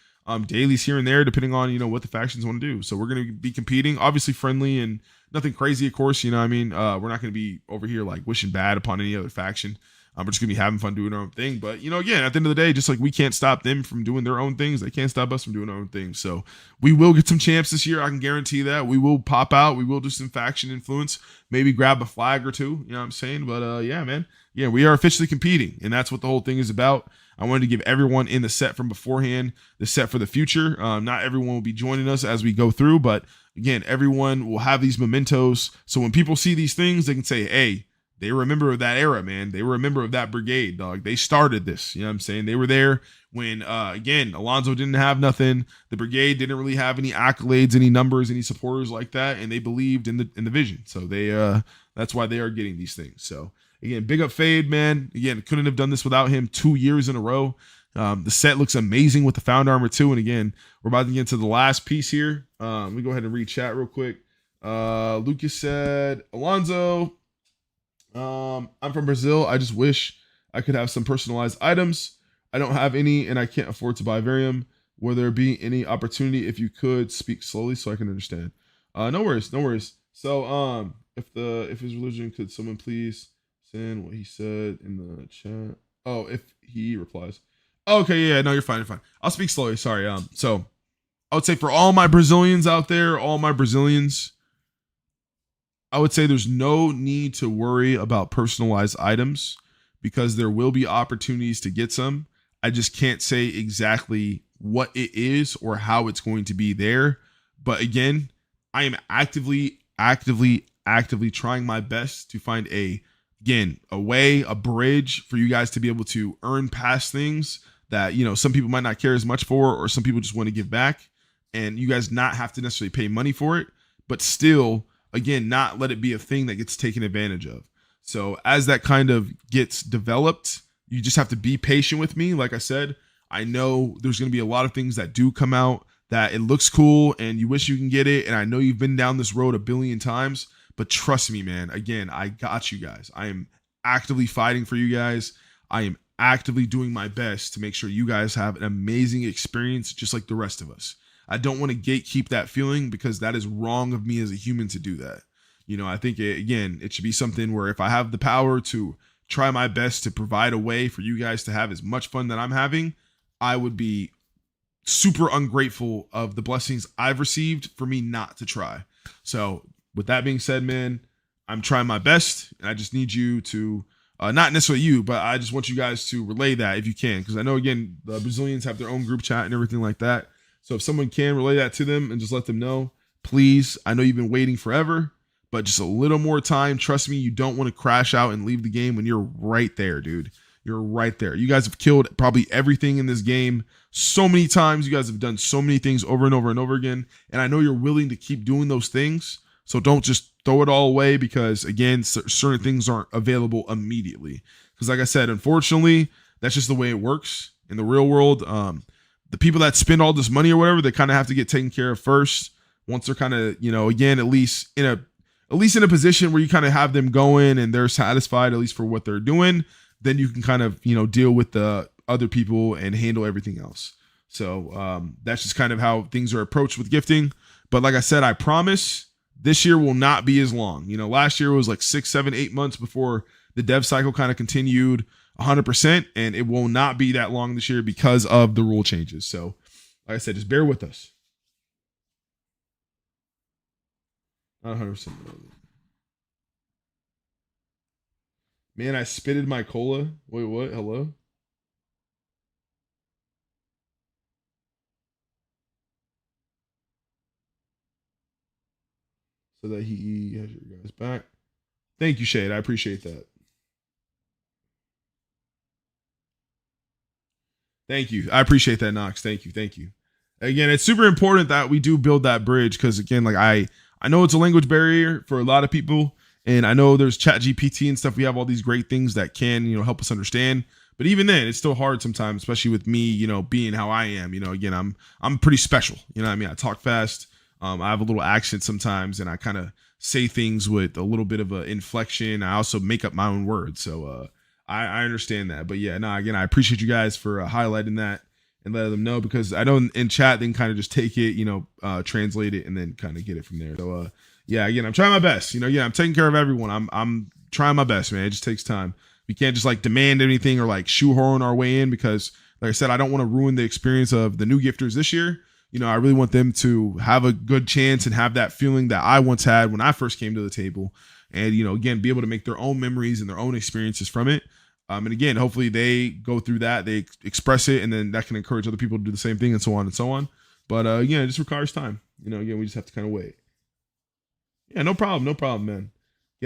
dailies here and there, depending on, what the factions want to do. So we're going to be competing, obviously friendly and nothing crazy, of course. We're not going to be over here wishing bad upon any other faction. We're just gonna be having fun doing our own thing. But again, at the end of the day, just we can't stop them from doing their own things, they can't stop us from doing our own things. So we will get some champs this year. I can guarantee that. We will pop out. We will do some faction influence. Maybe grab a flag or two. You know what I'm saying? But yeah, man. Yeah, we are officially competing, and that's what the whole thing is about. I wanted to give everyone in the set from beforehand the set for the future. Not everyone will be joining us as we go through, but again, everyone will have these mementos. So when people see these things, they can say, hey, they were a member of that era, man. They were a member of that brigade, dog. They started this. You know what I'm saying? They were there when, again, Alonzo didn't have nothing. The brigade didn't really have any accolades, any numbers, any supporters like that, and they believed in the vision. So they, that's why they are getting these things. So again, big up Fade, man. Again, couldn't have done this without him 2 years in a row. The set looks amazing with the found armor too. And again, we're about to get into the last piece here. Let me go ahead and read chat real quick. Lucas said, Alonzo, I'm from Brazil. I just wish I could have some personalized items. I don't have any, and I can't afford to buy Varium. Will there be any opportunity if you could speak slowly so I can understand? No worries. So, if his religion, could someone please send what he said in the chat? Oh, if he replies. Okay, yeah, no, you're fine. I'll speak slowly. Sorry. So I would say for all my Brazilians out there, I would say there's no need to worry about personalized items because there will be opportunities to get some. I just can't say exactly what it is or how it's going to be there. But again, I am actively trying my best to find a way, a bridge for you guys to be able to earn past things that, some people might not care as much for, or some people just want to give back, and you guys not have to necessarily pay money for it, but still, again, not let it be a thing that gets taken advantage of. So as that kind of gets developed, you just have to be patient with me. Like I said, I know there's going to be a lot of things that do come out that it looks cool and you wish you can get it. And I know you've been down this road a billion times, but trust me, man, again, I got you guys. I am actively fighting for you guys. I am actively doing my best to make sure you guys have an amazing experience just like the rest of us. I don't want to gatekeep that feeling because that is wrong of me as a human to do that. You know, I think, it should be something where if I have the power to try my best to provide a way for you guys to have as much fun that I'm having, I would be super ungrateful of the blessings I've received for me not to try. So with that being said, man, I'm trying my best, and I just need you to, not necessarily you, but I just want you guys to relay that if you can, because I know, again, the Brazilians have their own group chat and everything like that. So if someone can relay that to them and just let them know, please. I know you've been waiting forever, but just a little more time. Trust me, you don't want to crash out and leave the game when you're right there, dude. You're right there. You guys have killed probably everything in this game so many times. You guys have done so many things over and over and over again. And I know you're willing to keep doing those things. So don't just throw it all away because, again, certain things aren't available immediately. Because like I said, unfortunately, that's just the way it works in the real world. The people that spend all this money or whatever, they kind of have to get taken care of first. Once they're kind of, again, at least in a position where you kind of have them going and they're satisfied, at least for what they're doing, then you can kind of, deal with the other people and handle everything else. So that's just kind of how things are approached with gifting. But like I said, I promise this year will not be as long. Last year was like 6, 7, 8 months before the dev cycle kind of continued 100%, and it will not be that long this year because of the rule changes. So like I said, just bear with us. Not 100%. Man, I spitted my cola. Wait, what? Hello? So that he has your guys back. Thank you, Shade. I appreciate that. Thank you. I appreciate that, Knox. Thank you. Thank you. Again, it's super important that we do build that bridge because, again, like I know it's a language barrier for a lot of people, and I know there's ChatGPT and stuff. We have all these great things that can, help us understand. But even then, it's still hard sometimes, especially with me, being how I am. Again, I'm pretty special. You know what I mean? I talk fast. I have a little accent sometimes, and I kind of say things with a little bit of an inflection. I also make up my own words. So I understand that. But yeah, no, again, I appreciate you guys for highlighting that and letting them know, because I know in chat they can kind of just take it, translate it and then kind of get it from there. So yeah, again, I'm trying my best. I'm taking care of everyone. I'm trying my best, man. It just takes time. We can't just like demand anything or like shoehorn our way in, because like I said, I don't want to ruin the experience of the new gifters this year. I really want them to have a good chance and have that feeling that I once had when I first came to the table, and, again, be able to make their own memories and their own experiences from it. And again, hopefully they go through that, they express it, and then that can encourage other people to do the same thing, and so on and so on. But again, it just requires time. Again, we just have to kind of wait. Yeah, no problem. No problem, man.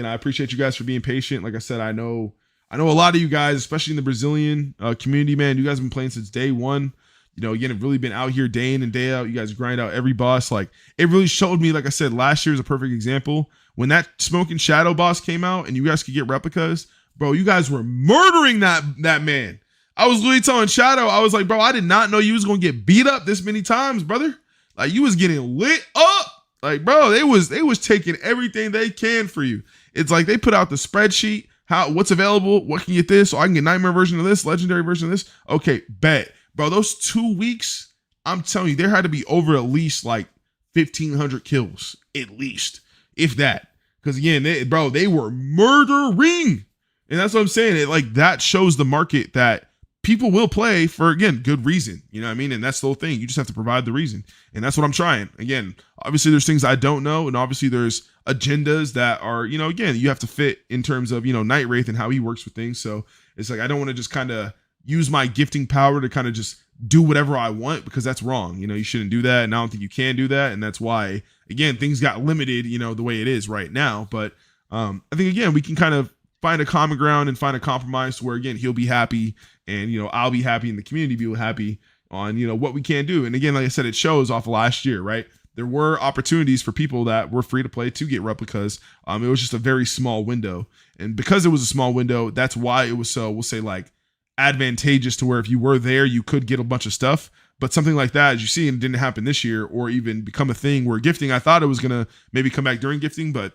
I appreciate you guys for being patient. Like I said, I know a lot of you guys, especially in the Brazilian community, man, you guys have been playing since day one. Again, have really been out here day in and day out. You guys grind out every boss. Like, it really showed me, like I said, last year is a perfect example. When that Smoking Shadow boss came out and you guys could get replicas, bro, you guys were murdering that man. I was literally telling Shadow, I was like, bro, I did not know you was going to get beat up this many times, brother. Like, you was getting lit up. Like, bro, they was taking everything they can for you. It's like they put out the spreadsheet, what's available, what can you get this, so I can get Nightmare version of this, Legendary version of this. Okay, bet. Bro, those 2 weeks, I'm telling you, there had to be over at least like 1,500 kills, at least, if that. Because again, they were murdering. And that's what I'm saying. That shows the market that people will play for, again, good reason. You know what I mean? And that's the whole thing. You just have to provide the reason. And that's what I'm trying. Again, obviously there's things I don't know. And obviously there's agendas that are, again, you have to fit in terms of, Night Wraith and how he works with things. So it's like, I don't want to just kind of use my gifting power to kind of just do whatever I want, because that's wrong. You shouldn't do that. And I don't think you can do that. And that's why, again, things got limited, the way it is right now. But I think, again, we can kind of find a common ground and find a compromise to where, again, he'll be happy and, I'll be happy and the community be happy on, what we can do. And again, like I said, it shows off of last year, right? There were opportunities for people that were free to play to get replicas. It was just a very small window. And because it was a small window, that's why it was so, we'll say, like, advantageous to where if you were there, you could get a bunch of stuff. But something like that, as you see, and it didn't happen this year, or even become a thing where gifting, I thought it was gonna maybe come back during gifting, but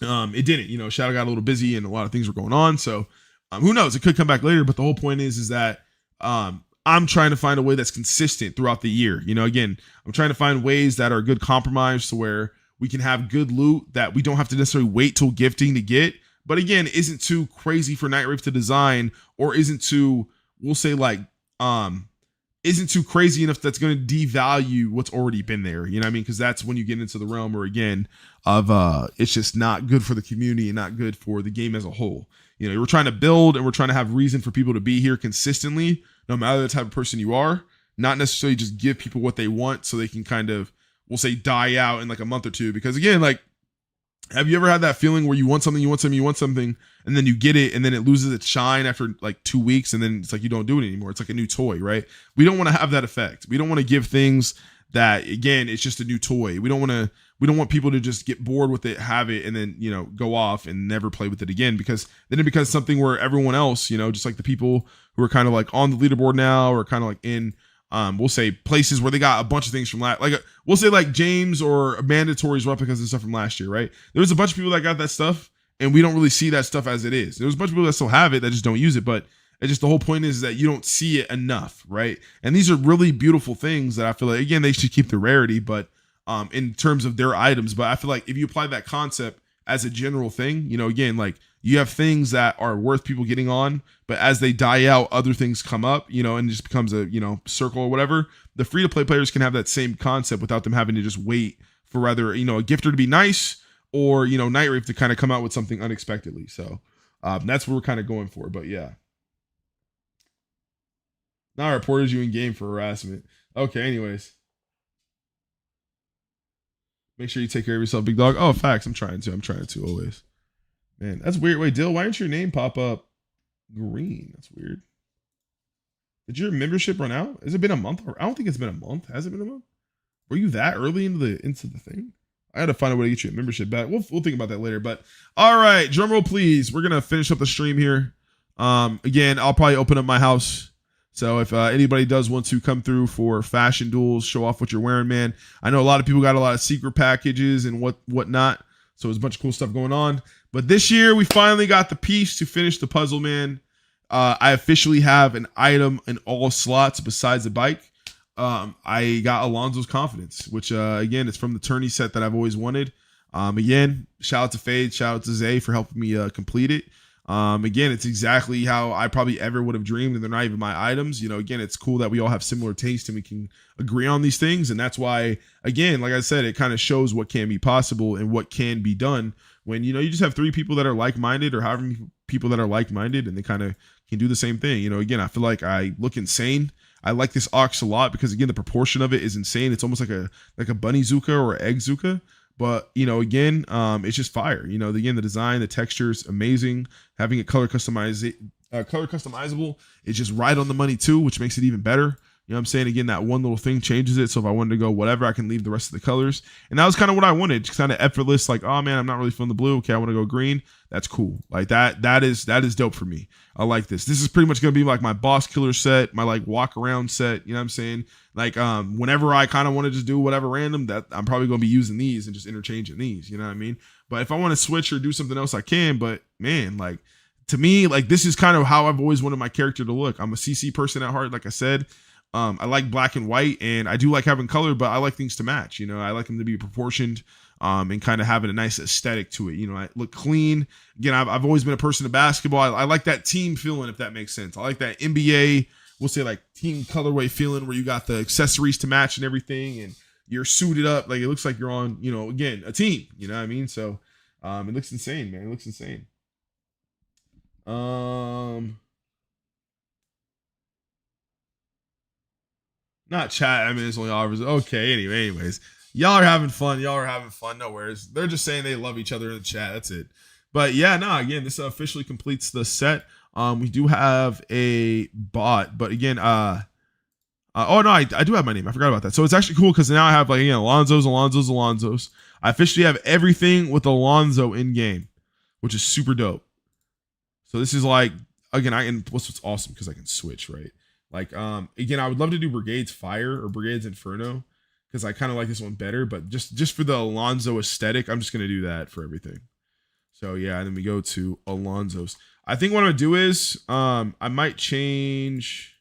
it didn't. You know, Shadow got a little busy and a lot of things were going on. So who knows? It could come back later. But the whole point is that I'm trying to find a way that's consistent throughout the year. You know, again, I'm trying to find ways that are good compromise to where we can have good loot that we don't have to necessarily wait till gifting to get. But again, isn't too crazy for Night Wraith to design, or isn't too, we'll say like, isn't too crazy enough that's going to devalue what's already been there. You know what I mean? Because that's when you get into the realm where, again, of it's just not good for the community and not good for the game as a whole. You know, we're trying to build and we're trying to have reason for people to be here consistently, no matter the type of person you are, not necessarily just give people what they want so they can kind of, we'll say, die out in like a month or two. Because again, like, have you ever had that feeling where you want something, and then you get it, and then it loses its shine after like 2 weeks, and then it's like you don't do it anymore? It's like a new toy, right? We don't want to have that effect. We don't want to give things that, again, it's just a new toy. We don't want people to just get bored with it, have it, and then, you know, go off and never play with it again, because then it becomes something where everyone else, you know, just like the people who are kind of like on the leaderboard now, or kind of like in we'll say places where they got a bunch of things from we'll say like James or Mandatory's replicas and stuff from last year, right? There's a bunch of people that got that stuff, and we don't really see that stuff as it is. There's a bunch of people that still have it that just don't use it, but it's just, the whole point is that you don't see it enough, right? And these are really beautiful things that I feel like, again, they should keep the rarity, but in terms of their items. But I feel like if you apply that concept as a general thing, you know, again, like, you have things that are worth people getting on, but as they die out, other things come up, you know, and it just becomes a, you know, circle or whatever. The free to play players can have that same concept without them having to just wait for rather, you know, a gifter to be nice, or, you know, Night Wraith to kind of come out with something unexpectedly. So that's what we're kind of going for. But yeah. Now I reported you in game for harassment. Okay, anyways. Make sure you take care of yourself, big dog. Oh, facts. I'm trying to always. Man, that's weird. Wait, Dill, why didn't your name pop up green? That's weird. Did your membership run out? Has it been a month? I don't think it's been a month. Has it been a month? Were you that early into the thing? I had to find a way to get your membership back. We'll think about that later. But all right, drum roll, please. We're gonna finish up the stream here. Again, I'll probably open up my house. So if anybody does want to come through for fashion duels, show off what you're wearing, man. I know a lot of people got a lot of secret packages and whatnot. So there's a bunch of cool stuff going on. But this year, we finally got the piece to finish the puzzle, man. I officially have an item in all slots besides the bike. I got Alonzo's Confidence, which, again, it's from the tourney set that I've always wanted. Again, shout out to Fade, shout out to Zay for helping me complete it. Again, it's exactly how I probably ever would have dreamed, and they're not even my items. You know, again, it's cool that we all have similar taste and we can agree on these things. And that's why, again, like I said, it kind of shows what can be possible and what can be done when, you know, you just have 3 people that are like-minded, or however many people that are like-minded, and they kind of can do the same thing. You know, again, I feel like I look insane. I like this Ox a lot because, again, the proportion of it is insane. It's almost like a bunny Zuka or egg Zuka. But, you know, again, it's just fire. You know, again, the design, the texture is amazing. Having it color customizable is just right on the money too, which makes it even better. You know what I'm saying? Again, that one little thing changes it. So if I wanted to go whatever, I can leave the rest of the colors. And that was kind of what I wanted. Just kind of effortless, like, oh man, I'm not really feeling the blue. Okay, I want to go green. That's cool. Like that is dope for me. I like this. This is pretty much going to be like my boss killer set, my like walk around set. You know what I'm saying? Like, whenever I kind of want to just do whatever random, that I'm probably going to be using these and just interchanging these. You know what I mean? But if I want to switch or do something else, I can. But man, like, to me, like, this is kind of how I've always wanted my character to look. I'm a CC person at heart, like I said. I like black and white, and I do like having color, but I like things to match. You know, I like them to be proportioned, and kind of having a nice aesthetic to it. You know, I look clean. Again, I've always been a person of basketball. I like that team feeling, if that makes sense. I like that NBA, we'll say like team colorway feeling, where you got the accessories to match and everything, and you're suited up. Like, it looks like you're on, you know, again, a team. You know what I mean? So, it looks insane, man. It looks insane. Not chat. I mean, it's only offers. Okay. Anyways, y'all are having fun. No worries. They're just saying they love each other in the chat. That's it. But yeah, no. Again, this officially completes the set. We do have a bot, but again, oh no, I do have my name. I forgot about that. So it's actually cool because now I have, like, again, Alonzo's. I officially have everything with Alonzo in game, which is super dope. So this is like, again, what's awesome because I can switch, right? Like again, I would love to do Brigades Fire or Brigades Inferno because I kind of like this one better. But just for the Alonzo aesthetic, I'm just gonna do that for everything. So yeah, and then we go to Alonzo's. I think what I'm gonna do is I might change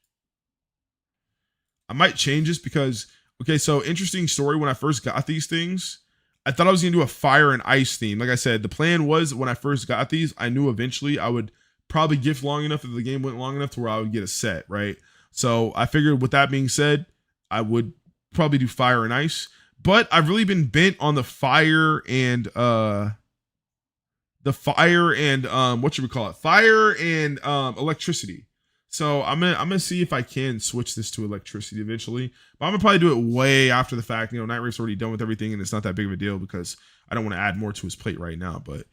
this because okay, so interesting story. When I first got these things, I thought I was gonna do a fire and ice theme. Like I said, the plan was when I first got these, I knew eventually I would probably gift long enough if the game went long enough to where I would get a set, right? So I figured with that being said, I would probably do fire and ice. But I've really been bent on the fire and what should we call it? Fire and electricity. So I'm gonna see if I can switch this to electricity eventually. But I'm gonna probably do it way after the fact. You know, Night Wraith's already done with everything, and it's not that big of a deal because I don't want to add more to his plate right now. But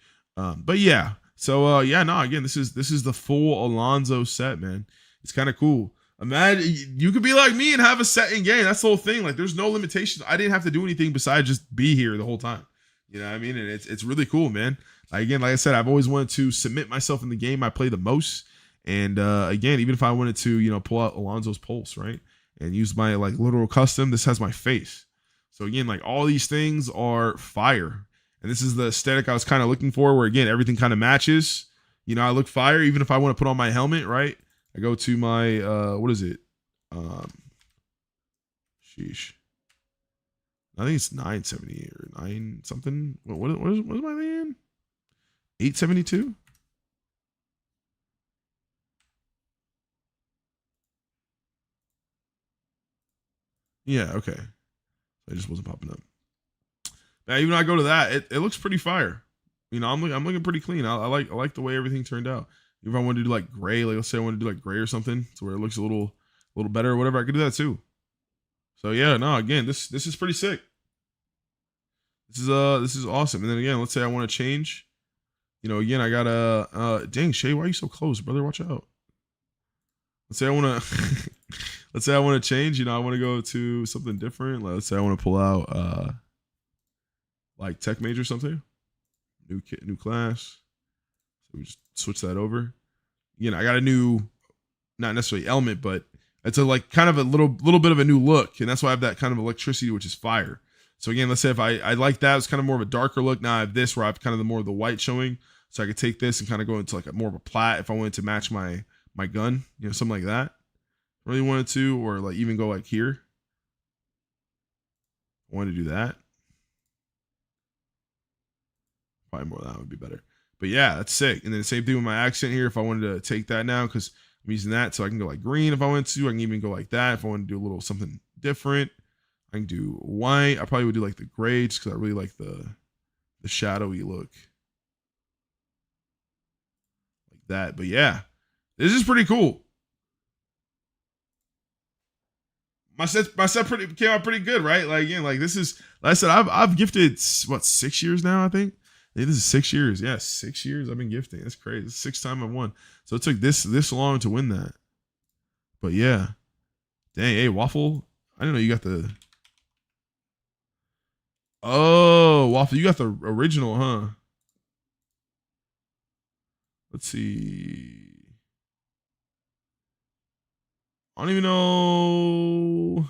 yeah. So yeah, no, again, this is the full Alonzo set, man. It's kind of cool. Imagine you could be like me and have a set in game. That's the whole thing. Like, there's no limitations. I didn't have to do anything besides just be here the whole time. You know what I mean? And it's really cool, man. Again, like I said, I've always wanted to submit myself in the game I play the most. And again, even if I wanted to, you know, pull out Alonzo's pulse, right, and use my like literal custom, this has my face. So again, like all these things are fire, and this is the aesthetic I was kind of looking for, where again everything kind of matches. You know, I look fire even if I want to put on my helmet, right? I go to my what is it? Sheesh. I think it's 970 or 9 something. What is my man? 872? Yeah, okay. It just wasn't popping up. Now, even when I go to that, it looks pretty fire. You know, I'm looking pretty clean. I like the way everything turned out. If I wanted to do like gray, like let's say I want to do like gray or something, to where it looks a little better or whatever, I could do that too. So yeah, no, again, this is pretty sick. This is awesome. And then again, let's say I want to change. You know, again, I gotta dang Shay, why are you so close, brother? Watch out. Let's say I want to let's say I want to change, you know, I want to go to something different. Let's say I want to pull out like tech major or something. New class. So we just switch that over. You know, I got a new, not necessarily element, but it's a like kind of a little bit of a new look. And that's why I have that kind of electricity, which is fire. So again, let's say if I like that, it's kind of more of a darker look. Now I have this where I have kind of the more of the white showing. So I could take this and kind of go into like a more of a plat if I wanted to match my gun, you know, something like that. Really wanted to, or like even go like here. I wanted to do that. Probably more of that would be better. But yeah, that's sick. And then the same thing with my accent here. If I wanted to take that now, because I'm using that, so I can go like green if I want to. I can even go like that if I want to do a little something different. I can do white. I probably would do like the gray just because I really like the shadowy look. Like that. But yeah, this is pretty cool. My set came out pretty good, right? Like again, like this is, like I said, I've gifted what 6 years now, I think. This is 6 years. Yeah, 6 years I've been gifting. That's crazy. It's the 6th time I've won. So it took this long to win that. But yeah. Dang, hey, Waffle. I didn't know you got the. Oh, Waffle, you got the original, huh? Let's see. I don't even know.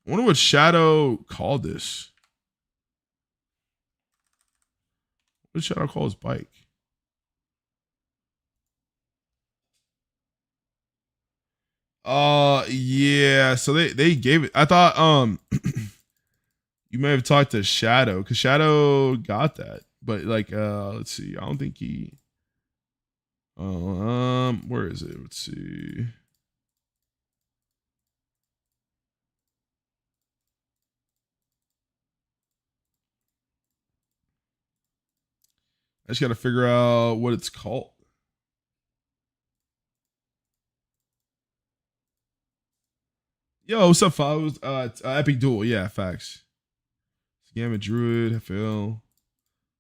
I wonder what Shadow called this. What did Shadow call his bike? Yeah. So they gave it. I thought you may have talked to Shadow because Shadow got that, but like let's see. I don't think he. Where is it? Let's see. I just got to figure out what it's called. Yo, what's up, folks? Epic Duel. Yeah, facts. Gamma Druid, FL.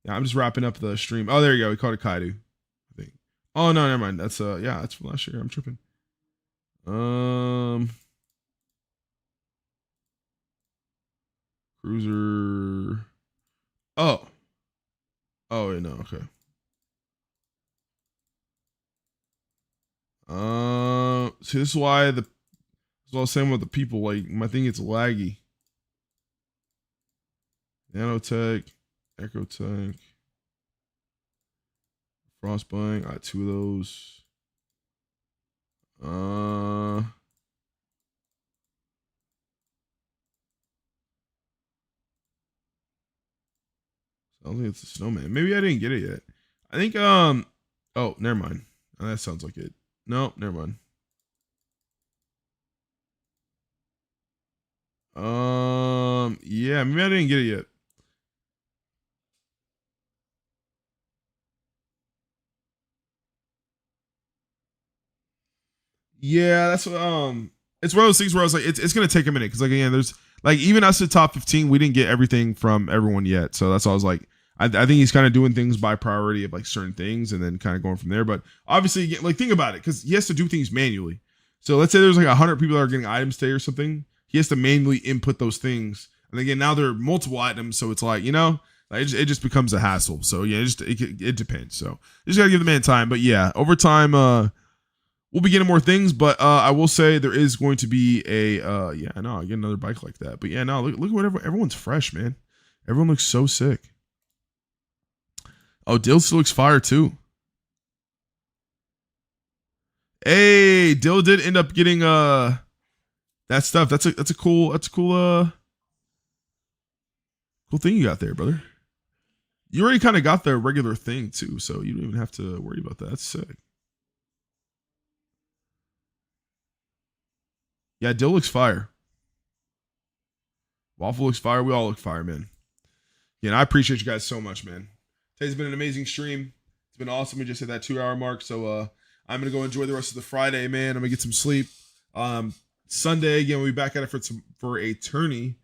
Yeah, I'm just wrapping up the stream. Oh, there you go. We called it Kaidu, I think. Oh no, never mind. That's yeah, that's from last year. I'm tripping. Cruiser. Oh. Oh wait, no, okay. See, this is why that's what I was saying with the people. Like, my thing gets laggy. Nanotech, Echo Tank, Frostbite. I got 2 of those. I don't think it's a snowman. Maybe I didn't get it yet. I think oh, never mind. That sounds like it. No, never mind. Yeah, maybe I didn't get it yet. Yeah, that's what it's one of those things where I was like, it's gonna take a minute because like again, there's like even us at top 15, we didn't get everything from everyone yet. So that's why I was like, I think he's kind of doing things by priority of like certain things and then kind of going from there. But obviously, like think about it, because he has to do things manually. So let's say there's like 100 people that are getting items today or something. He has to manually input those things. And again, now there are multiple items, so it's like, you know, like it just becomes a hassle. So yeah, it depends. So you just gotta give the man time. But yeah, over time, we'll be getting more things. But I will say there is going to be a yeah, no, I get another bike like that. But yeah, no, look at what everyone's fresh, man. Everyone looks so sick. Oh, Dill still looks fire too. Hey, Dill did end up getting that stuff. That's a cool cool thing you got there, brother. You already kind of got the regular thing too, so you don't even have to worry about that. That's sick. Yeah, Dill looks fire. Waffle looks fire. We all look fire, man. Yeah, and I appreciate you guys so much, man. Today's been an amazing stream. It's been awesome. We just hit that 2-hour mark, so I'm gonna go enjoy the rest of the Friday, man. I'm gonna get some sleep. Sunday again, we'll be back at it for a tourney.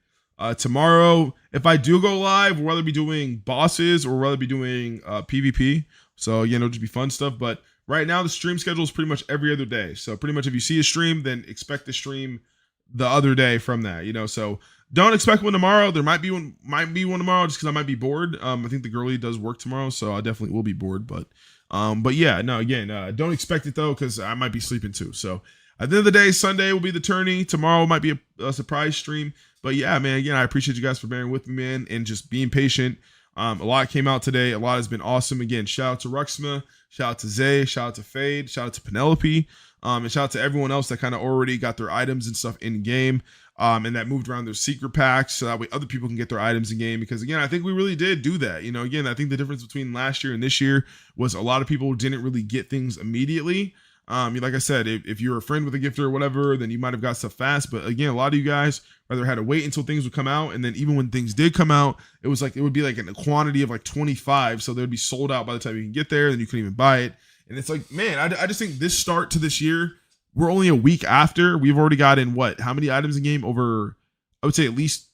Tomorrow, if I do go live, we'll rather be doing bosses or we'll rather be doing PvP. So again, it'll just be fun stuff. But right now, the stream schedule is pretty much every other day. So pretty much if you see a stream, then expect the stream the other day from that. You know, so don't expect one tomorrow. There might be one tomorrow just because I might be bored. I think the girlie does work tomorrow, so I definitely will be bored. But yeah, no, again, don't expect it though because I might be sleeping too. So at the end of the day, Sunday will be the tourney. Tomorrow might be a surprise stream. But yeah, man, again, I appreciate you guys for bearing with me, man, and just being patient. A lot came out today. A lot has been awesome. Again, shout out to Ruxma, shout out to Zay, shout out to Fade, shout out to Penelope, and shout out to everyone else that kind of already got their items and stuff in game, and that moved around their secret packs so that way other people can get their items in game. Because again, I think we really did do that. You know, again, I think the difference between last year and this year was a lot of people didn't really get things immediately. Like I said, if you're a friend with a gifter or whatever, then you might have got stuff fast. But again, a lot of you guys rather had to wait until things would come out. And then even when things did come out, it would be like in a quantity of like 25. So they would be sold out by the time you can get there. Then you couldn't even buy it. And it's like, man, I just think this start to this year, we're only a week after. We've already gotten how many items in game? Over, I would say at least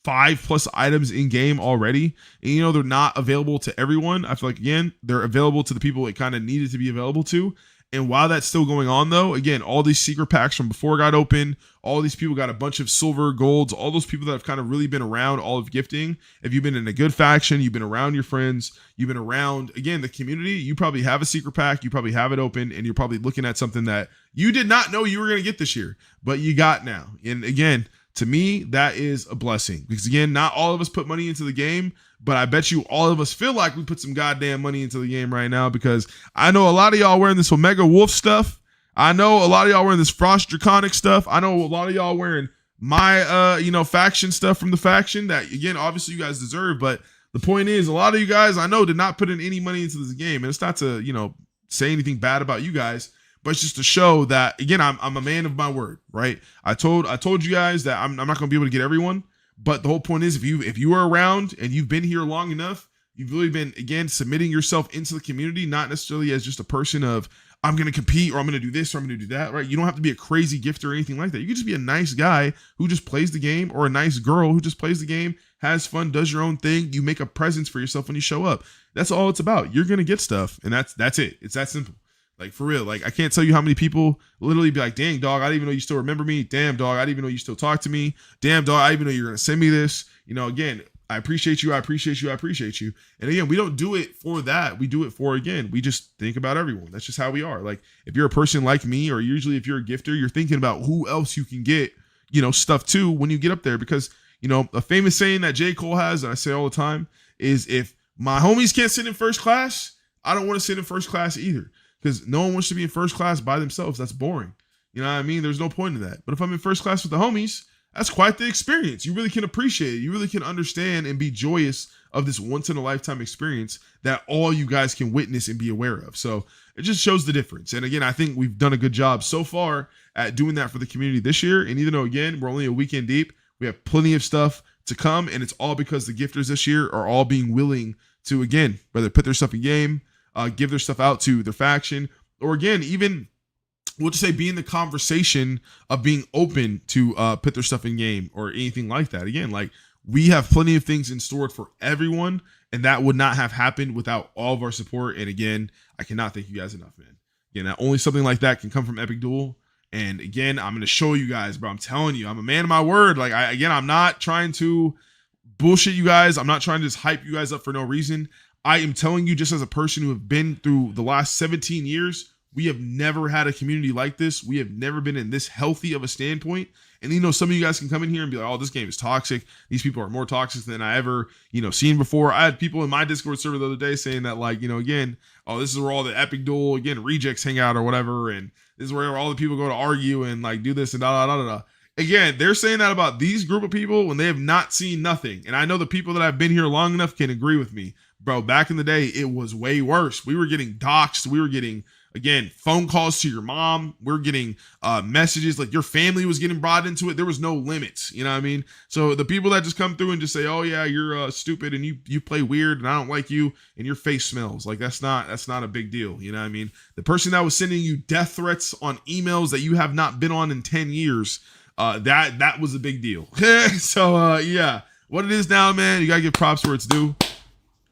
5+ items in game already. And you know, they're not available to everyone. I feel like, again, they're available to the people it kind of needed to be available to. And while that's still going on, though, again, all these secret packs from before got open, all these people got a bunch of silver, golds, all those people that have kind of really been around all of gifting. If you've been in a good faction, you've been around your friends, you've been around, again, the community, you probably have a secret pack, you probably have it open, and you're probably looking at something that you did not know you were going to get this year, but you got now. And again, to me, that is a blessing. Because again, not all of us put money into the game, but I bet you all of us feel like we put some goddamn money into the game right now, because I know a lot of y'all wearing this Omega Wolf stuff. I know a lot of y'all wearing this Frost Draconic stuff. I know a lot of y'all wearing my, faction stuff from the faction that, again, obviously you guys deserve. But the point is, a lot of you guys I know did not put in any money into this game. And it's not to, say anything bad about you guys, but it's just to show that, again, I'm a man of my word, right? I told you guys that I'm not going to be able to get everyone. But the whole point is, if you are around and you've been here long enough, you've really been, again, submitting yourself into the community, not necessarily as just a person of, I'm going to compete or I'm going to do this or I'm going to do that, right? You don't have to be a crazy gifter or anything like that. You can just be a nice guy who just plays the game, or a nice girl who just plays the game, has fun, does your own thing. You make a presence for yourself when you show up. That's all it's about. You're going to get stuff, and that's it. It's that simple. Like, for real. Like, I can't tell you how many people literally be like, dang, dog, I didn't even know you still remember me. Damn, dog, I didn't even know you still talk to me. Damn, dog, I didn't even know you're going to send me this. Again, I appreciate you. I appreciate you. I appreciate you. And again, we don't do it for that. We do it for, again, we just think about everyone. That's just how we are. Like if you're a person like me, or usually if you're a gifter, you're thinking about who else you can get, stuff to when you get up there. Because, a famous saying that J. Cole has, and I say all the time, is if my homies can't sit in first class, I don't want to sit in first class either. Because no one wants to be in first class by themselves. That's boring. You know what I mean? There's no point in that. But if I'm in first class with the homies, that's quite the experience. You really can appreciate it. You really can understand and be joyous of this once in a lifetime experience that all you guys can witness and be aware of. So it just shows the difference. And again, I think we've done a good job so far at doing that for the community this year. And even though, again, we're only a weekend deep, we have plenty of stuff to come. And it's all because the gifters this year are all being willing to, again, whether put their stuff in game, give their stuff out to their faction, or again, even we'll just say be in the conversation of being open to put their stuff in game or anything like that. Again, like we have plenty of things in store for everyone, and that would not have happened without all of our support. And again, I cannot thank you guys enough, man. Again, only something like that can come from Epic Duel. And again, I'm going to show you guys, bro. I'm telling you, I'm a man of my word. Like I'm not trying to bullshit you guys. I'm not trying to just hype you guys up for no reason. I am telling you, just as a person who have been through the last 17 years, we have never had a community like this. We have never been in this healthy of a standpoint. And, some of you guys can come in here and be like, oh, this game is toxic. These people are more toxic than I ever, seen before. I had people in my Discord server the other day saying that, like, again, oh, this is where all the Epic Duel, again, rejects hang out or whatever. And this is where all the people go to argue and, like, do this and da da da da. Again, they're saying that about these group of people when they have not seen nothing. And I know the people that have been here long enough can agree with me. Bro, back in the day, it was way worse. We were getting doxxed. We were getting, again, phone calls to your mom. We're getting messages like your family was getting brought into it. There was no limits. You know what I mean? So the people that just come through and just say, oh yeah, you're stupid and you play weird and I don't like you and your face smells, like that's not a big deal. You know what I mean? The person that was sending you death threats on emails that you have not been on in 10 years, that was a big deal. So yeah, what it is now, man, you gotta give props where it's due.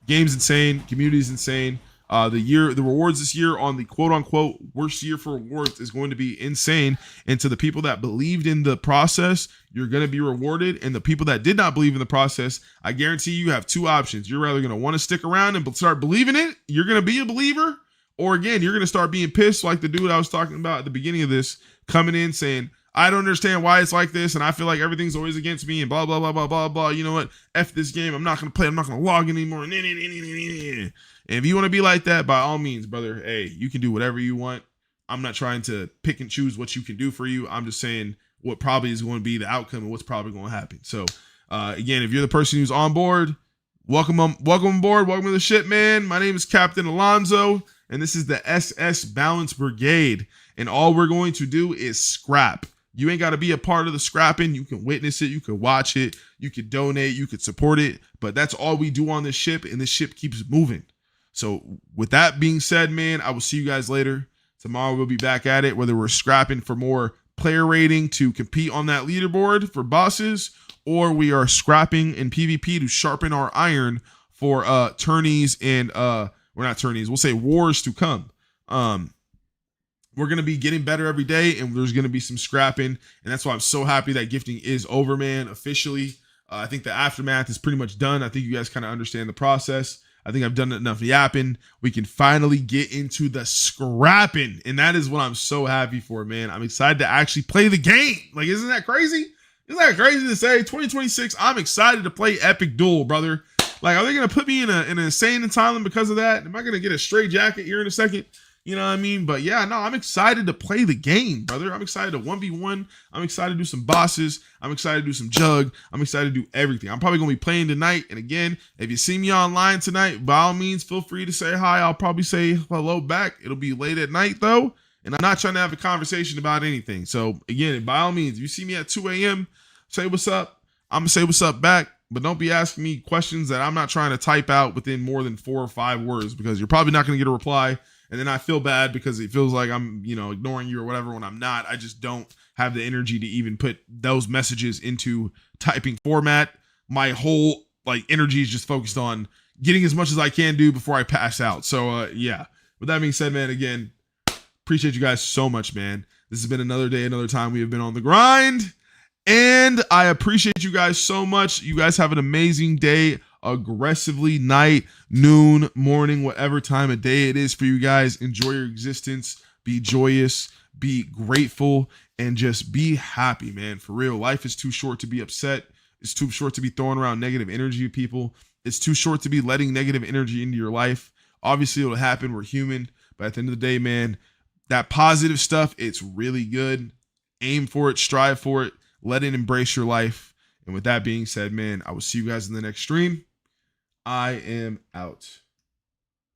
Game's insane, community's insane. The rewards this year on the quote unquote worst year for rewards is going to be insane. And to the people that believed in the process, you're going to be rewarded. And the people that did not believe in the process, I guarantee you have two options. You're either going to want to stick around and start believing it. You're going to be a believer, or again, you're going to start being pissed like the dude I was talking about at the beginning of this, coming in saying, I don't understand why it's like this, and I feel like everything's always against me, and blah, blah, blah, blah, blah, blah. You know what? F this game. I'm not going to play. I'm not going to log in anymore. And if you want to be like that, by all means, brother, hey, you can do whatever you want. I'm not trying to pick and choose what you can do for you. I'm just saying what probably is going to be the outcome and what's probably going to happen. So, again, if you're the person who's on board, welcome aboard. Welcome to the ship, man. My name is Captain Alonzo, and this is the SS Balance Brigade. And all we're going to do is scrap. You ain't got to be a part of the scrapping. You can witness it. You can watch it. You can donate. You can support it. But that's all we do on this ship, and this ship keeps moving. So with that being said, man, I will see you guys later. Tomorrow we'll be back at it, whether we're scrapping for more player rating to compete on that leaderboard for bosses, or we are scrapping in PvP to sharpen our iron for tourneys and we're not tourneys, we'll say wars to come. We're going to be getting better every day, and there's going to be some scrapping, and that's why I'm so happy that gifting is over, man, officially. I think the aftermath is pretty much done. I think you guys kind of understand the process. I think I've done enough yapping. We can finally get into the scrapping, and that is what I'm so happy for, man. I'm excited to actually play the game. Like, isn't that crazy? Isn't that crazy to say? 2026, I'm excited to play Epic Duel, brother. Like, are they going to put me in an insane asylum because of that? Am I going to get a straight jacket here in a second? You know what I mean? But yeah, no, I'm excited to play the game, brother. I'm excited to 1v1. I'm excited to do some bosses. I'm excited to do some jug. I'm excited to do everything. I'm probably going to be playing tonight. And again, if you see me online tonight, by all means, feel free to say hi. I'll probably say hello back. It'll be late at night though. And I'm not trying to have a conversation about anything. So again, by all means, if you see me at 2 a.m., say what's up. I'm going to say what's up back. But don't be asking me questions that I'm not trying to type out within more than 4 or 5 words, because you're probably not going to get a reply. And then I feel bad because it feels like I'm, ignoring you or whatever when I'm not. I just don't have the energy to even put those messages into typing format. My whole energy is just focused on getting as much as I can do before I pass out. So yeah. With that being said, man, again, appreciate you guys so much, man. This has been another day, another time we have been on the grind. And I appreciate you guys so much. You guys have an amazing day. Aggressively, night, noon, morning, whatever time of day it is for you guys. Enjoy your existence. Be joyous. Be grateful. And just be happy, man. For real. Life is too short to be upset. It's too short to be throwing around negative energy to people. It's too short to be letting negative energy into your life. Obviously, it'll happen. We're human. But at the end of the day, man, that positive stuff, it's really good. Aim for it. Strive for it. Let it embrace your life. And with that being said, man, I will see you guys in the next stream. I am out.